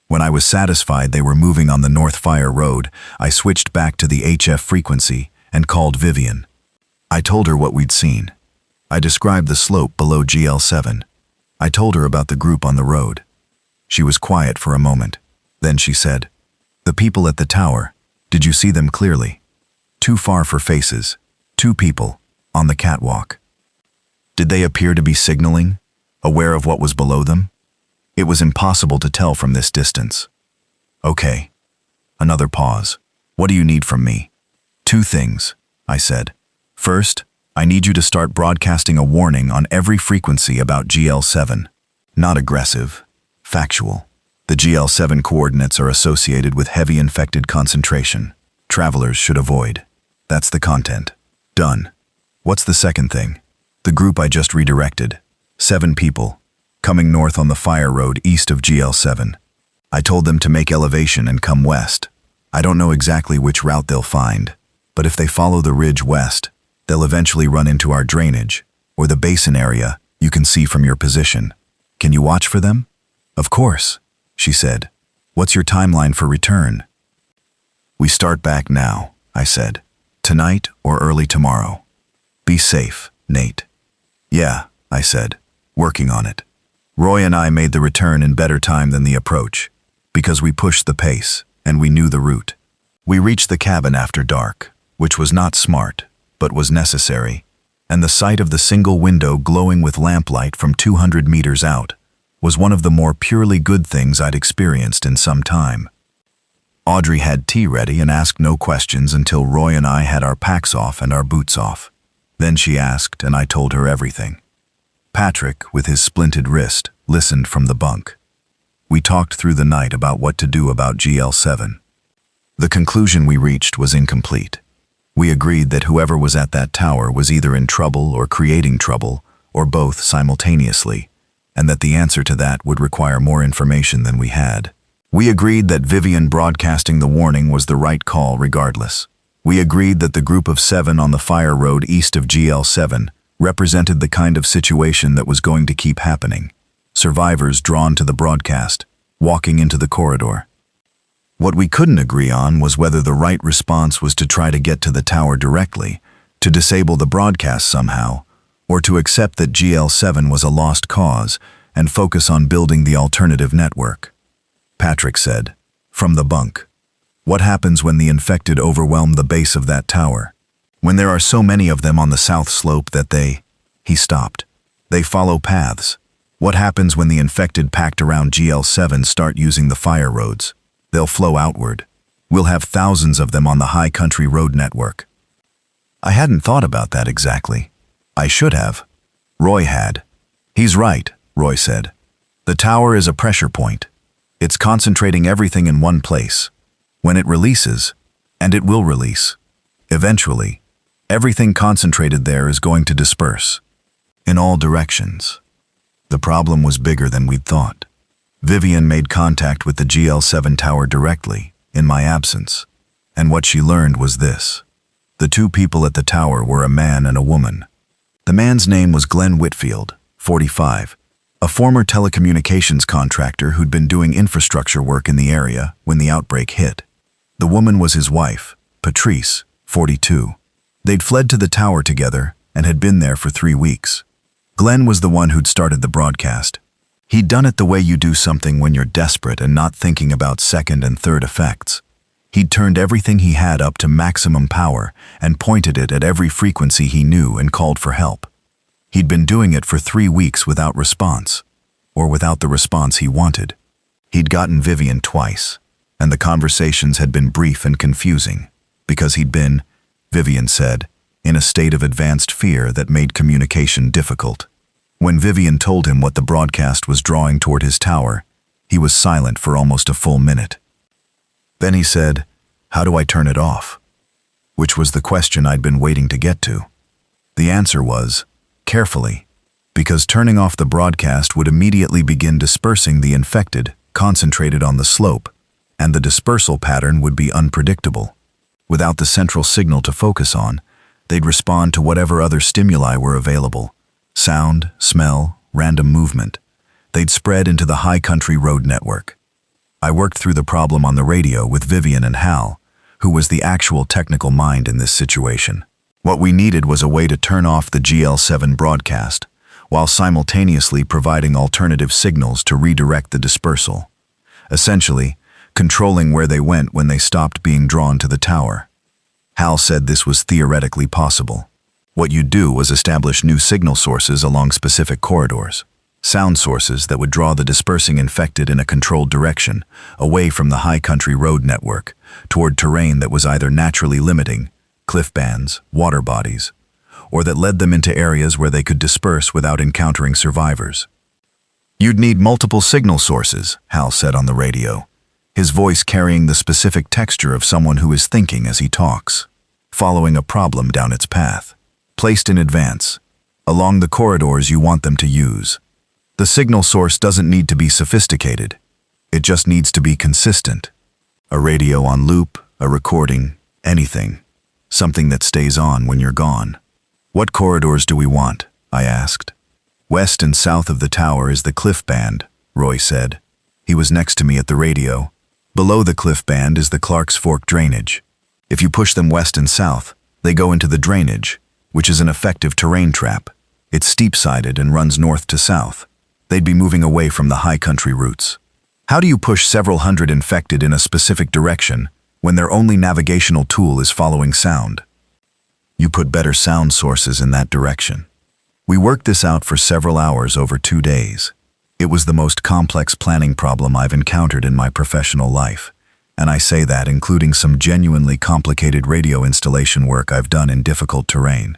When I was satisfied they were moving on the North Fire Road, I switched back to the HF frequency and called Vivian. I told her what we'd seen. I described the slope below GL7. I told her about the group on the road. She was quiet for a moment. Then she said, "The people at the tower, did you see them clearly?" "Too far for faces. 2 people, on the catwalk." "Did they appear to be signaling, aware of what was below them?" "It was impossible to tell from this distance." "Okay." Another pause. "What do you need from me?" "2 things," I said. "First, I need you to start broadcasting a warning on every frequency about GL7. Not aggressive, factual. The GL7 coordinates are associated with heavy infected concentration. Travelers should avoid. That's the content. Done. What's the second thing?" "The group I just redirected. 7 people, coming north on the fire road east of GL7. I told them to make elevation and come west. I don't know exactly which route they'll find, but if they follow the ridge west, they'll eventually run into our drainage, or the basin area you can see from your position. Can you watch for them?" "Of course," she said. "What's your timeline for return?" "We start back now," I said. "Tonight or early tomorrow. Be safe, Nate." "Yeah," I said, working on it. Roy and I made the return in better time than the approach, because we pushed the pace and we knew the route. We reached the cabin after dark, which was not smart, but was necessary, and the sight of the single window glowing with lamplight from 200 meters out was one of the more purely good things I'd experienced in some time. Audrey had tea ready and asked no questions until Roy and I had our packs off and our boots off. Then she asked, and I told her everything. Patrick, with his splinted wrist, listened from the bunk. We talked through the night about what to do about GL7. The conclusion we reached was incomplete. We agreed that whoever was at that tower was either in trouble or creating trouble, or both simultaneously, and that the answer to that would require more information than we had. We agreed that Vivian broadcasting the warning was the right call regardless. We agreed that the group of 7 on the fire road east of GL7 represented the kind of situation that was going to keep happening. Survivors drawn to the broadcast, walking into the corridor. What we couldn't agree on was whether the right response was to try to get to the tower directly, to disable the broadcast somehow, or to accept that GL7 was a lost cause and focus on building the alternative network. Patrick said, from the bunk, "What happens when the infected overwhelm the base of that tower? When there are so many of them on the south slope that they..." He stopped. "They follow paths. What happens when the infected packed around GL7 start using the fire roads? They'll flow outward. We'll have thousands of them on the high country road network." I hadn't thought about that exactly. I should have. Roy had. "He's right," Roy said. "The tower is a pressure point. It's concentrating everything in one place. When it releases, and it will release, eventually, everything concentrated there is going to disperse. In all directions." The problem was bigger than we'd thought. Vivian made contact with the GL7 tower directly, in my absence, and what she learned was this. The 2 people at the tower were a man and a woman. The man's name was Glenn Whitfield, 45, a former telecommunications contractor who'd been doing infrastructure work in the area when the outbreak hit. The woman was his wife, Patrice, 42. They'd fled to the tower together and had been there for 3 weeks. Glenn was the one who'd started the broadcast. He'd done it the way you do something when you're desperate and not thinking about second and third effects. He'd turned everything he had up to maximum power and pointed it at every frequency he knew and called for help. He'd been doing it for 3 weeks without response, or without the response he wanted. He'd gotten Vivian twice, and the conversations had been brief and confusing, because he'd been, Vivian said, in a state of advanced fear that made communication difficult. When Vivian told him what the broadcast was drawing toward his tower, he was silent for almost a full minute. Then he said, "How do I turn it off?" Which was the question I'd been waiting to get to. The answer was, carefully, because turning off the broadcast would immediately begin dispersing the infected, concentrated on the slope, and the dispersal pattern would be unpredictable. Without the central signal to focus on, they'd respond to whatever other stimuli were available. Sound, smell, random movement. They'd spread into the high country road network. I worked through the problem on the radio with Vivian and Hal, who was the actual technical mind in this situation. What we needed was a way to turn off the GL7 broadcast, while simultaneously providing alternative signals to redirect the dispersal. Essentially, controlling where they went when they stopped being drawn to the tower. Hal said this was theoretically possible. What you'd do was establish new signal sources along specific corridors, sound sources that would draw the dispersing infected in a controlled direction, away from the high country road network, toward terrain that was either naturally limiting, cliff bands, water bodies, or that led them into areas where they could disperse without encountering survivors. "You'd need multiple signal sources," Hal said on the radio, his voice carrying the specific texture of someone who is thinking as he talks, following a problem down its path. Placed in advance, along the corridors you want them to use. The signal source doesn't need to be sophisticated. It just needs to be consistent. A radio on loop, a recording, anything. Something that stays on when you're gone. "What corridors do we want?" I asked. "West and south of the tower is the cliff band," Roy said. He was next to me at the radio. "Below the cliff band is the Clark's Fork drainage. If you push them west and south, they go into the drainage, which is an effective terrain trap. It's steep-sided and runs north to south. They'd be moving away from the high country routes. How do you push several hundred infected in a specific direction when their only navigational tool is following sound? You put better sound sources in that direction. We worked this out for several hours over 2 days. It was the most complex planning problem I've encountered in my professional life, and I say that including some genuinely complicated radio installation work I've done in difficult terrain.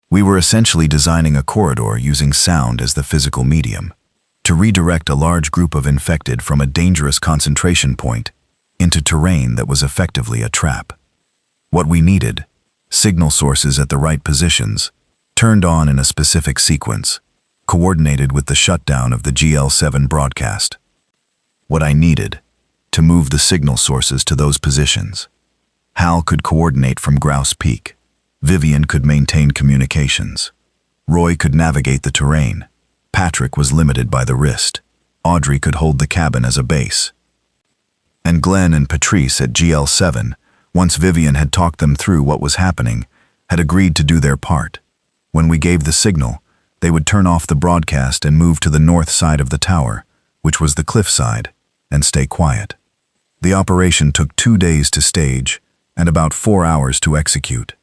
We were essentially designing a corridor using sound as the physical medium, to redirect a large group of infected from a dangerous concentration point into terrain that was effectively a trap. What we needed, signal sources at the right positions, turned on in a specific sequence, coordinated with the shutdown of the GL7 broadcast. What I needed, to move the signal sources to those positions. Hal could coordinate from Grouse Peak. Vivian could maintain communications. Roy could navigate the terrain. Patrick was limited by the wrist. Audrey could hold the cabin as a base. And Glenn and Patrice at GL7, once Vivian had talked them through what was happening, had agreed to do their part. When we gave the signal, they would turn off the broadcast and move to the north side of the tower, which was the cliff side, and stay quiet. The operation took 2 days to stage and about 4 hours to execute.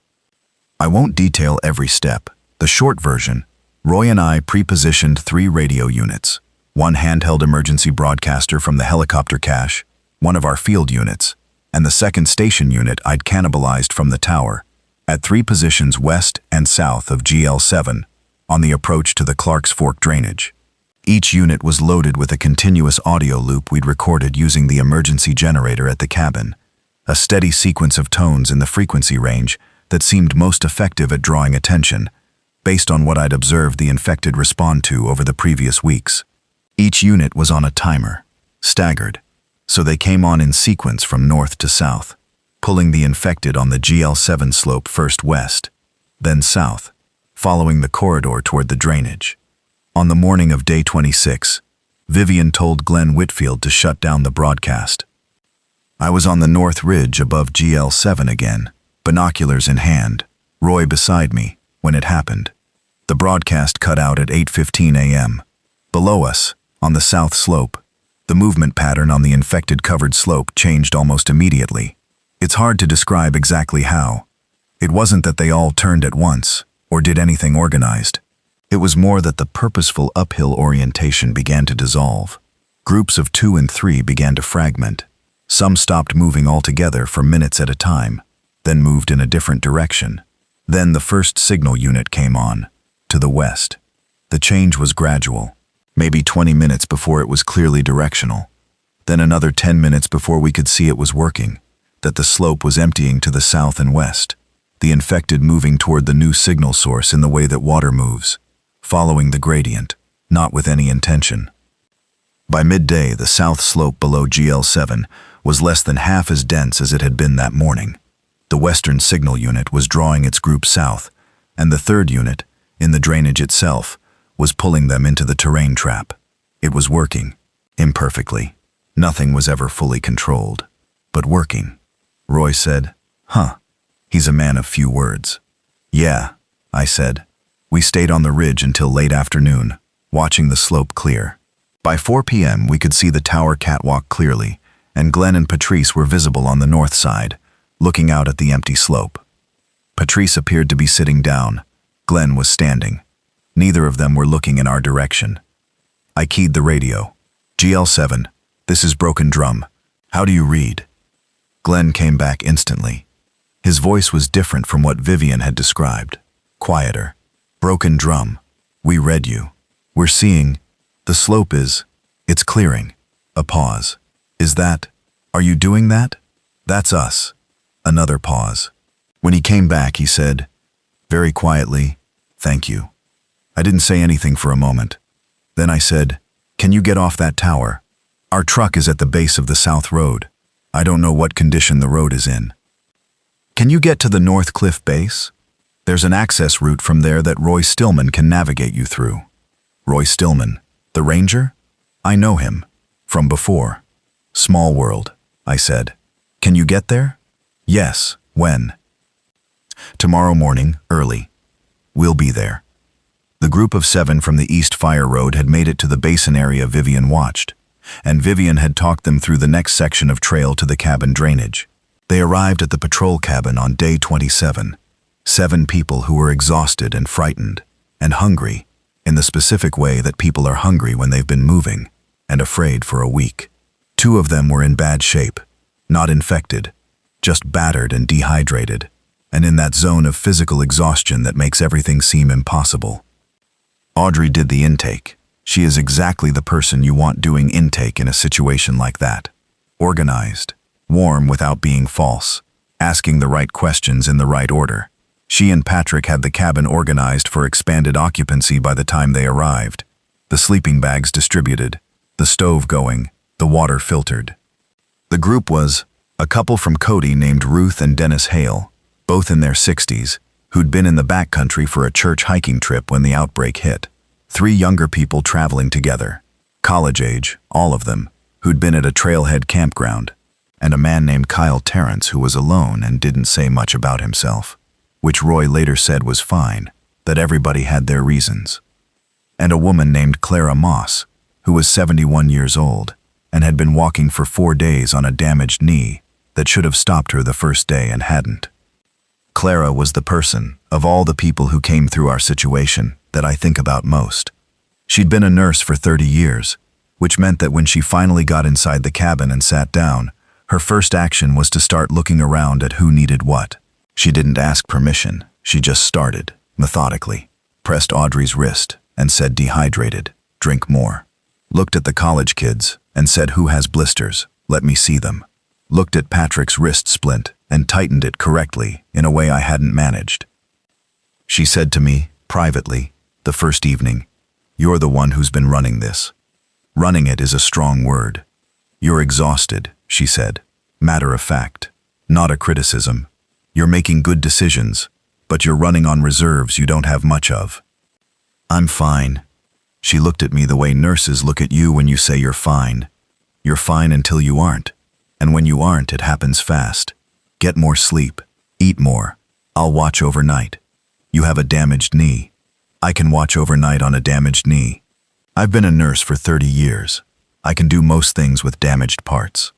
I won't detail every step. The short version, Roy and I pre-positioned 3 radio units, 1 handheld emergency broadcaster from the helicopter cache, 1 of our field units, and the 2nd station unit I'd cannibalized from the tower, at 3 positions west and south of GL7, on the approach to the Clark's Fork drainage. Each unit was loaded with a continuous audio loop we'd recorded using the emergency generator at the cabin, a steady sequence of tones in the frequency range that seemed most effective at drawing attention, based on what I'd observed the infected respond to over the previous weeks. Each unit was on a timer, staggered, so they came on in sequence from north to south, pulling the infected on the GL7 slope first west, then south, following the corridor toward the drainage. On the morning of day 26, Vivian told Glenn Whitfield to shut down the broadcast. I was on the north ridge above GL7 again, binoculars in hand, Roy beside me, when it happened. The broadcast cut out at 8:15 a.m. Below us, on the south slope, the movement pattern on the infected covered slope changed almost immediately. It's hard to describe exactly how. It wasn't that they all turned at once, or did anything organized. It was more that the purposeful uphill orientation began to dissolve. Groups of 2 and 3 began to fragment. Some stopped moving altogether for minutes at a time, then moved in a different direction. Then the first signal unit came on, to the west. The change was gradual, maybe 20 minutes before it was clearly directional. Then another 10 minutes before we could see it was working, that the slope was emptying to the south and west, the infected moving toward the new signal source in the way that water moves, following the gradient, not with any intention. By midday, the south slope below GL7 was less than half as dense as it had been that morning. The western signal unit was drawing its group south, and the 3rd unit, in the drainage itself, was pulling them into the terrain trap. It was working, imperfectly. Nothing was ever fully controlled, but working. Roy said, "Huh, he's a man of few words." "Yeah," I said. We stayed on the ridge until late afternoon, watching the slope clear. By 4 p.m. we could see the tower catwalk clearly, and Glenn and Patrice were visible on the north side, looking out at the empty slope. Patrice appeared to be sitting down. Glenn was standing. Neither of them were looking in our direction. I keyed the radio. "GL7, this is Broken Drum. How do you read?" Glenn came back instantly. His voice was different from what Vivian had described. Quieter. "Broken Drum. We read you. We're seeing. The slope is. It's clearing." A pause. Are you doing that?" "That's us." Another pause. When he came back, he said, very quietly, "Thank you." I didn't say anything for a moment. Then I said, "Can you get off that tower? Our truck is at the base of the south road. I don't know what condition the road is in." "Can you get to the North Cliff base? There's an access route from there that Roy Stillman can navigate you through." "Roy Stillman? The ranger?" "I know him. From before." "Small world," I said. "Can you get there?" "Yes." "When?" "Tomorrow morning, early. We'll be there." The group of 7 from the East Fire Road had made it to the basin area Vivian watched, and Vivian had talked them through the next section of trail to the cabin drainage. They arrived at the patrol cabin on day 27. 7 people who were exhausted and frightened, and hungry, in the specific way that people are hungry when they've been moving, and afraid for a week. 2 of them were in bad shape, not infected, just battered and dehydrated, and in that zone of physical exhaustion that makes everything seem impossible. Audrey did the intake. She is exactly the person you want doing intake in a situation like that. Organized, warm without being false, asking the right questions in the right order. She and Patrick had the cabin organized for expanded occupancy by the time they arrived. The sleeping bags distributed, the stove going, the water filtered. The group was a couple from Cody named Ruth and Dennis Hale, both in their 60s, who'd been in the backcountry for a church hiking trip when the outbreak hit. 3 younger people traveling together, college age, all of them, who'd been at a trailhead campground, and a man named Kyle Terrence who was alone and didn't say much about himself, which Roy later said was fine, that everybody had their reasons. And a woman named Clara Moss, who was 71 years old and had been walking for 4 days on a damaged knee that should have stopped her the first day and hadn't. Clara was the person, of all the people who came through our situation, that I think about most. She'd been a nurse for 30 years, which meant that when she finally got inside the cabin and sat down, her first action was to start looking around at who needed what. She didn't ask permission, she just started, methodically, pressed Audrey's wrist and said dehydrated, drink more. Looked at the college kids and said who has blisters, let me see them. Looked at Patrick's wrist splint and tightened it correctly in a way I hadn't managed. She said to me, privately, the first evening, "You're the one who's been running this." Running it is a strong word. "You're exhausted," she said. Matter of fact, not a criticism. "You're making good decisions, but you're running on reserves you don't have much of." "I'm fine." She looked at me the way nurses look at you when you say you're fine. You're fine until you aren't. And when you aren't, it happens fast. Get more sleep. Eat more. I'll watch overnight. You have a damaged knee. I can watch overnight on a damaged knee. I've been a nurse for 30 years. I can do most things with damaged parts.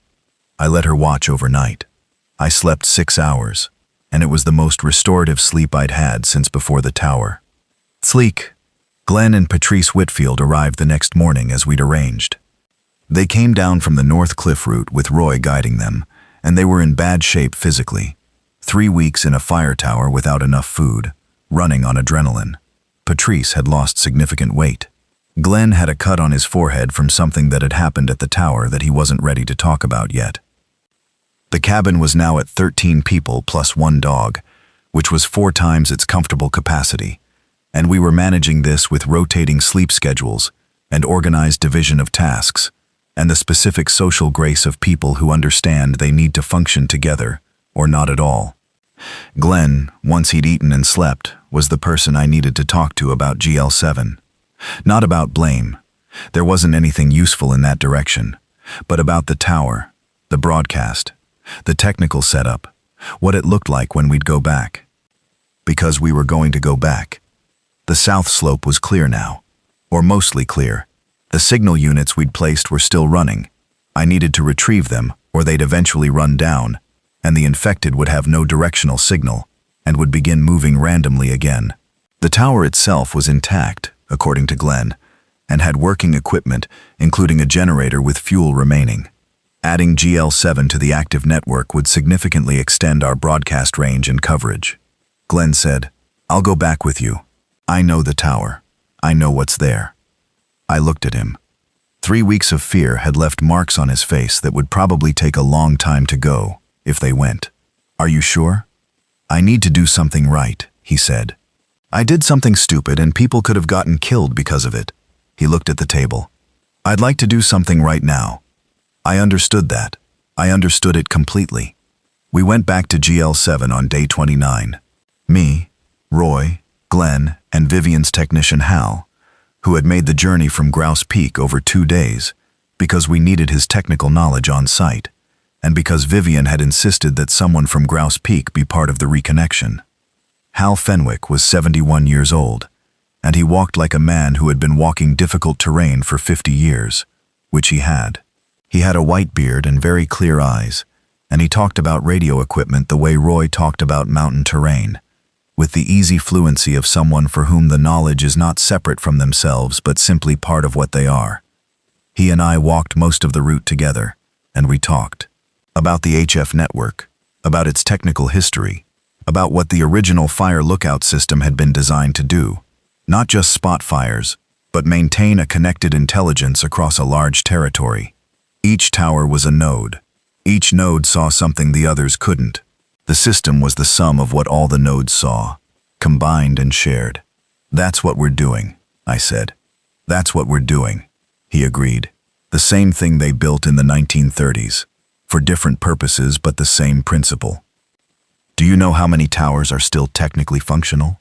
I let her watch overnight. I slept 6 hours, and it was the most restorative sleep I'd had since before the tower. Sleek. Glenn and Patrice Whitfield arrived the next morning as we'd arranged. They came down from the North Cliff route with Roy guiding them, and they were in bad shape physically. 3 weeks in a fire tower without enough food, running on adrenaline. Patrice had lost significant weight. Glenn had a cut on his forehead from something that had happened at the tower that he wasn't ready to talk about yet. The cabin was now at 13 people plus 1 dog, which was 4 times its comfortable capacity, and we were managing this with rotating sleep schedules and organized division of tasks, and the specific social grace of people who understand they need to function together, or not at all. Glenn, once he'd eaten and slept, was the person I needed to talk to about GL7. Not about blame. There wasn't anything useful in that direction, but about the tower, the broadcast, the technical setup, what it looked like when we'd go back. Because we were going to go back. The south slope was clear now, or mostly clear. The signal units we'd placed were still running. I needed to retrieve them, or they'd eventually run down, and the infected would have no directional signal, and would begin moving randomly again. The tower itself was intact, according to Glenn, and had working equipment, including a generator with fuel remaining. Adding GL7 to the active network would significantly extend our broadcast range and coverage. Glenn said, "I'll go back with you. I know the tower. I know what's there." I looked at him. 3 weeks of fear had left marks on his face that would probably take a long time to go, if they went. "Are you sure?" "I need to do something right," he said. "I did something stupid and people could have gotten killed because of it." He looked at the table. "I'd like to do something right now." I understood that. I understood it completely. We went back to GL7 on day 29. Me, Roy, Glenn, and Vivian's technician Hal, who had made the journey from Grouse Peak over 2 days because we needed his technical knowledge on site, and because Vivian had insisted that someone from Grouse Peak be part of the reconnection. Hal Fenwick was 71 years old, and he walked like a man who had been walking difficult terrain for 50 years, which he had. He had a white beard and very clear eyes, and he talked about radio equipment the way Roy talked about mountain terrain, with the easy fluency of someone for whom the knowledge is not separate from themselves but simply part of what they are. He and I walked most of the route together, and we talked about the HF network, about its technical history, about what the original fire lookout system had been designed to do, not just spot fires, but maintain a connected intelligence across a large territory. Each tower was a node. Each node saw something the others couldn't. The system was the sum of what all the nodes saw, combined and shared. That's what we're doing, I said. That's what we're doing, he agreed. The same thing they built in the 1930s, for different purposes but the same principle. Do you know how many towers are still technically functional?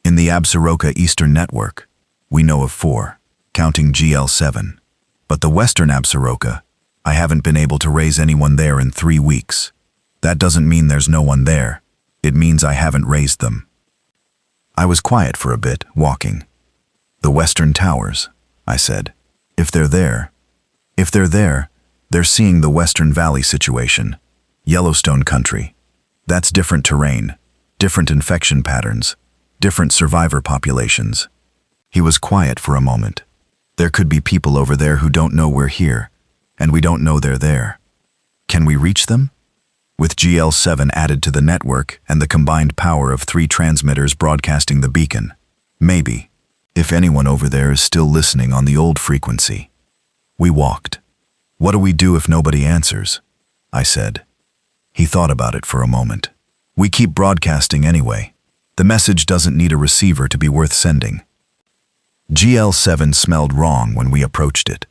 In the Absaroka Eastern Network, we know of 4, counting GL7. But the Western Absaroka, I haven't been able to raise anyone there in 3 weeks. That doesn't mean there's no one there. It means I haven't raised them. I was quiet for a bit, walking. The Western Towers, I said. If they're there, they're seeing the Western Valley situation, Yellowstone country. That's different terrain, different infection patterns, different survivor populations. He was quiet for a moment. There could be people over there who don't know we're here, and we don't know they're there. Can we reach them? With GL7 added to the network and the combined power of 3 transmitters broadcasting the beacon, maybe, if anyone over there is still listening on the old frequency. We walked. What do we do if nobody answers? I said. He thought about it for a moment. We keep broadcasting anyway. The message doesn't need a receiver to be worth sending. GL7 smelled wrong when we approached it.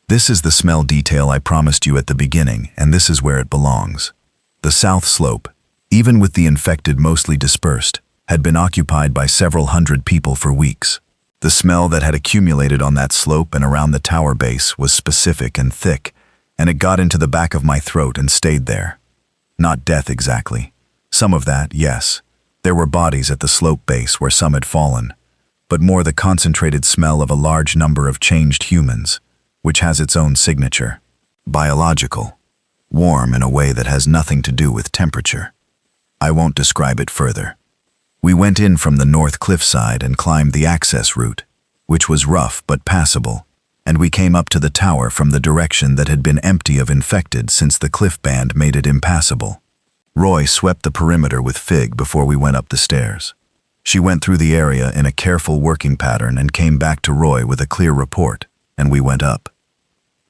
This is the smell detail I promised you at the beginning, and this is where it belongs. The south slope, even with the infected mostly dispersed, had been occupied by several hundred people for weeks. The smell that had accumulated on that slope and around the tower base was specific and thick, and it got into the back of my throat and stayed there. Not death exactly. Some of that, yes. There were bodies at the slope base where some had fallen, but more the concentrated smell of a large number of changed humans, which has its own signature. Biological. Warm in a way that has nothing to do with temperature. I won't describe it further. We went in from the north cliffside and climbed the access route, which was rough but passable, and we came up to the tower from the direction that had been empty of infected since the cliff band made it impassable. Roy swept the perimeter with Fig before we went up the stairs. She went through the area in a careful working pattern and came back to Roy with a clear report, and we went up.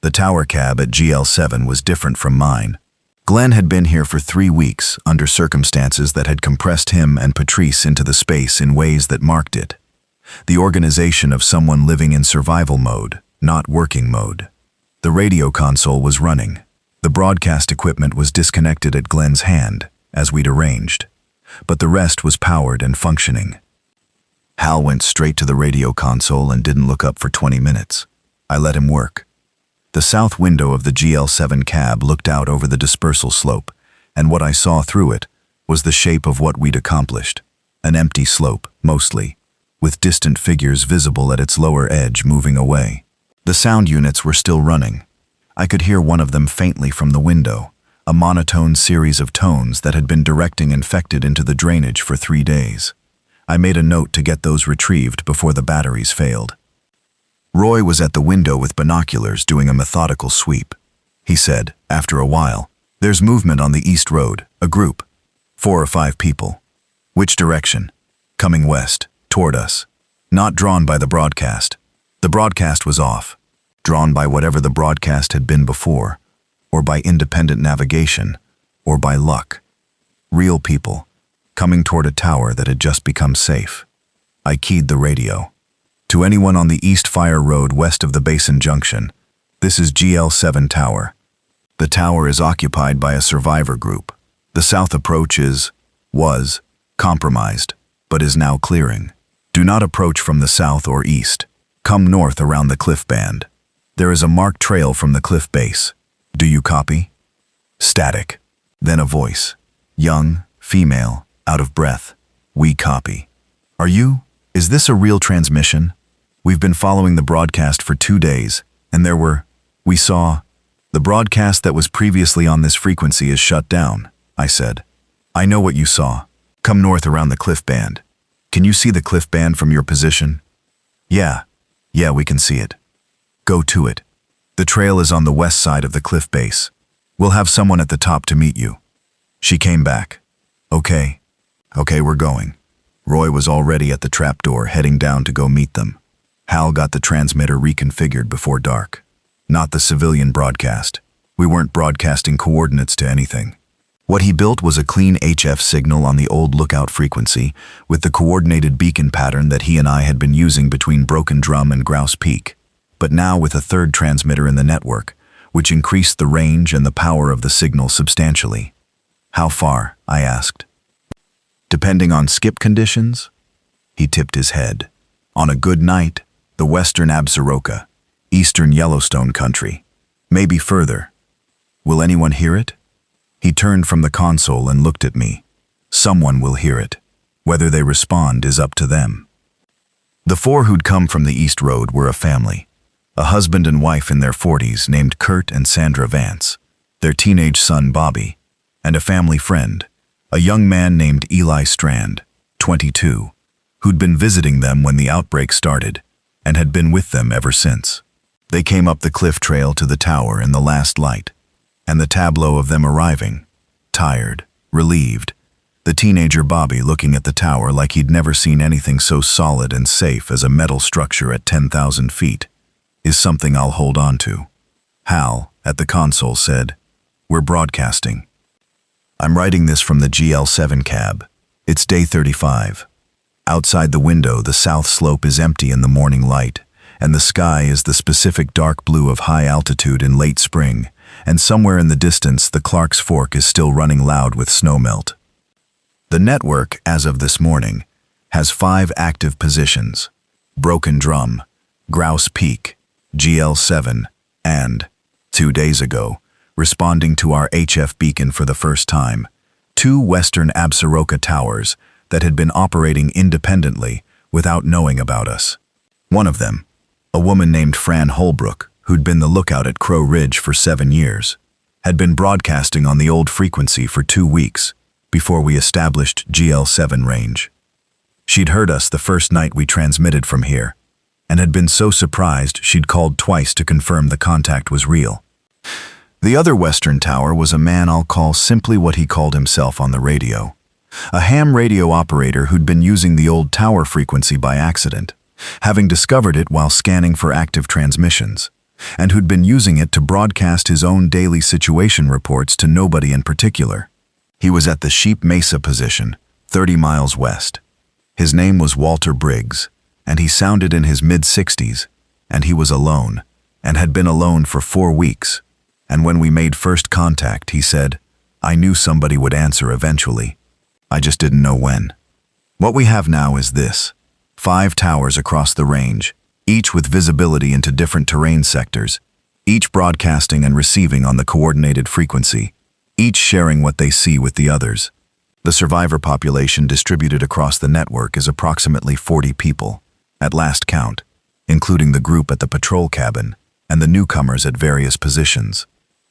The tower cab at GL7 was different from mine. Glenn had been here for 3 weeks under circumstances that had compressed him and Patrice into the space in ways that marked it. The organization of someone living in survival mode, not working mode. The radio console was running. The broadcast equipment was disconnected at Glenn's hand, as we'd arranged, but the rest was powered and functioning. Hal went straight to the radio console and didn't look up for 20 minutes. I let him work. The south window of the GL7 cab looked out over the dispersal slope, and what I saw through it was the shape of what we'd accomplished. An empty slope, mostly, with distant figures visible at its lower edge moving away. The sound units were still running. I could hear one of them faintly from the window, a monotone series of tones that had been directing infected into the drainage for 3 days. I made a note to get those retrieved before the batteries failed. Roy was at the window with binoculars doing a methodical sweep. He said, after a while, "There's movement on the east road, a group. 4 or 5 people. Which direction? Coming west, toward us. Not drawn by the broadcast. The broadcast was off. Drawn by whatever the broadcast had been before, or by independent navigation, or by luck. Real people, coming toward a tower that had just become safe." I keyed the radio. "To anyone on the East Fire Road west of the Basin Junction, this is GL7 Tower. The tower is occupied by a survivor group. The south approach was compromised, but is now clearing. Do not approach from the south or east. Come north around the cliff band. There is a marked trail from the cliff base. Do you copy?" Static. Then a voice. Young, female, out of breath. "We copy. Are you? Is this a real transmission? We've been following the broadcast for 2 days, and we saw. The broadcast that was previously on this frequency is shut down," I said. "I know what you saw. Come north around the cliff band. Can you see the cliff band from your position?" Yeah, we can see it." "Go to it. The trail is on the west side of the cliff base. We'll have someone at the top to meet you." She came back. Okay, we're going." Roy was already at the trapdoor heading down to go meet them. Hal got the transmitter reconfigured before dark. Not the civilian broadcast. We weren't broadcasting coordinates to anything. What he built was a clean HF signal on the old lookout frequency, with the coordinated beacon pattern that he and I had been using between Broken Drum and Grouse Peak, but now with a third transmitter in the network, which increased the range and the power of the signal substantially. "How far?" I asked. "Depending on skip conditions?" He tipped his head. "On a good night, the western Absaroka, eastern Yellowstone country. Maybe further. Will anyone hear it?" He turned from the console and looked at me. "Someone will hear it. Whether they respond is up to them." The four who'd come from the East Road were a family. A husband and wife in their 40s named Kurt and Sandra Vance, their teenage son Bobby, and a family friend, a young man named Eli Strand, 22, who'd been visiting them when the outbreak started and had been with them ever since. They came up the cliff trail to the tower in the last light, and the tableau of them arriving, tired, relieved, the teenager Bobby looking at the tower like he'd never seen anything so solid and safe as a metal structure at 10,000 feet, is something I'll hold on to. Hal, at the console, said, "We're broadcasting. I'm writing this from the GL7 cab. It's day 35. Outside the window, the south slope is empty in the morning light, and the sky is the specific dark blue of high altitude in late spring, and somewhere in the distance the Clark's Fork is still running loud with snowmelt. The network, as of this morning, has 5 active positions: Broken Drum, Grouse Peak, GL7, and, 2 days ago, responding to our HF beacon for the first time, 2 western Absaroka towers that had been operating independently without knowing about us. One of them, a woman named Fran Holbrook, who'd been the lookout at Crow Ridge for 7 years, had been broadcasting on the old frequency for 2 weeks before we established GL7 range. She'd heard us the first night we transmitted from here, and had been so surprised she'd called twice to confirm the contact was real. The other western tower was a man I'll call simply what he called himself on the radio, a ham radio operator who'd been using the old tower frequency by accident, having discovered it while scanning for active transmissions, and who'd been using it to broadcast his own daily situation reports to nobody in particular. He was at the Sheep Mesa position, 30 miles west. His name was Walter Briggs, and he sounded in his mid-60s, and he was alone, and had been alone for 4 weeks. And when we made first contact, he said, "I knew somebody would answer eventually. I just didn't know when." What we have now is this: 5 towers across the range, each with visibility into different terrain sectors, each broadcasting and receiving on the coordinated frequency, each sharing what they see with the others. The survivor population distributed across the network is approximately 40 people, at last count, including the group at the patrol cabin and the newcomers at various positions.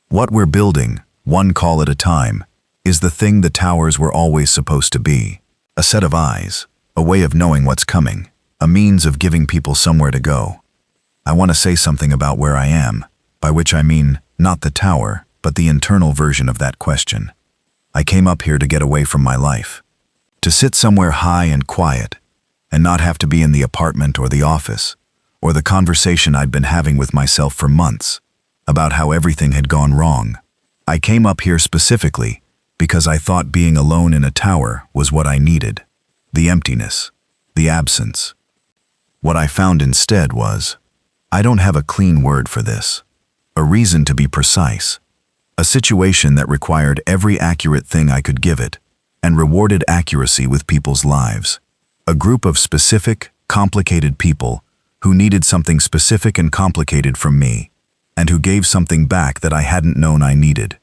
What we're building, one call at a time, is the thing the towers were always supposed to be: a set of eyes, a way of knowing what's coming, a means of giving people somewhere to go. I want to say something about where I am, by which I mean not the tower, but the internal version of that question. I came up here to get away from my life, to sit somewhere high and quiet, and not have to be in the apartment or the office, or the conversation I'd been having with myself for months, about how everything had gone wrong. I came up here specifically because I thought being alone in a tower was what I needed. The emptiness, the absence. What I found instead was, I don't have a clean word for this, a reason to be precise, a situation that required every accurate thing I could give it, and rewarded accuracy with people's lives. A group of specific, complicated people who needed something specific and complicated from me, and who gave something back that I hadn't known I needed.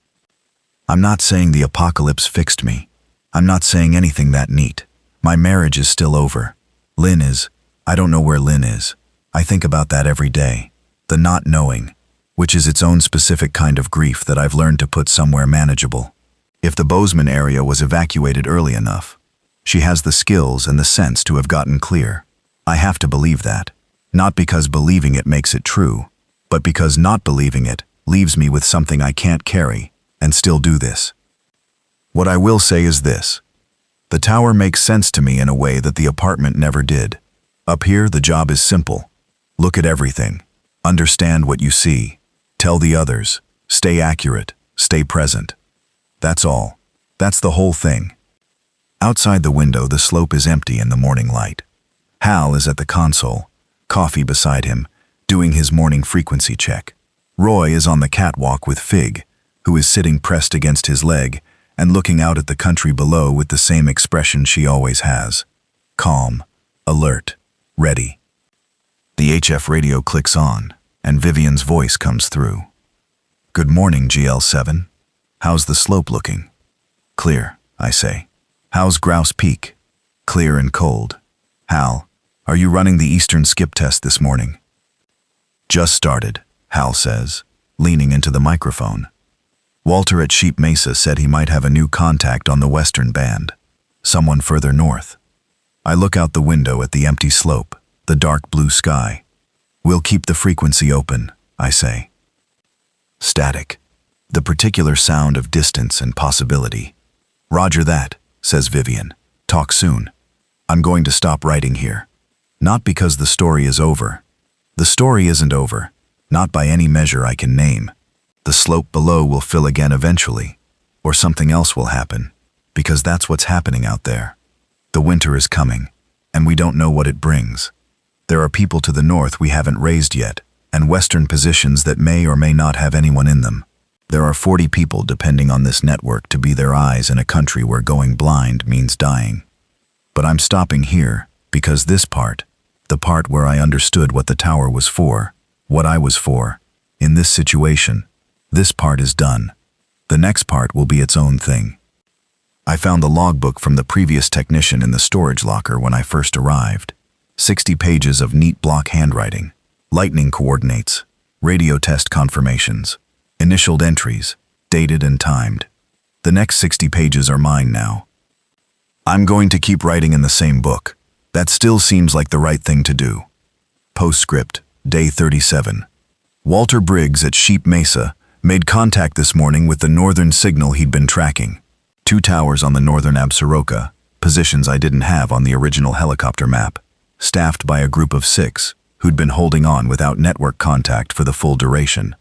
I'm not saying the apocalypse fixed me. I'm not saying anything that neat. My marriage is still over. Lynn is. I don't know where Lynn is. I think about that every day. The not knowing, which is its own specific kind of grief that I've learned to put somewhere manageable. If the Bozeman area was evacuated early enough, she has the skills and the sense to have gotten clear. I have to believe that. Not because believing it makes it true, but because not believing it leaves me with something I can't carry and still do this. What I will say is this. The tower makes sense to me in a way that the apartment never did. Up here, the job is simple. Look at everything. Understand what you see. Tell the others. Stay accurate. Stay present. That's all. That's the whole thing. Outside the window, the slope is empty in the morning light. Hal is at the console, coffee beside him, doing his morning frequency check. Roy is on the catwalk with Fig, who is sitting pressed against his leg and looking out at the country below with the same expression she always has. Calm, alert, ready. The HF radio clicks on, and Vivian's voice comes through. Good morning, GL7. How's the slope looking? Clear, I say. How's Grouse Peak? Clear and cold. Hal, are you running the Eastern skip test this morning? Just started, Hal says, leaning into the microphone. Walter at Sheep Mesa said he might have a new contact on the western band, someone further north. I look out the window at the empty slope, the dark blue sky. We'll keep the frequency open, I say. Static, the particular sound of distance and possibility. Roger that, says Vivian. Talk soon. I'm going to stop writing here. Not because the story is over. The story isn't over, not by any measure I can name. The slope below will fill again eventually, or something else will happen, because that's what's happening out there. The winter is coming, and we don't know what it brings. There are people to the north we haven't raised yet, and western positions that may or may not have anyone in them. There are 40 people depending on this network to be their eyes in a country where going blind means dying. But I'm stopping here because this part, the part where I understood what the tower was for, what I was for, in this situation, this part is done. The next part will be its own thing. I found the logbook from the previous technician in the storage locker when I first arrived. 60 pages of neat block handwriting, lightning coordinates, radio test confirmations, initialed entries, dated and timed. The next 60 pages are mine now. I'm going to keep writing in the same book. That still seems like the right thing to do. Postscript, day 37. Walter Briggs at Sheep Mesa made contact this morning with the northern signal he'd been tracking. 2 towers on the northern Absaroka, positions I didn't have on the original helicopter map, staffed by a group of 6 who'd been holding on without network contact for the full duration.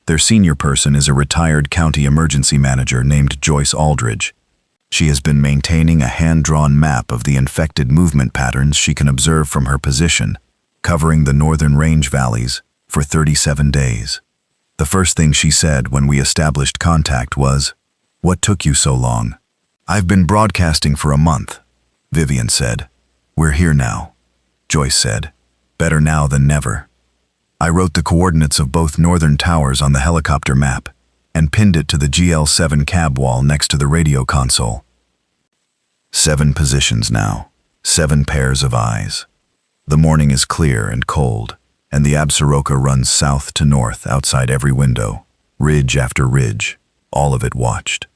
Their senior person is a retired county emergency manager named Joyce Aldridge. She has been maintaining a hand-drawn map of the infected movement patterns she can observe from her position, covering the northern range valleys, for 37 days. The first thing she said when we established contact was, "What took you so long?" "I've been broadcasting for a month," Vivian said. "We're here now," Joyce said. "Better now than never." I wrote the coordinates of both northern towers on the helicopter map and pinned it to the GL7 cab wall next to the radio console. 7 positions now, 7 pairs of eyes. The morning is clear and cold, and the Absaroka runs south to north outside every window, ridge after ridge, all of it watched.